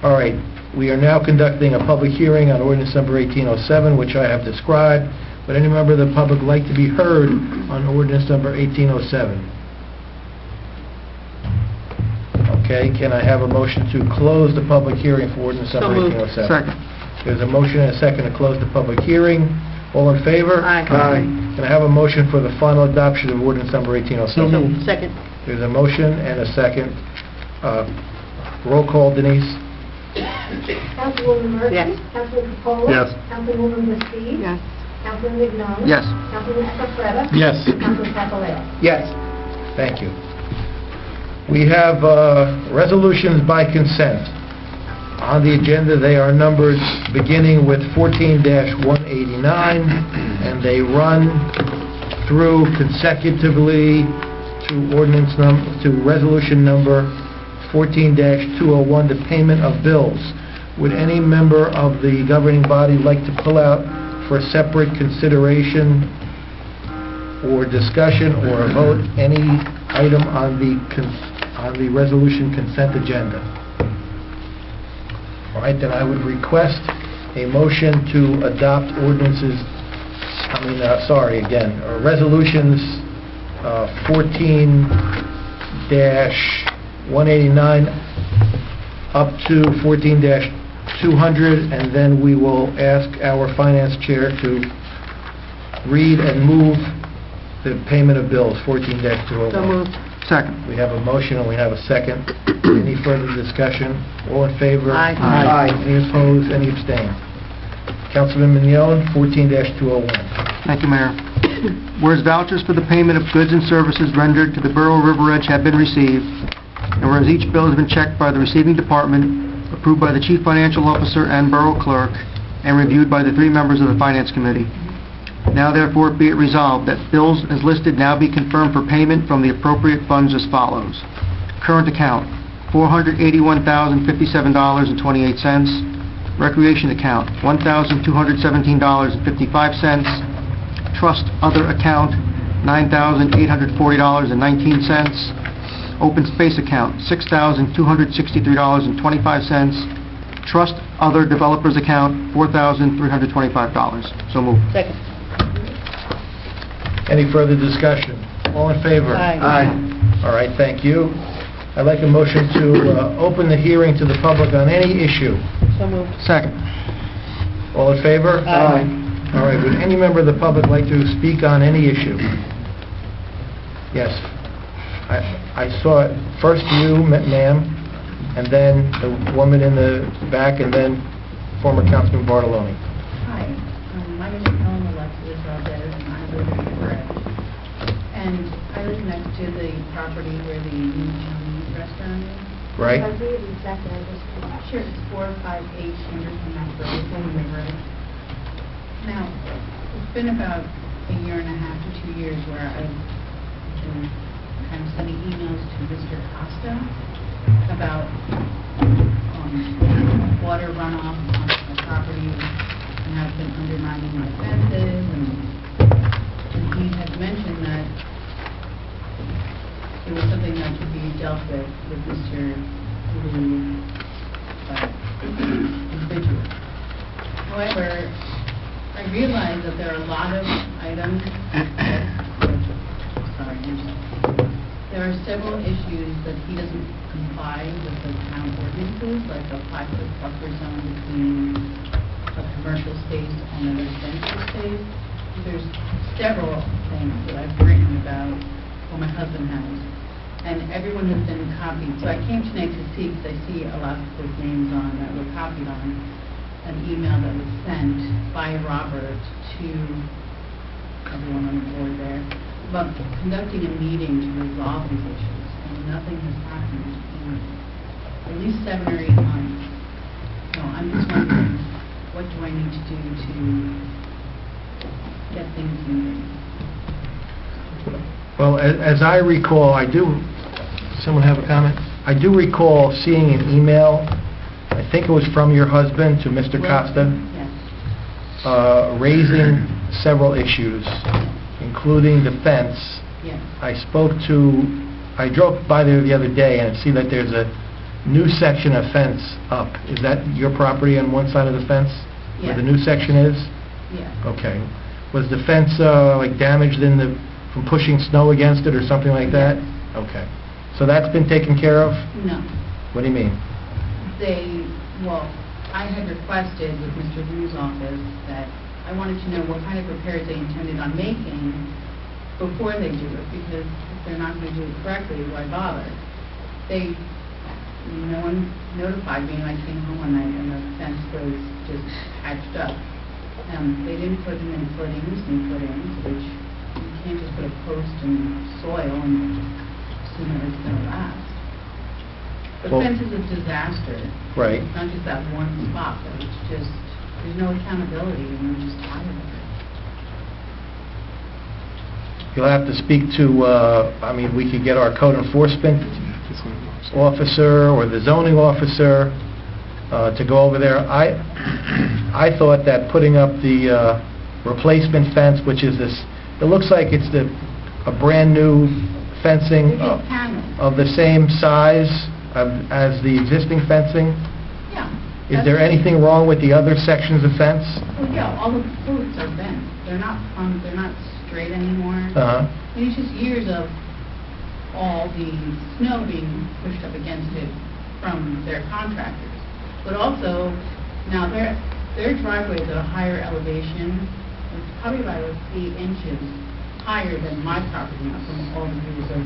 All right. We are now conducting a public hearing on ordinance number 1807, which I have described. Would any member of the public like to be heard on ordinance number 1807? Okay. Can I have a motion to close the public hearing for ordinance So number moved. 1807? Second. There's a motion and a second to close the public hearing. All in favor? Aye. Can I have a motion for the final adoption of ordinance number 1807? Second. There's a motion and a second. Roll call, Denise? Councilwoman Murphy? Yes. Councilman Capola? Yes. Councilwoman Baptiste? Yes. Councilman Mignon? Yes. Councilman Ecofreda? Yes. Councilman Papalato? Yes. Thank you. We have resolutions by consent. On the agenda, they are numbered beginning with 14-189, and they run through consecutively to resolution number 14-201, the payment of bills. Would any member of the governing body like to pull out for separate consideration or discussion or a vote any item on the resolution consent agenda? All right, then I would request a motion to adopt resolutions 14-189 up to 14-200, and then we will ask our finance chair to read and move the payment of bills, 14-201. So moved. Second. We have a motion and we have a second. Any further discussion? All in favor? Aye. Aye. Any opposed? Any abstain? Councilman Mignon, 14-201. Thank you, Mayor. Whereas vouchers for the payment of goods and services rendered to the Borough of River Edge have been received, and whereas each bill has been checked by the receiving department, approved by the Chief Financial Officer and Borough Clerk, and reviewed by the 3 members of the Finance Committee, now therefore be it resolved that bills as listed now be confirmed for payment from the appropriate funds as follows. Current account, $481,057.28. Recreation account, $1,217.55. Trust other account, $9,840.19. Open space account, $6,263.25. Trust other developers account, $4,325. So moved. Second. Any further discussion? All in favor? Aye. All right, thank you. I'd like a motion to open the hearing to the public on any issue. So moved. Second. All in favor? Aye. All right, would any member of the public like to speak on any issue? Yes. I saw it first you, ma'am, and then the woman in the back, and then former Councilman Bartoloni. Hi, my name is Ellen Alexis Valdez, and I live in River. And I live next to the property where the new Chinese restaurant is. Right. I believe the exact address. Sure, it's 458 Henderson Ave Road in River. Now, it's been about a year and a half to 2 years where I've been kind of sending emails to Mr. Costa about water runoff on my property, and I've been undermining my fences, and he had mentioned that it was something that could be dealt with Mr. individual. However, I realize that there are a lot of items there are several issues that he doesn't comply with the town ordinances, like a 5-foot buffer zone between a commercial space and a residential space. There's several things that I've written about, or my husband has, and everyone has been copied. So I came tonight to see, because I see a lot of people's names on that were copied on an email that was sent by Robert to everyone on the board there, about conducting a meeting to resolve these issues, and nothing has happened in at least 7 or 8 months. So I'm just wondering, what do I need to do to get things moving? Well, as I recall, someone have a comment? I do recall seeing an email, I think it was from your husband to Mr. Costa, Yes. Raising several issues, including the fence. Yes. I drove by there the other day and I see that there's a new section of fence up. Is that your property on one side of the fence? Where the new section is? Yes. Okay. Was the fence like damaged from pushing snow against it or something like that? Okay. So that's been taken care of? No. What do you mean? I had requested with Mr. Rue's office that I wanted to know what kind of repairs they intended on making before they do it, because if they're not going to do it correctly, why bother? No one notified me, and I came home one night and the fence was just patched up. They didn't put in any footings, which you can't just put a post in soil and assume that it's going to last. The fence is a disaster. Right. It's not just that one spot, but it's just, there's no accountability, and we're just tired of it. You'll have to speak to, we could get our code enforcement officer or the zoning officer to go over there. I thought that putting up the replacement fence, which is this, it looks like it's a brand-new fencing of the same size as the existing fencing. Yeah. Is there anything wrong with the other sections of fence? Well, yeah, all the posts are bent. They're not straight anymore. Uh-huh. And it's just years of all the snow being pushed up against it from their contractors. But also, now their driveway is at a higher elevation. It's probably about 8 inches higher than my property now from all the years of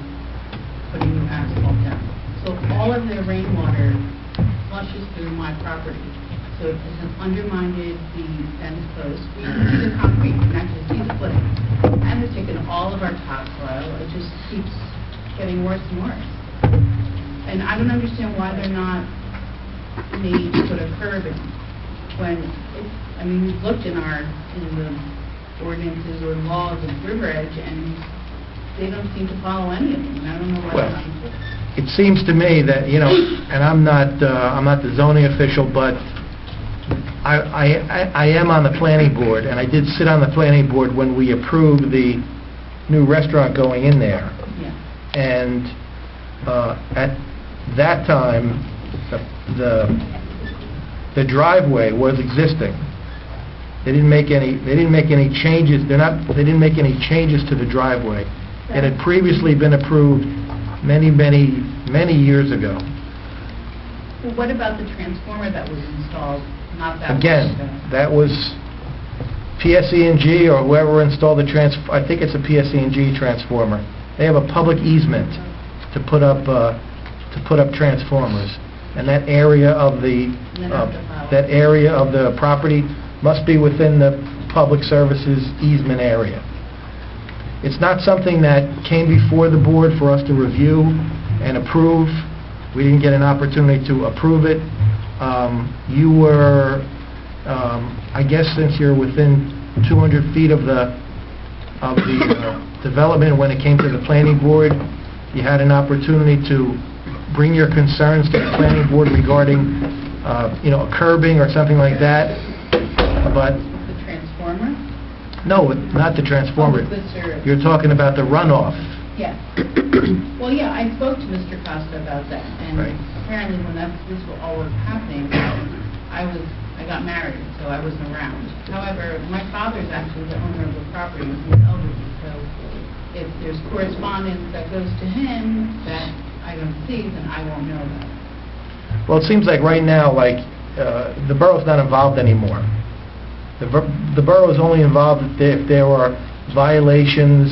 putting new asphalt down. So all of their rainwater flushes through my property. So it has undermined the fence posts. We can see the concrete, we can actually see the footing. And they've taken all of our topsoil. It just keeps getting worse and worse. And I don't understand why they're not made to put a curb in when it's, I mean, we've looked in the ordinances or laws of River Edge, and they don't seem to follow any of them, and I don't know why they're not enforced. It seems to me that, and I'm not the zoning official, but I am on the planning board, and I did sit on the planning board when we approved the new restaurant going in there. Yeah. And at that time, the driveway was existing. They didn't make any changes. They didn't make any changes to the driveway. It had previously been approved many years ago. Well, what about the transformer that was installed not that long Again, ago? that was PSE&G or whoever installed I think it's a PSE&G transformer. They have a public easement to put up transformers, and that area of the property must be within the public services easement area. It's not something that came before the board for us to review and approve. We didn't get an opportunity to approve it. You were, I guess since you're within 200 feet of the development when it came to the planning board, you had an opportunity to bring your concerns to the planning board regarding, curbing or something like that, but... The transformer? No, not the transformer. You're talking about the runoff. Yes. Well, yeah, I spoke to Mr. Costa about that, and apparently when this all was happening, I got married, so I wasn't around. However, my father's actually the owner of the property, and he's elderly, so if there's correspondence that goes to him that I don't see, then I won't know about it. Well, it seems like right now, the borough's not involved anymore. The borough is only involved if there were violations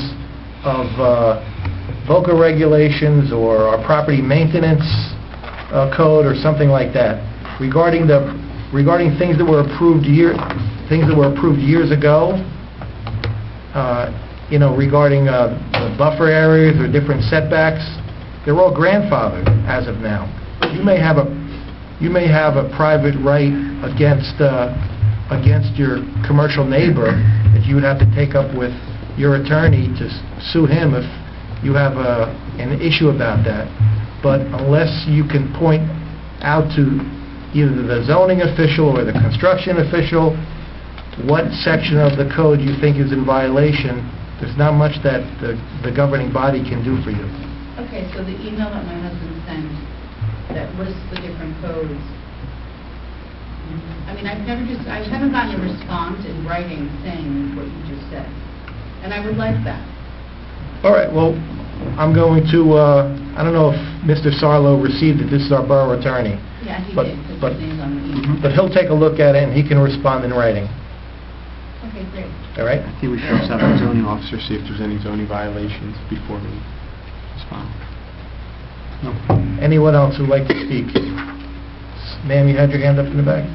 of VOCA regulations or our property maintenance code or something like that. Regarding things that were approved years ago, regarding the buffer areas or different setbacks, they're all grandfathered as of now. You may have a private right against your commercial neighbor that you would have to take up with your attorney to sue him if you have an issue about that. But unless you can point out to either the zoning official or the construction official what section of the code you think is in violation, there's not much that the governing body can do for you. Okay, so the email that my husband sent that lists the different codes, I mean, I haven't gotten a response in writing saying what you just said, and I would like that. All right, well, I'm going to, I don't know if Mr. Sarlo received it. This is our borough attorney. Yeah, he But- did, because but- his name's on the email. But he'll take a look at it and he can respond in writing. Okay, great. All right? I think we should also have our zoning officer see if there's any zoning violations before we respond. Anyone else who'd like to speak? Ma'am, you had your hand up in the back?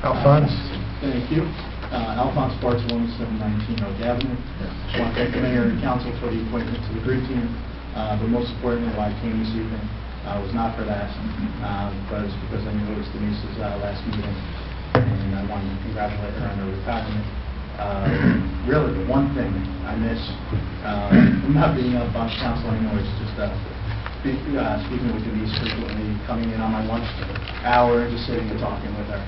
Alphonse? Thank you. Alphonse Bartz, 1719 Oak Avenue. Just want to thank the mayor and council for the appointment to the grid team, but most importantly, why I came this evening was not for that, but it's because I noticed Denise's last meeting, and I wanted to congratulate her on her retirement. Really, the one thing I miss, from not being up on council anymore, is just speaking with Denise frequently, coming in on my lunch hour, and just sitting and talking with her.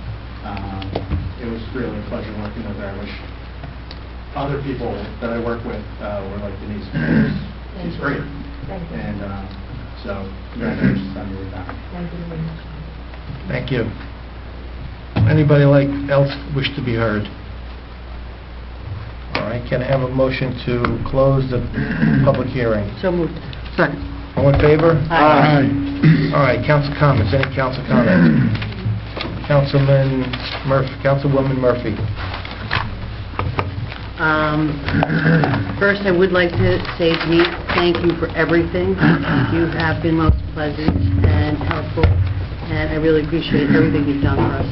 It was really a pleasure working with her. I wish other people that I work with were like Denise. She's great. And so, congratulations on your retirement. Thank you. Anybody else wish to be heard? All right, can I have a motion to close the public hearing? So moved. Second. All in favor? Aye. All right, council comments. Any council comments? Councilwoman Murphy. First, I would like to say, Denise, thank you for everything. You have been most pleasant and helpful, and I really appreciate everything you've done for us.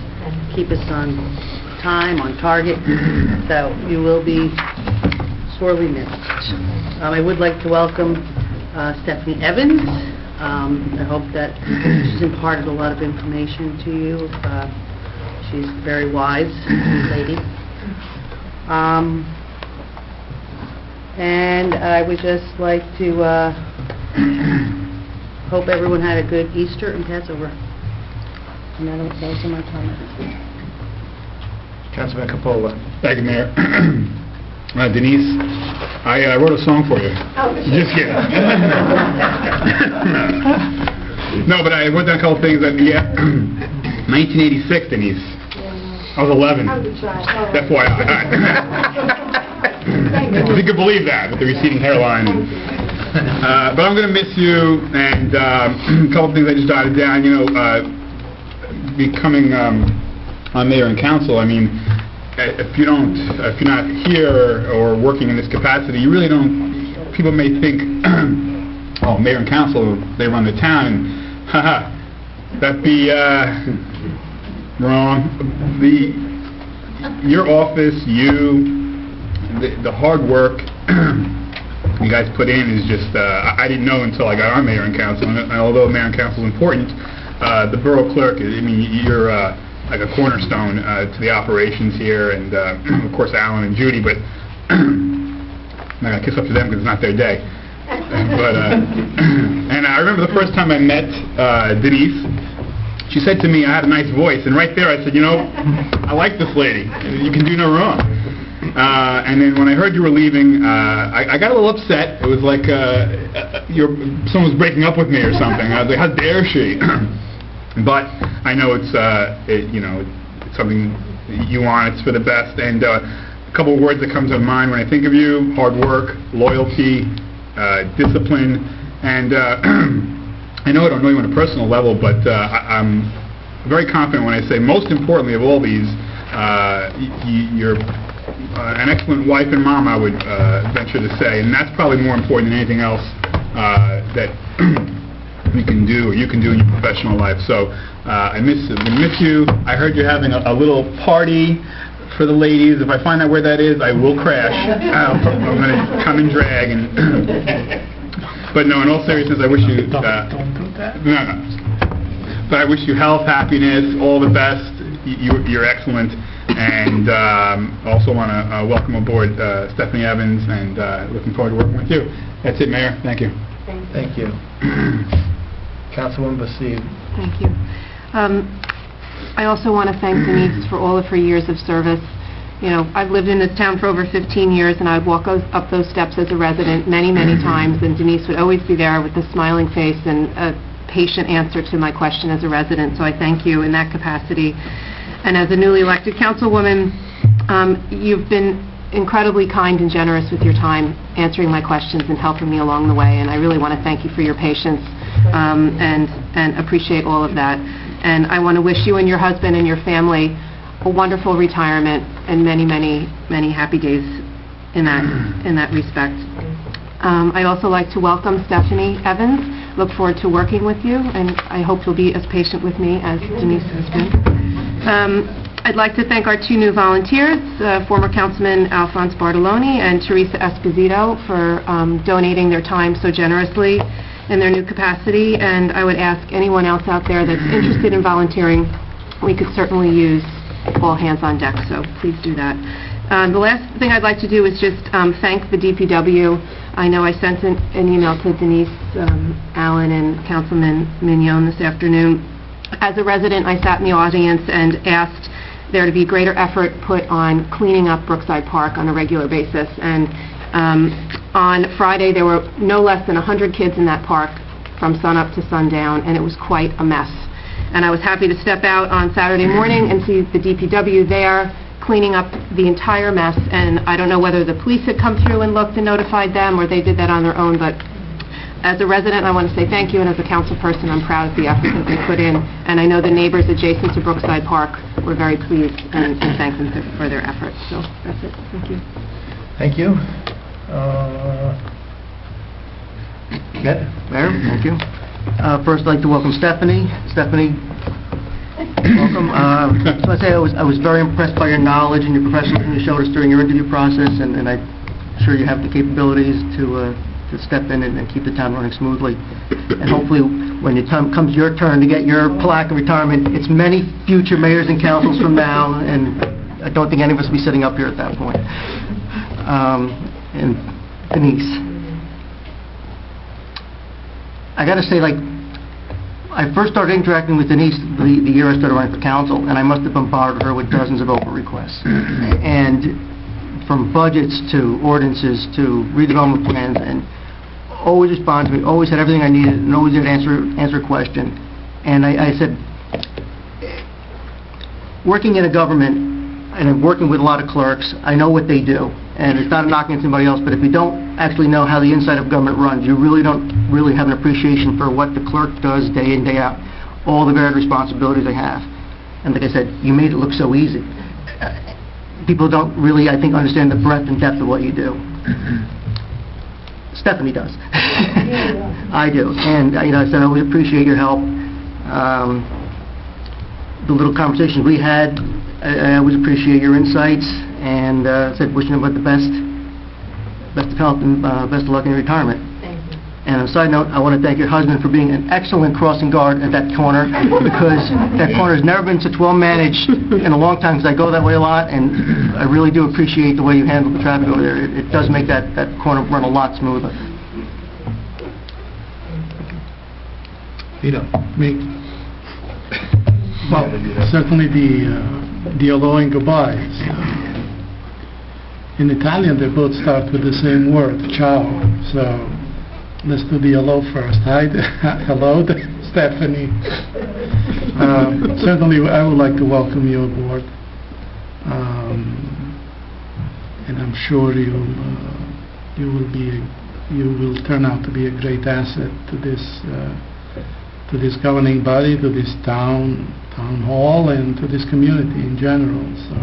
Keep us on time, on target, so you will be sorely missed. I would like to welcome Stephanie Evans. I hope that she's imparted a lot of information to you. She's a very wise lady. And I would just like to hope everyone had a good Easter and Passover. And those are my comments. Councilman Capola. Thank you, Mayor. Denise, I wrote a song for you. Just kidding. No, but I wrote down a couple things. 1986, Denise. I was 11. FYI. If you could believe that, with the receding hairline. But I'm going to miss you, and a couple things I just jotted down. Becoming mayor and council, I mean, if you're not here or working in this capacity, you really don't. People may think, oh, mayor and council, they run the town, and haha, that'd be wrong. Your office, the hard work you guys put in is just, I didn't know until I got on mayor and council, and although mayor and council is important, the borough clerk, I mean, you're like a cornerstone to the operations here, and of course Alan and Judy, but I'm not going to kiss up to them because it's not their day. But and I remember the first time I met Denise, she said to me I had a nice voice, and right there I said, I like this lady. You can do no wrong. And then when I heard you were leaving, I got a little upset. It was like someone was breaking up with me or something. I was like, how dare she? But I know it's something you want. It's for the best. And a couple of words that come to mind when I think of you: hard work, loyalty, discipline, and I know I don't know you on a personal level, but I'm very confident when I say, most importantly of all these, you're an excellent wife and mom, I would venture to say, and that's probably more important than anything else that we can do, or you can do in your professional life. So I miss you. I heard you're having a little party for the ladies. If I find out where that is, I will crash. I'm going to come and drag. But no, in all seriousness, I wish you... Don't do that. No. But I wish you health, happiness, all the best. You're excellent. And also want to welcome aboard Stephanie Evans, and looking forward to working with you. That's it, Mayor. Thank you. Thank you. Councilwoman Basid. Thank you. I also want to thank Denise for all of her years of service. I've lived in this town for over 15 years, and I'd walk up those steps as a resident many, many times, and Denise would always be there with a smiling face and a patient answer to my question as a resident. So I thank you in that capacity. And as a newly elected councilwoman, you've been incredibly kind and generous with your time, answering my questions and helping me along the way. And I really want to thank you for your patience and appreciate all of that. And I want to wish you and your husband and your family a wonderful retirement and many, many, many happy days in that respect. I'd also like to welcome Stephanie Evans. Look forward to working with you, and I hope you'll be as patient with me as Denise has been. I'd like to thank our two new volunteers, former Councilman Alphonse Bartoloni and Teresa Esposito, for donating their time so generously in their new capacity. And I would ask anyone else out there that's interested in volunteering, we could certainly use all hands on deck, so please do that. The last thing I'd like to do is just thank the DPW. I know I sent an email to Denise, Allen, and Councilman Mignon this afternoon. As a resident, I sat in the audience and asked there to be greater effort put on cleaning up Brookside Park on a regular basis. And on Friday, there were no less than 100 kids in that park from sunup to sundown, and it was quite a mess. And I was happy to step out on Saturday morning and see the DPW there cleaning up the entire mess. And I don't know whether the police had come through and looked and notified them, or they did that on their own, but as a resident, I want to say thank you, and as a council person, I'm proud of the effort that they put in. And I know the neighbors adjacent to Brookside Park were very pleased and thank them for their efforts. So that's it. Thank you. Thank you. Ed? Mayor, thank you. First, I'd like to welcome Stephanie. Stephanie, welcome. So I say I was very impressed by your knowledge and your professionalism you showed us during your interview process, and I'm sure you have the capabilities to step in and keep the town running smoothly. And hopefully, when it comes your turn to get your plaque of retirement, it's many future mayors and councils from now, and I don't think any of us will be sitting up here at that point. And Denise. I got to say, like, I first started interacting with Denise the year I started running for council, and I must have bombarded her with dozens of open requests. And from budgets to ordinances to redevelopment plans, and always responded to me, always had everything I needed, and always did answer a question. And I said, working in a government, and I'm working with a lot of clerks, I know what they do. And it's not a knock against anybody else, but if you don't actually know how the inside of government runs, you really don't have an appreciation for what the clerk does day in, day out, all the varied responsibilities they have. And like I said, you made it look so easy. People don't really, I think, understand the breadth and depth of what you do. Stephanie does. I do. And, I said I always appreciate your help. The little conversations we had, I always appreciate your insights, and said wishing you about the best of health and best of luck in your retirement. Thank you. And on a side note, I want to thank your husband for being an excellent crossing guard at that corner, because that corner has never been such well managed in a long time, because I go that way a lot, and I really do appreciate the way you handle the traffic over there. It does make that corner run a lot smoother. Vito? Me. Well, certainly the hello and goodbyes. In Italian, they both start with the same word, ciao. So let's do the hello first. Hi, hello, Stephanie. Certainly, I would like to welcome you aboard, and I'm sure you will turn out to be a great asset to this governing body, to this town hall, and to this community in general. So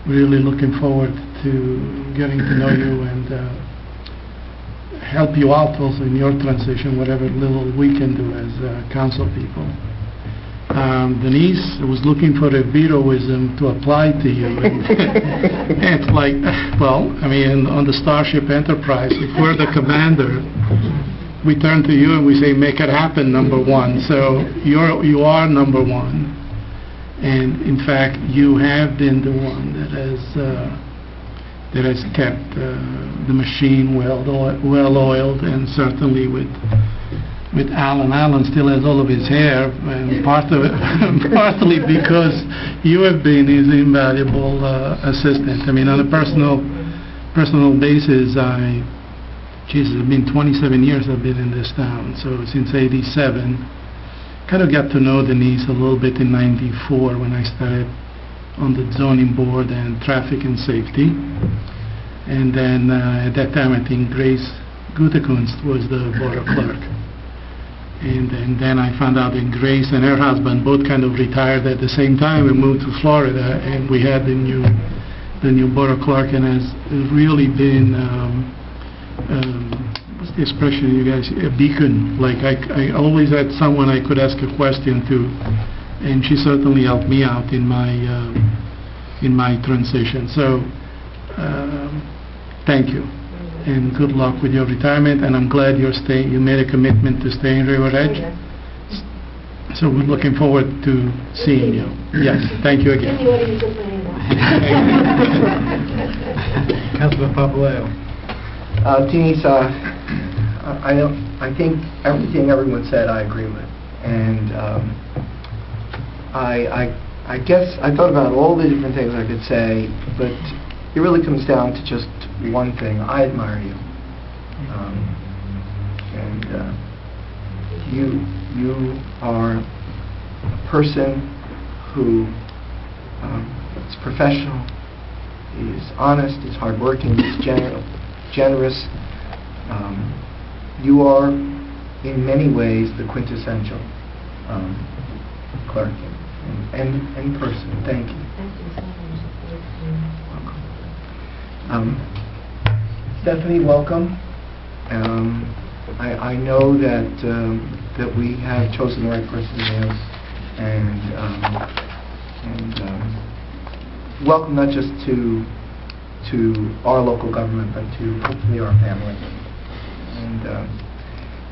really looking forward to getting to know you and help you out also in your transition, whatever little we can do as council people. Denise was looking for a Vitoism to apply to you. And it's like, well, I mean, on the Starship Enterprise, if we're the commander, we turn to you and we say, make it happen, number one. So you are number one. And in fact, you have been the one that has kept the machine well oiled, and certainly with Alan. Alan still has all of his hair, and partly because you have been his invaluable assistant. I mean, on a personal basis, it's been 27 years I've been in this town, so since '87. Kind of got to know Denise a little bit in '94 when I started on the zoning board and traffic and safety. And then at that time, I think Grace Gutekunst was the borough clerk. And then I found out that Grace and her husband both kind of retired at the same time and moved to Florida, and we had the new borough clerk, and has really been what's the expression, you guys? A beacon. Like I always had someone I could ask a question to, and she certainly helped me out in my transition. So thank you, and good luck with your retirement. And I'm glad you're staying. You made a commitment to stay in River Edge. So we're looking forward to seeing you. Yes, thank you again. Councilman Papaleo. Denise, I think everything everyone said I agree with, and I guess I thought about all the different things I could say, but it really comes down to just one thing. I admire you, and you are a person who is professional, is honest, is hardworking, is generous. You are, in many ways, the quintessential clerk and person. Thank you. Stephanie, welcome. I know that we have chosen the right person there, and welcome not just to our local government, but to hopefully our family.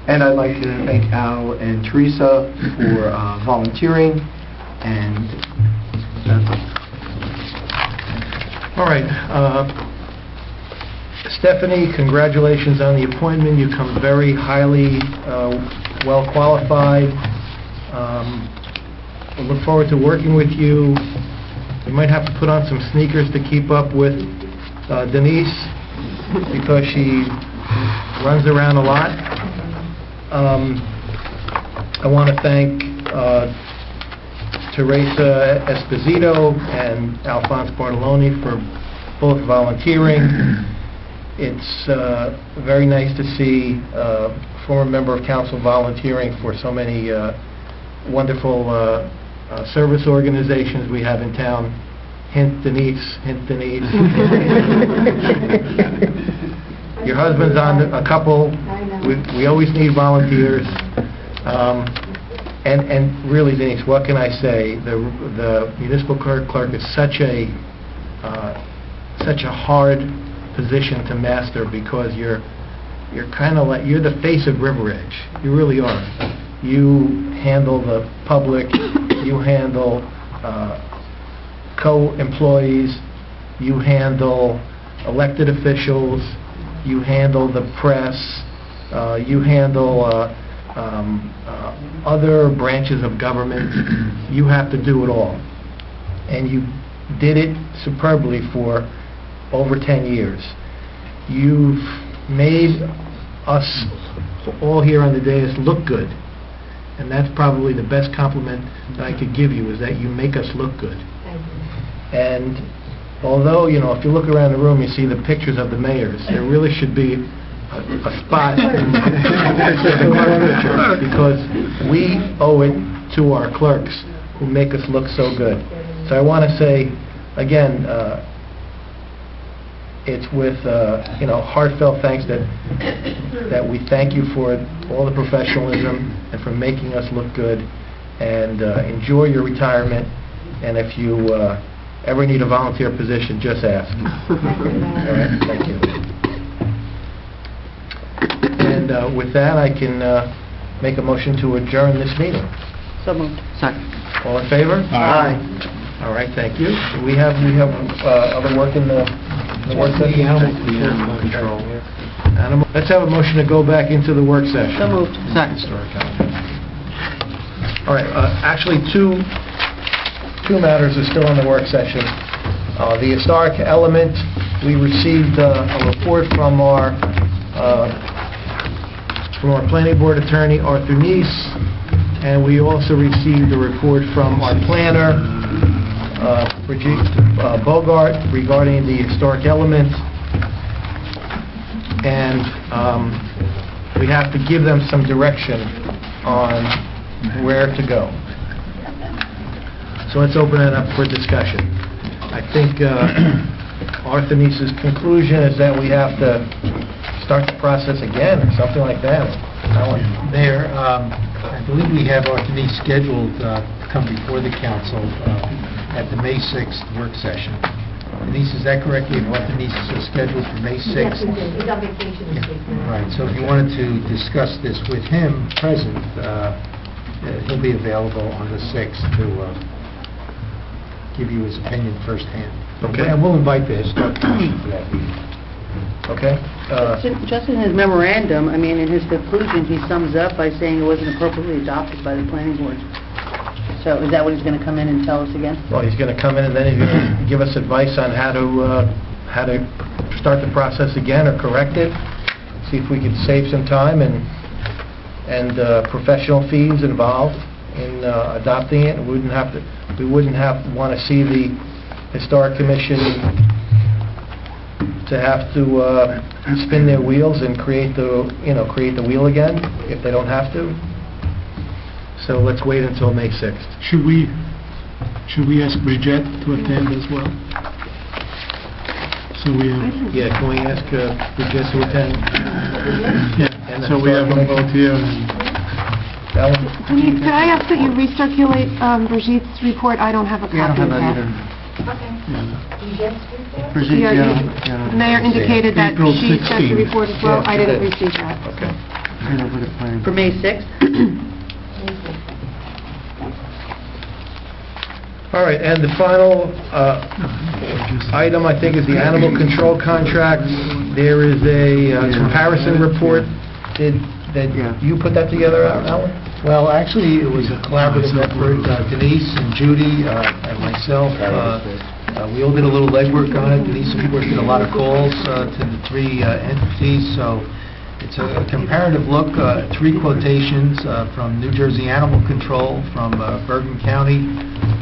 And I'd like to thank Al and Teresa for volunteering, and that's all right. Stephanie, congratulations on the appointment. You come very highly well qualified. We look forward to working with you. You might have to put on some sneakers to keep up with Denise, because she runs around a lot. I want to thank Teresa Esposito and Alphonse Bartoloni for both volunteering. It's very nice to see a former member of council volunteering for so many wonderful service organizations we have in town. Hint Denise, hint Denise. Your husband's on a couple. We always need volunteers. And really, Denise, what can I say? The municipal clerk is such a hard position to master, because you're kind of like, you're the face of River Edge. You really are. You handle the public. You handle co-employees. You handle elected officials. You handle the press. You handle other branches of government. You have to do it all. And you did it superbly for over 10 years. You've made us all here on the dais look good. And that's probably the best compliment that I could give you, is that you make us look good. And although, you know, if you look around the room, you see the pictures of the mayors, there really should be a spot because we owe it to our clerks who make us look so good. So I want to say, again, it's with heartfelt thanks that we thank you for all the professionalism and for making us look good. And enjoy your retirement. And if you ever need a volunteer position, just ask. All right, thank you. And with that, I can make a motion to adjourn this meeting. So moved. Second. All in favor? Aye. All right, thank you. We have other work in the work session. Let's have a motion to go back into the work session. So moved. Second. All right, actually, two matters are still in the work session. The historic element, we received a report from our planning board attorney, Arthur Neese, and we also received a report from our planner, Brigitte Bogart, regarding the historic element. And we have to give them some direction on where to go. So let's open it up for discussion. I think Arthur Neese's conclusion is that we have to start the process again, or something like that. Mayor, I believe we have Arthur Neese scheduled to come before the council at the May 6th work session. Denise, is that correct? Arthur Neese is scheduled for May 6th? Yes, indeed. He's on vacation this week. Right, so if you wanted to discuss this with him present, he'll be available on the 6th to give you his opinion firsthand. Okay. And we'll invite the historic commission for that meeting. Okay. Just in his memorandum, I mean, in his conclusion, he sums up by saying it wasn't appropriately adopted by the planning board. So is that what he's going to come in and tell us again? Well, he's going to come in and then he's going to give us advice on how to start the process again or correct it. See if we could save some time and professional fees involved in adopting it. We wouldn't want to see the historic commission to have to spin their wheels and create the wheel again if they don't have to. So let's wait until May 6th. Should we ask Bridget to attend as well? So we have, Yeah, can we ask Bridget to attend? yeah, so we have them both here. And That one? Denise, could I ask that you recirculate Brigitte's report? I don't have a Yeah, I copy don't of have that. that either. yeah. Brigitte, Yeah, yeah, The mayor indicated that April she sent the 16th. report as well. Yeah, I she didn't did. receive that. Okay. Turn over the plan. For May 6th? All right, and the final item, I think, is the animal control contract. There is a comparison report. Did you put that together, Alan? Well, actually, it was a collaborative effort. Denise and Judy and myself, we all did a little legwork on it. Denise, of course, did a lot of calls to the three entities, so it's a comparative look, three quotations from New Jersey Animal Control, from Bergen County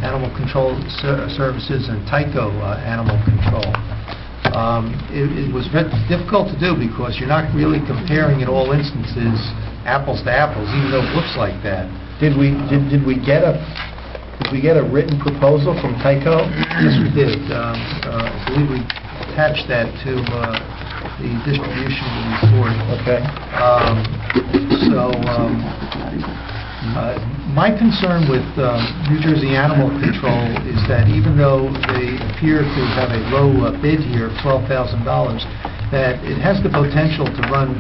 Animal Control Services, and Tyco Animal Control. It was very difficult to do because you're not really comparing in all instances apples to apples, even though it looks like that. Did we get a written proposal from Tyco? Yes, we did. I believe we attached that to the distribution of the report. Okay. My concern with New Jersey Animal Control is that even though they appear to have a low bid here of $12,000, that it has the potential to run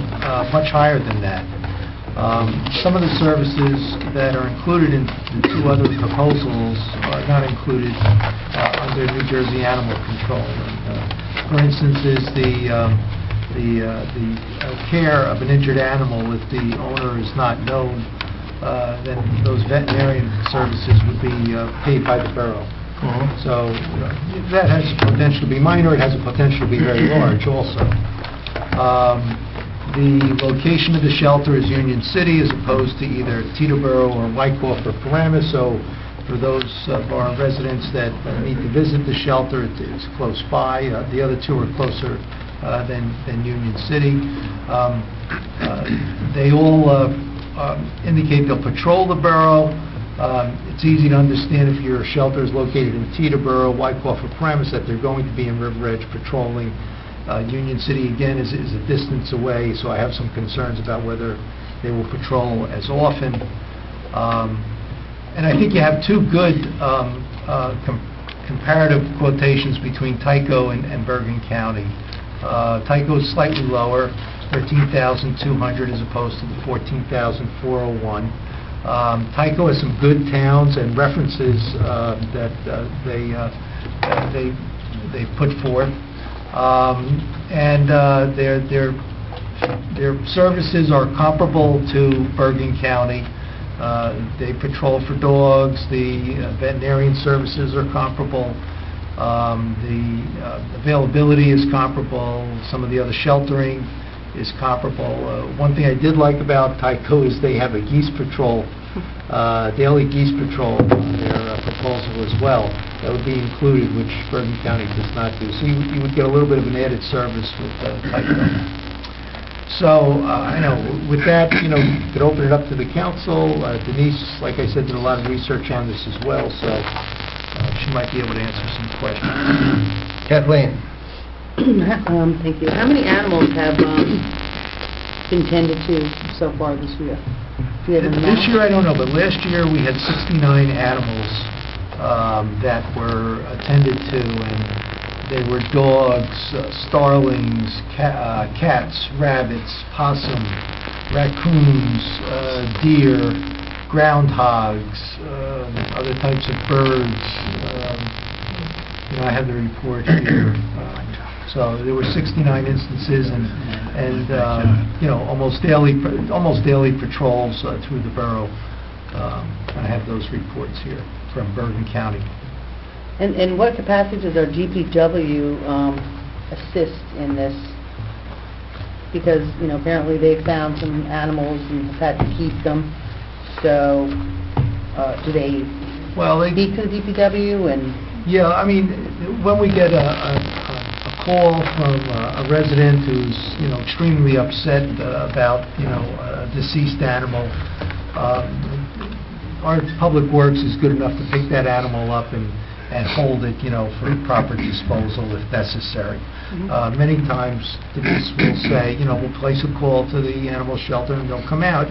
much higher than that. Some of the services that are included in the two other proposals are not included under New Jersey Animal Control. For instance, is the care of an injured animal if the owner is not known, then those veterinarian services would be paid by the borough. So that has potential to be minor, it has a potential to be very large also. The location of the shelter is Union City as opposed to either Teterboro or Wyckoff or Paramus, so for those of our residents that need to visit the shelter, it's close by. The other two are closer than Union City. They all indicate they'll patrol the borough. It's easy to understand if your shelter is located in Teterboro, Wyckoff, or Paramus, that they're going to be in River Edge patrolling. Union City, again, is a distance away, so I have some concerns about whether they will patrol as often. And I think you have two good comparative quotations between Tyco and Bergen County. Tyco is slightly lower, $13,200 as opposed to the $14,401. Tyco has some good towns and references that they put forth. Their services are comparable to Bergen County. They patrol for dogs. The veterinarian services are comparable. The availability is comparable. Some of the other sheltering is comparable. One thing I did like about Tyco is they have a geese patrol, daily geese patrol on their proposal as well. That would be included, which Bergen County does not do. So you would get a little bit of an added service with Tyco. So, I know, with that, you could open it up to the council. Denise, like I said, did a lot of research on this as well, so she might be able to answer some questions. Kathleen? Thank you. How many animals have been tended to so far this year? Do you have an This amount? year, I don't know, but last year, we had 69 animals that were attended to, and they were dogs, starlings, cats, rabbits, possum, raccoons, deer, groundhogs, other types of birds. I have the report here. So there were 69 instances, and almost daily patrols through the borough. I have those reports here from Bergen County. And what capacity does our GPW assist in this? Because, apparently they found some animals and have had to keep them. So, do they speak to the DPW and... Yeah, I mean, when we get a call from a resident who's, extremely upset about, a deceased animal, our Public Works is good enough to pick that animal up and and hold it, for proper disposal if necessary. Many times, the police will say, we'll place a call to the animal shelter and they'll come out,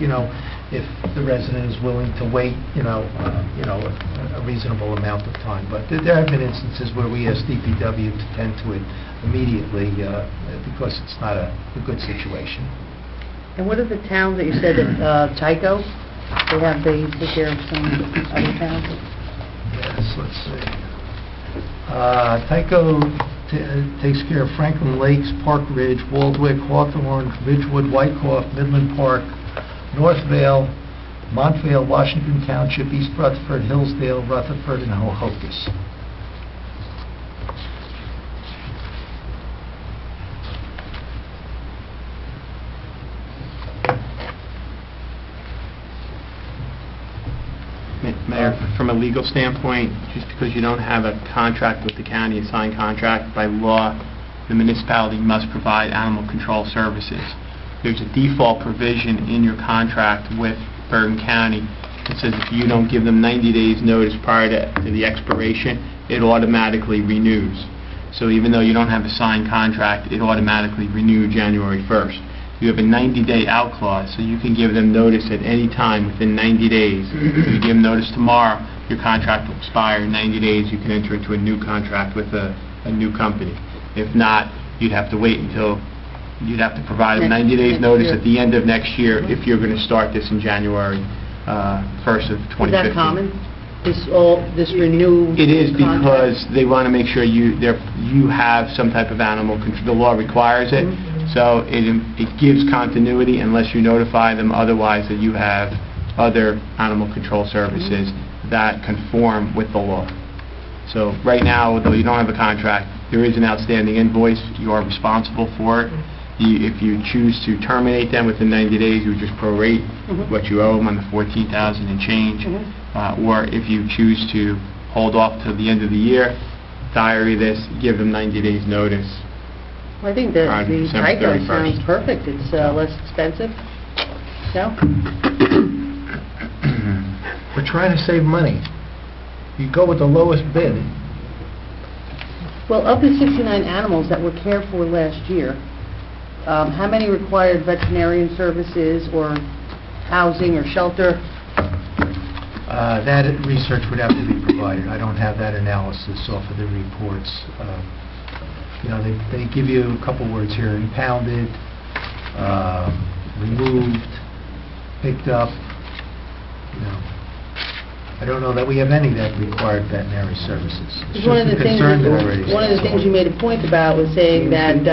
if the resident is willing to wait, a reasonable amount of time. But there have been instances where we ask DPW to tend to it immediately because it's not a good situation. And what are the towns that you said that, Tyco, they take care of some other towns? Yes, let's see. Tyco takes care of Franklin Lakes, Park Ridge, Waldwick, Hawthorne, Ridgewood, Wyckoff, Midland Park, Northvale, Montvale, Washington Township, East Rutherford, Hillsdale, Rutherford, and Ho-Hocus. Mayor, from a legal standpoint, just because you don't have a contract with the county, a signed contract, by law, the municipality must provide animal control services. There's a default provision in your contract with Bergen County that says if you don't give them 90 days notice prior to the expiration, it automatically renews. So even though you don't have a signed contract, it automatically renewed January 1st. You have a 90-day out clause, so you can give them notice at any time within 90 days. If you give them notice tomorrow, your contract will expire. In 90 days, you can enter into a new contract with a new company. If not, you'd have to wait until, you'd have to provide them 90 days notice at the end of next year if you're going to start this in January 1st of 2015. Is that common? This renew? It is, because they want to make sure you have some type of animal control. The law requires it. So it gives continuity unless you notify them otherwise that you have other animal control services that conform with the law. So right now, though you don't have a contract, there is an outstanding invoice. You are responsible for it. If you choose to terminate them within 90 days, you would just prorate what you owe them on the $14,000 and change. Or if you choose to hold off till the end of the year, diary this, give them 90 days notice. Well, I think that the December Tyco 31st. sounds perfect. It's less expensive. No? We're trying to save money. You go with the lowest bid. Well, of the 69 animals that were cared for last year, how many required veterinarian services or housing or shelter? That research would have to be provided. I don't have that analysis off of the reports. They give you a couple words here: impounded, removed, picked up. I don't know that we have any that required veterinary services. It's One of the things already. you made a point about was saying that,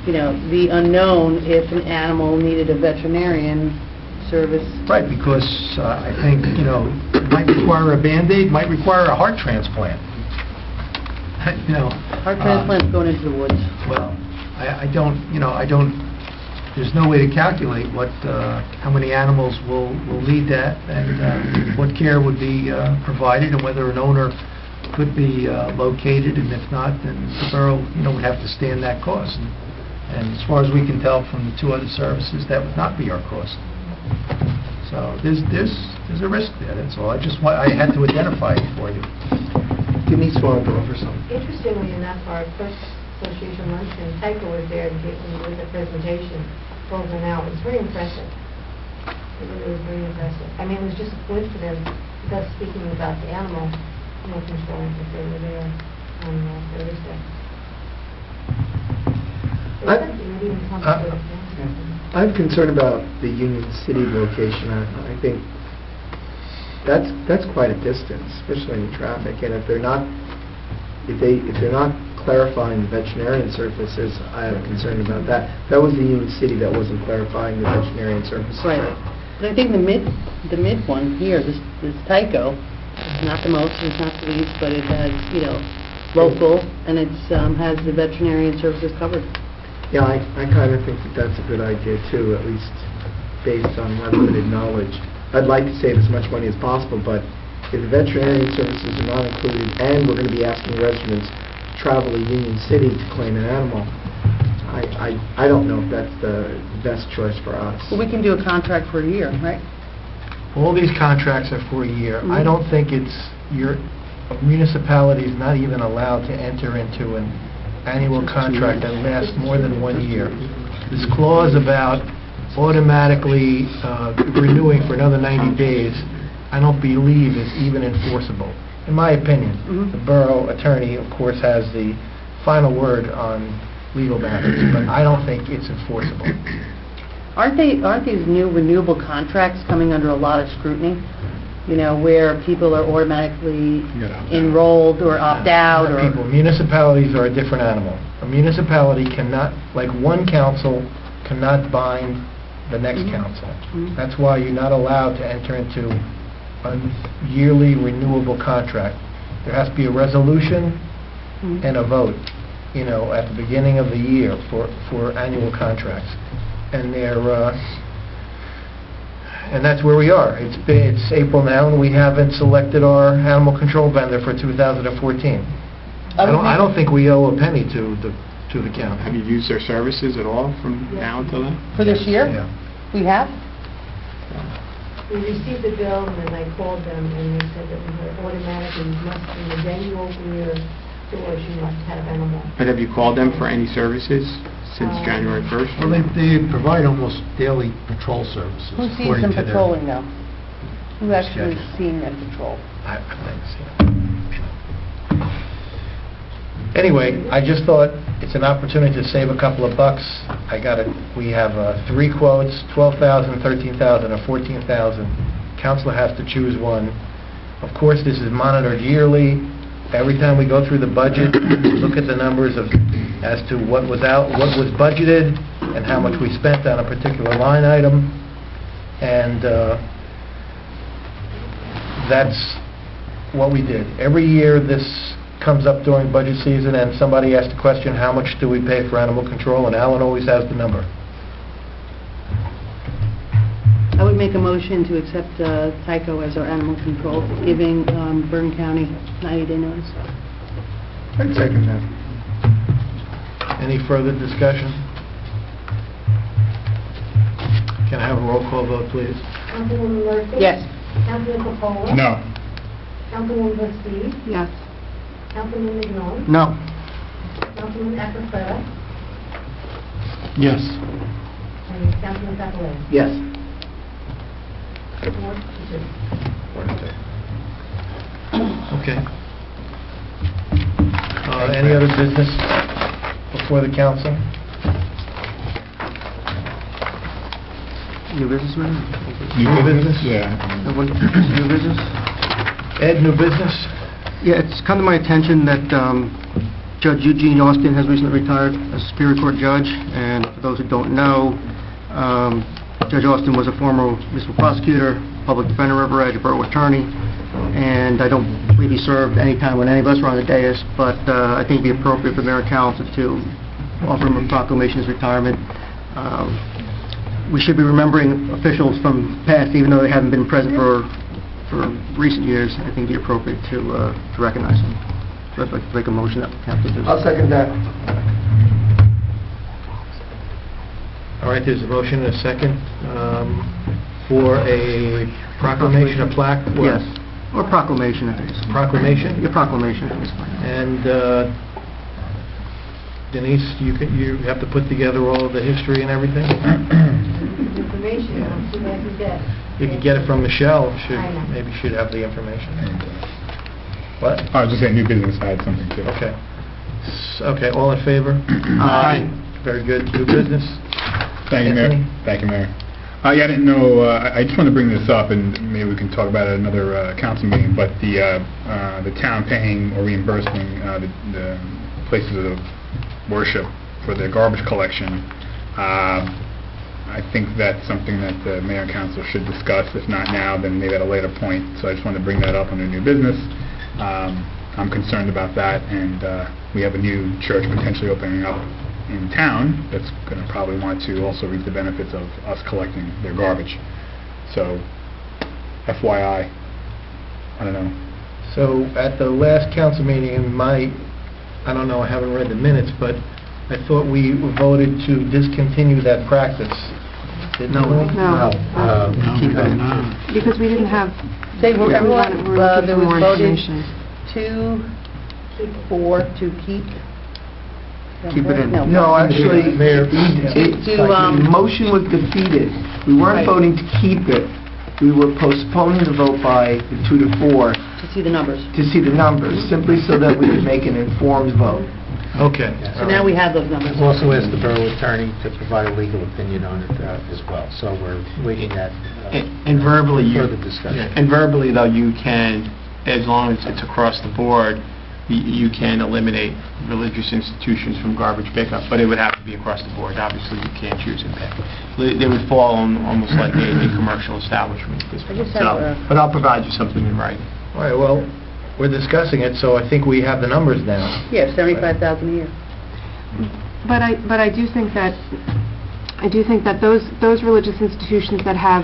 the unknown if an animal needed a veterinarian service. Right, because I think, it might require a Band-Aid, might require a heart transplant. Heart transplant's going into the woods. Well, I don't, there's no way to calculate how many animals will need that, and what care would be provided, and whether an owner could be located, and if not, then the borough, would have to stand that cost. And as far as we can tell from the two other services, that would not be our cost. So there's a risk there, that's all. I had to identify it for you. Denise wanted to offer something. Interestingly enough, our first association luncheon, Tyco was there and gave a presentation for over an hour. It was very impressive. It really was very impressive. I mean, it was just good for them, because speaking about the animal control, that they were there on Thursday. I'm concerned about the Union City location. I think that's quite a distance, especially in traffic. And if they're not clarifying the veterinarian services, I have a concern about that. That was the Union City that wasn't clarifying the veterinarian services. Right. But I think the mid one here, this Tyco, it's not the most, it's not the least, but it has, local, and it has the veterinarian services covered. Yeah, I kind of think that's a good idea too, at least based on my limited knowledge. I'd like to save as much money as possible, but if the veterinarian services are not included and we're going to be asking residents to travel to Union City to claim an animal, I don't know if that's the best choice for us. Well, we can do a contract for a year, right? All these contracts are for a year. I don't think it's a municipality is not even allowed to enter into an annual contract that lasts more than 1 year. This clause about automatically renewing for another 90 days, I don't believe is even enforceable. In my opinion, the borough attorney, of course, has the final word on legal matters, but I don't think it's enforceable. Aren't these new renewable contracts coming under a lot of scrutiny? You know, where people are automatically enrolled or opt out or... People, municipalities are a different animal. A municipality cannot, like one council cannot bind the next council. That's why you're not allowed to enter into a yearly renewable contract. There has to be a resolution and a vote, you know, at the beginning of the year for annual contracts. And and that's where we are. It's April now, and we haven't selected our animal control vendor for 2014. I don't think we owe a penny to the county. Have you used their services at all from now until then? For this year? Yeah. We have? We received the bill, and then I called them, and they said that we were automatically, in the day you open your doors, you must have animal. But have you called them for any services since January 1st? Well, they provide almost daily patrol services. Who sees according them to their- patrolling though? Who actually is seeing them patrol? I've never seen it. Anyway, I just thought it's an opportunity to save a couple of bucks. We have 3 quotes, 12,000, 13,000, or 14,000. Council has to choose one. Of course, this is monitored yearly. Every time we go through the budget, look at the numbers as to what was budgeted, and how much we spent on a particular line item. And that's what we did. Every year this comes up during budget season, and somebody asks the question, how much do we pay for animal control? And Alan always has the number. I would make a motion to accept Tyco as our animal control, giving Bergen County 90-day notice. I'd second that. Any further discussion? Can I have a roll call vote, please? Councilwoman Murphy? Yes. Councilman Coppola? No. Councilwoman Bastide? Yes. Councilman Mignon? No. Councilman Acrofetta? Yes. And Councilman Cavalera? Yes. 4 to 2. Okay. Any other business before the council? New business, man? New business? Yeah. New business? Ed, new business? Yeah, it's come to my attention that Judge Eugene Austin has recently retired as Superior Court judge, and for those who don't know, Judge Austin was a former municipal prosecutor, public defender of River Edge, a borough attorney, and I don't believe he served any time when any of us were on the dais, but I think it'd be appropriate for Mayor and Council to offer him a proclamation of his retirement. We should be remembering officials from past, even though they haven't been present for recent years. I think it'd be appropriate to recognize them. So I'd like to make a motion that the council does. I'll second that. All right, there's a motion and a second for a proclamation, a plaque? Yes, or proclamation, I think. Proclamation? Yeah, proclamation, I think is fine. And Denise, you have to put together all of the history and everything? Information, I'll see what I can get. You could get it from Michelle, I know. maybe she'd have the information. What? I was just saying, new business, I had something too. Okay. Okay, all in favor? Aye. Very good. New business? Thank you, Mayor. Anthony? Thank you, Mayor. Yeah, I didn't know, I just want to bring this up, and maybe we can talk about it at another council meeting, but the town paying or reimbursing the places of worship for their garbage collection. I think that's something that the mayor and council should discuss. If not now, then maybe at a later point. So I just wanted to bring that up under new business. I'm concerned about that, and we have a new church potentially opening up in town that's going to probably want to also reap the benefits of us collecting their garbage. So, FYI, I don't know. So at the last council meeting, I don't know, I haven't read the minutes, but I thought we voted to discontinue that practice. Didn't we? No. Keep it. Because we didn't have... They were, Yeah. everyone, We're looking there for was more voted information. 2, 4 to keep? Keep it in. No. No, actually, Mayor. the motion was defeated. We weren't Right. voting to keep it. We were postponing the vote by 2 to 4 To see the numbers. to see the numbers, simply so that we could make an informed vote. Okay. So now we have those numbers. We've also asked the borough attorney to provide a legal opinion on it as well, so we're waiting that And verbally, further discussion. and verbally, though, you can, as long as it's across the board, you can eliminate religious institutions from garbage pickup, but it would have to be across the board. Obviously, you can't choose and pick. They would fall on almost like a commercial establishment at this I point. just have a- But I'll provide you something in writing. All right, well, we're discussing it, so I think we have the numbers now. Yeah, 75,000 a year. But I do think that, those religious institutions that have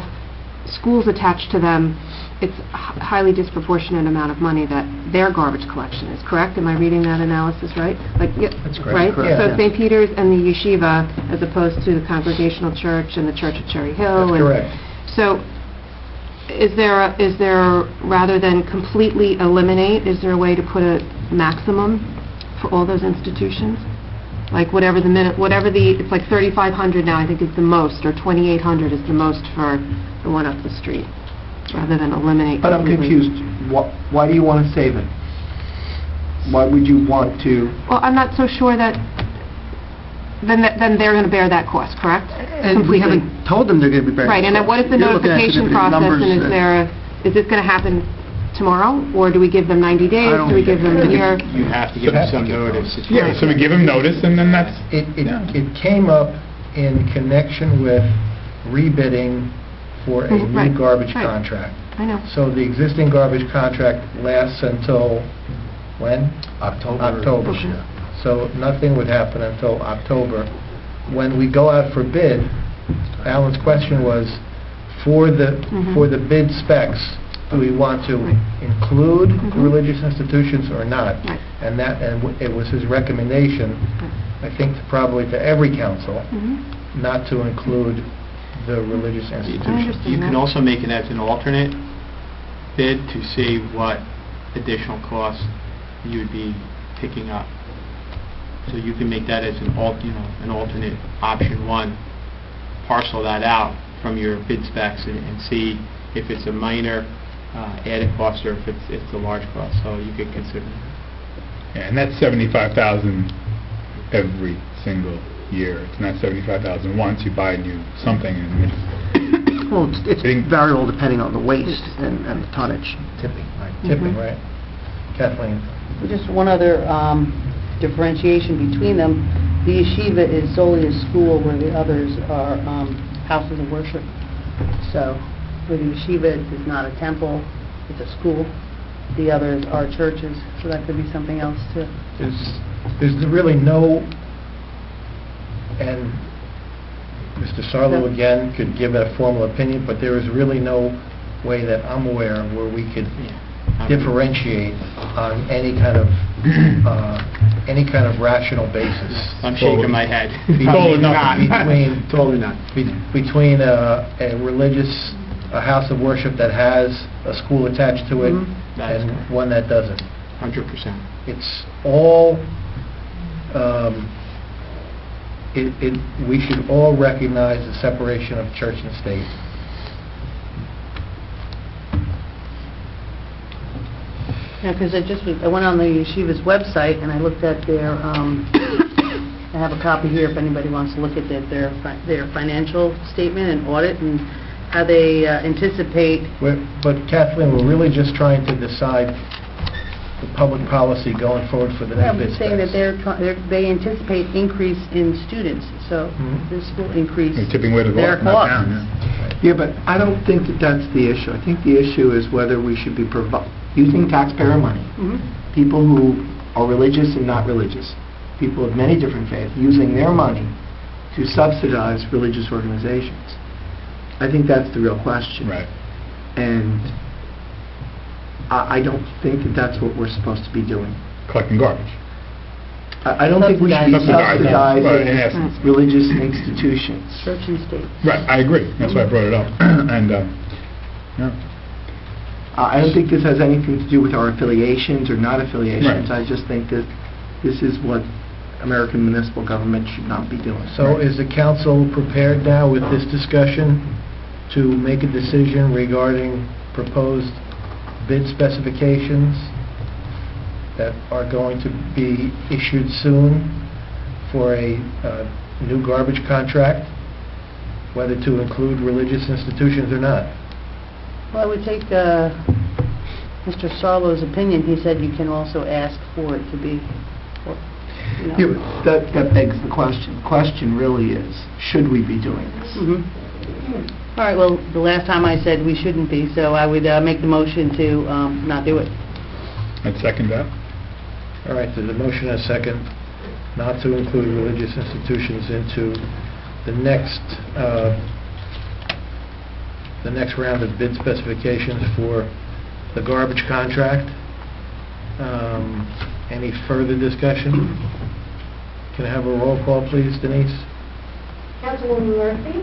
schools attached to them, it's a highly disproportionate amount of money that their garbage collection is, correct? Am I reading that analysis right? Like, yeah, That's correct. right? Correct. So Yeah. St. Peter's and the yeshiva, as opposed to the Congregational Church and the Church of Cherry Hill. That's and- correct. So, is there, rather than completely eliminate, is there a way to put a maximum for all those institutions? Like whatever it's like 3,500 now, I think is the most, or 2,800 is the most for the one up the street, rather than eliminate. But I'm completely. confused. Why do you want to save it? Why would you want to? Well, I'm not so sure that, then they're going to bear that cost, correct? And we haven't told them they're going to be bearing Right, and then what is the You're looking at notification significant process, numbers and is this going to happen tomorrow, or do we give them 90 days? I don't Do we think give them a year? You have to give them some notice. Yeah, so we give them notice, and then that's... It came up in connection with rebidding for a Mhm, right, new garbage right. contract. I know. So the existing garbage contract lasts until when? October. Okay. So nothing would happen until October. When we go out for bid, Alan's question was, for the bid specs, do we want to include religious institutions or not? Right. And it was his recommendation, I think probably to every council, Mhm. not to include the religious institutions. You can also make it as an alternate bid to see what additional costs you would be picking up. So you can make that as an alternate option one, parcel that out from your bid specs and see if it's a minor added cost or if it's a large cost. So you could consider that. Yeah, and that's 75,000 every single year. It's not 75,000 once. You buy a new something, and it's... Well, it's variable depending on the waste and the tonnage. Tipping, right? Tipping, right. Kathleen? Just one other differentiation between them. The yeshiva is solely a school, where the others are houses of worship. So, where the yeshiva is not a temple, it's a school. The others are churches, so that could be something else too. There's really no, and Mr. Sarlo again could give a formal opinion, but there is really no way that I'm aware of where we could differentiate on any kind of rational basis. I'm shaking my head. Totally not. Totally not. Between a house of worship that has a school attached to it That is and correct. one that doesn't. 100%. It's all, we should all recognize the separation of church and state. Yeah, because I went on the yeshiva's website and I looked at their, I have a copy here if anybody wants to look at their financial statement and audit and how they anticipate. But Kathleen, we're really just trying to decide the public policy going forward for the I'm next bid saying that specs. they anticipate increase in students, so this will increase You're tipping way to the their left, not costs. down, yeah. Yeah, but I don't think that that's the issue. I think the issue is whether we should be using taxpayer money, people who are religious and not religious, people of many different faiths, using their money to subsidize religious organizations. I think that's the real question. Right. And I don't think that that's what we're supposed to be doing. Collecting garbage. I don't think we should be Subsidizing. Right, in subsidizing essence. religious institutions. Church and state. Right, I agree. That's why I brought it up. And, yeah. I don't think this has anything to do with our affiliations or not affiliations. Right. I just think that this is what American municipal government should not be doing. So is the council prepared now with this discussion to make a decision regarding proposed bid specifications that are going to be issued soon for a new garbage contract, whether to include religious institutions or not? Well, I would take Mr. Sarlo's opinion. He said you can also ask for it to be, you know. Yeah, but that begs the question. The question really is, should we be doing this? All right, well, the last time I said we shouldn't be, so I would make the motion to not do it. I'd second that. All right, there's a motion and a second not to include religious institutions into the next round of bid specifications for the garbage contract. Any further discussion? Can I have a roll call, please, Denise? Councilwoman Murphy?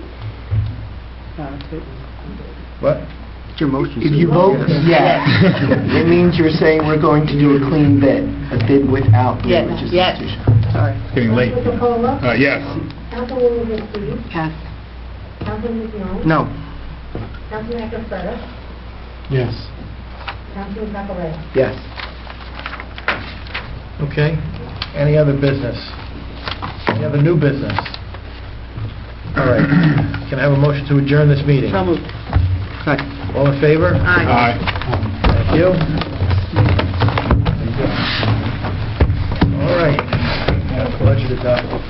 What? It's your motion. If you vote yes, it means you're saying we're going to do a clean bid, a bid without the religious Yes. institution. Sorry. It's getting late. Councilwoman Paula? Yes. Councilwoman Vincent? Yes. Councilman McNeil? No. Councilman Eckert? Yes. Councilman Caparella? Yes. Okay. Any other business? Any other new business? All right. Can I have a motion to adjourn this meeting? So moved. All in favor? Aye. Thank you. All right. Budget adopted.